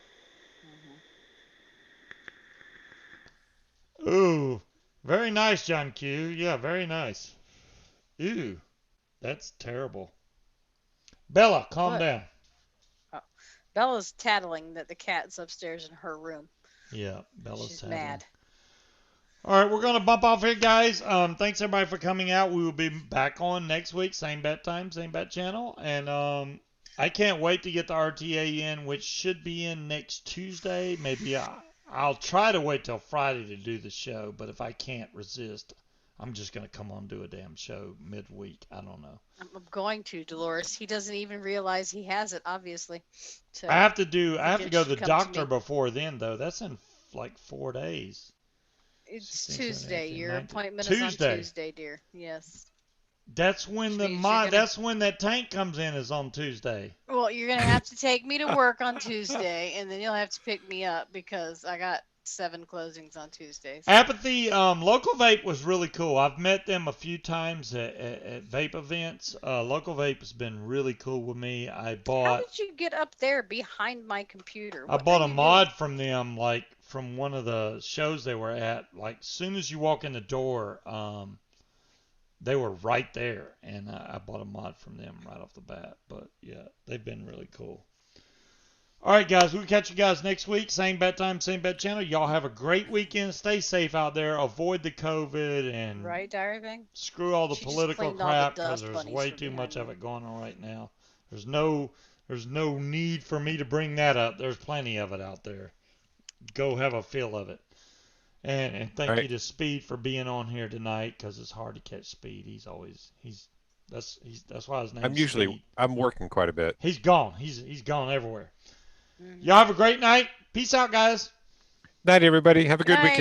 Ooh, very nice, John Q. Yeah, very nice. Ooh, that's terrible. Bella, calm down. Oh, Bella's tattling that the cat's upstairs in her room. Yeah, Bella's She's tattling. mad. All right, we're going to bump off here, guys. Thanks, everybody, for coming out. We will be back on next week. Same bat time, same bat channel. And I can't wait to get the RTA in, which should be in next Tuesday. Maybe I'll try to wait till Friday to do the show. But if I can't resist, I'm just going to come on and do a damn show midweek. I don't know. I'm going to, Dolores. He doesn't even realize he has it, obviously. I have to go to the doctor before then, though. That's in like 4 days. It's 16, 17, Tuesday. 18, Your 19. appointment is on Tuesday. Tuesday, dear. Yes. That's when Which means you're gonna. that's when that tank comes in is on Tuesday. Well, you're gonna have to take me to work on Tuesday, and then you'll have to pick me up because I got 7 closings on Tuesdays. Apathy, Local Vape was really cool. I've met them a few times at vape events. Local Vape has been really cool with me. How did you get up there behind my computer? I What bought are a you mod doing? from them, like from one of the shows they were at. Like, as soon as you walk in the door, they were right there, and I bought a mod from them right off the bat. But yeah, they've been really cool. All right, guys, we'll catch you guys next week. Same bad time, same bad channel. Y'all have a great weekend. Stay safe out there. Avoid the COVID and Right, Diary Bang? screw all the She just political cleaned all the crap because dust there's bunnies way from too much behind of me. it going on right now. There's no need for me to bring that up. There's plenty of it out there. Go have a feel of it. And All thank right. you to Speed for being on here tonight because it's hard to catch Speed. That's why his name's Speed. I'm working quite a bit. He's gone. He's gone everywhere. Mhm. Y'all have a great night. Peace out, guys. Night, everybody. Have a good Night. weekend.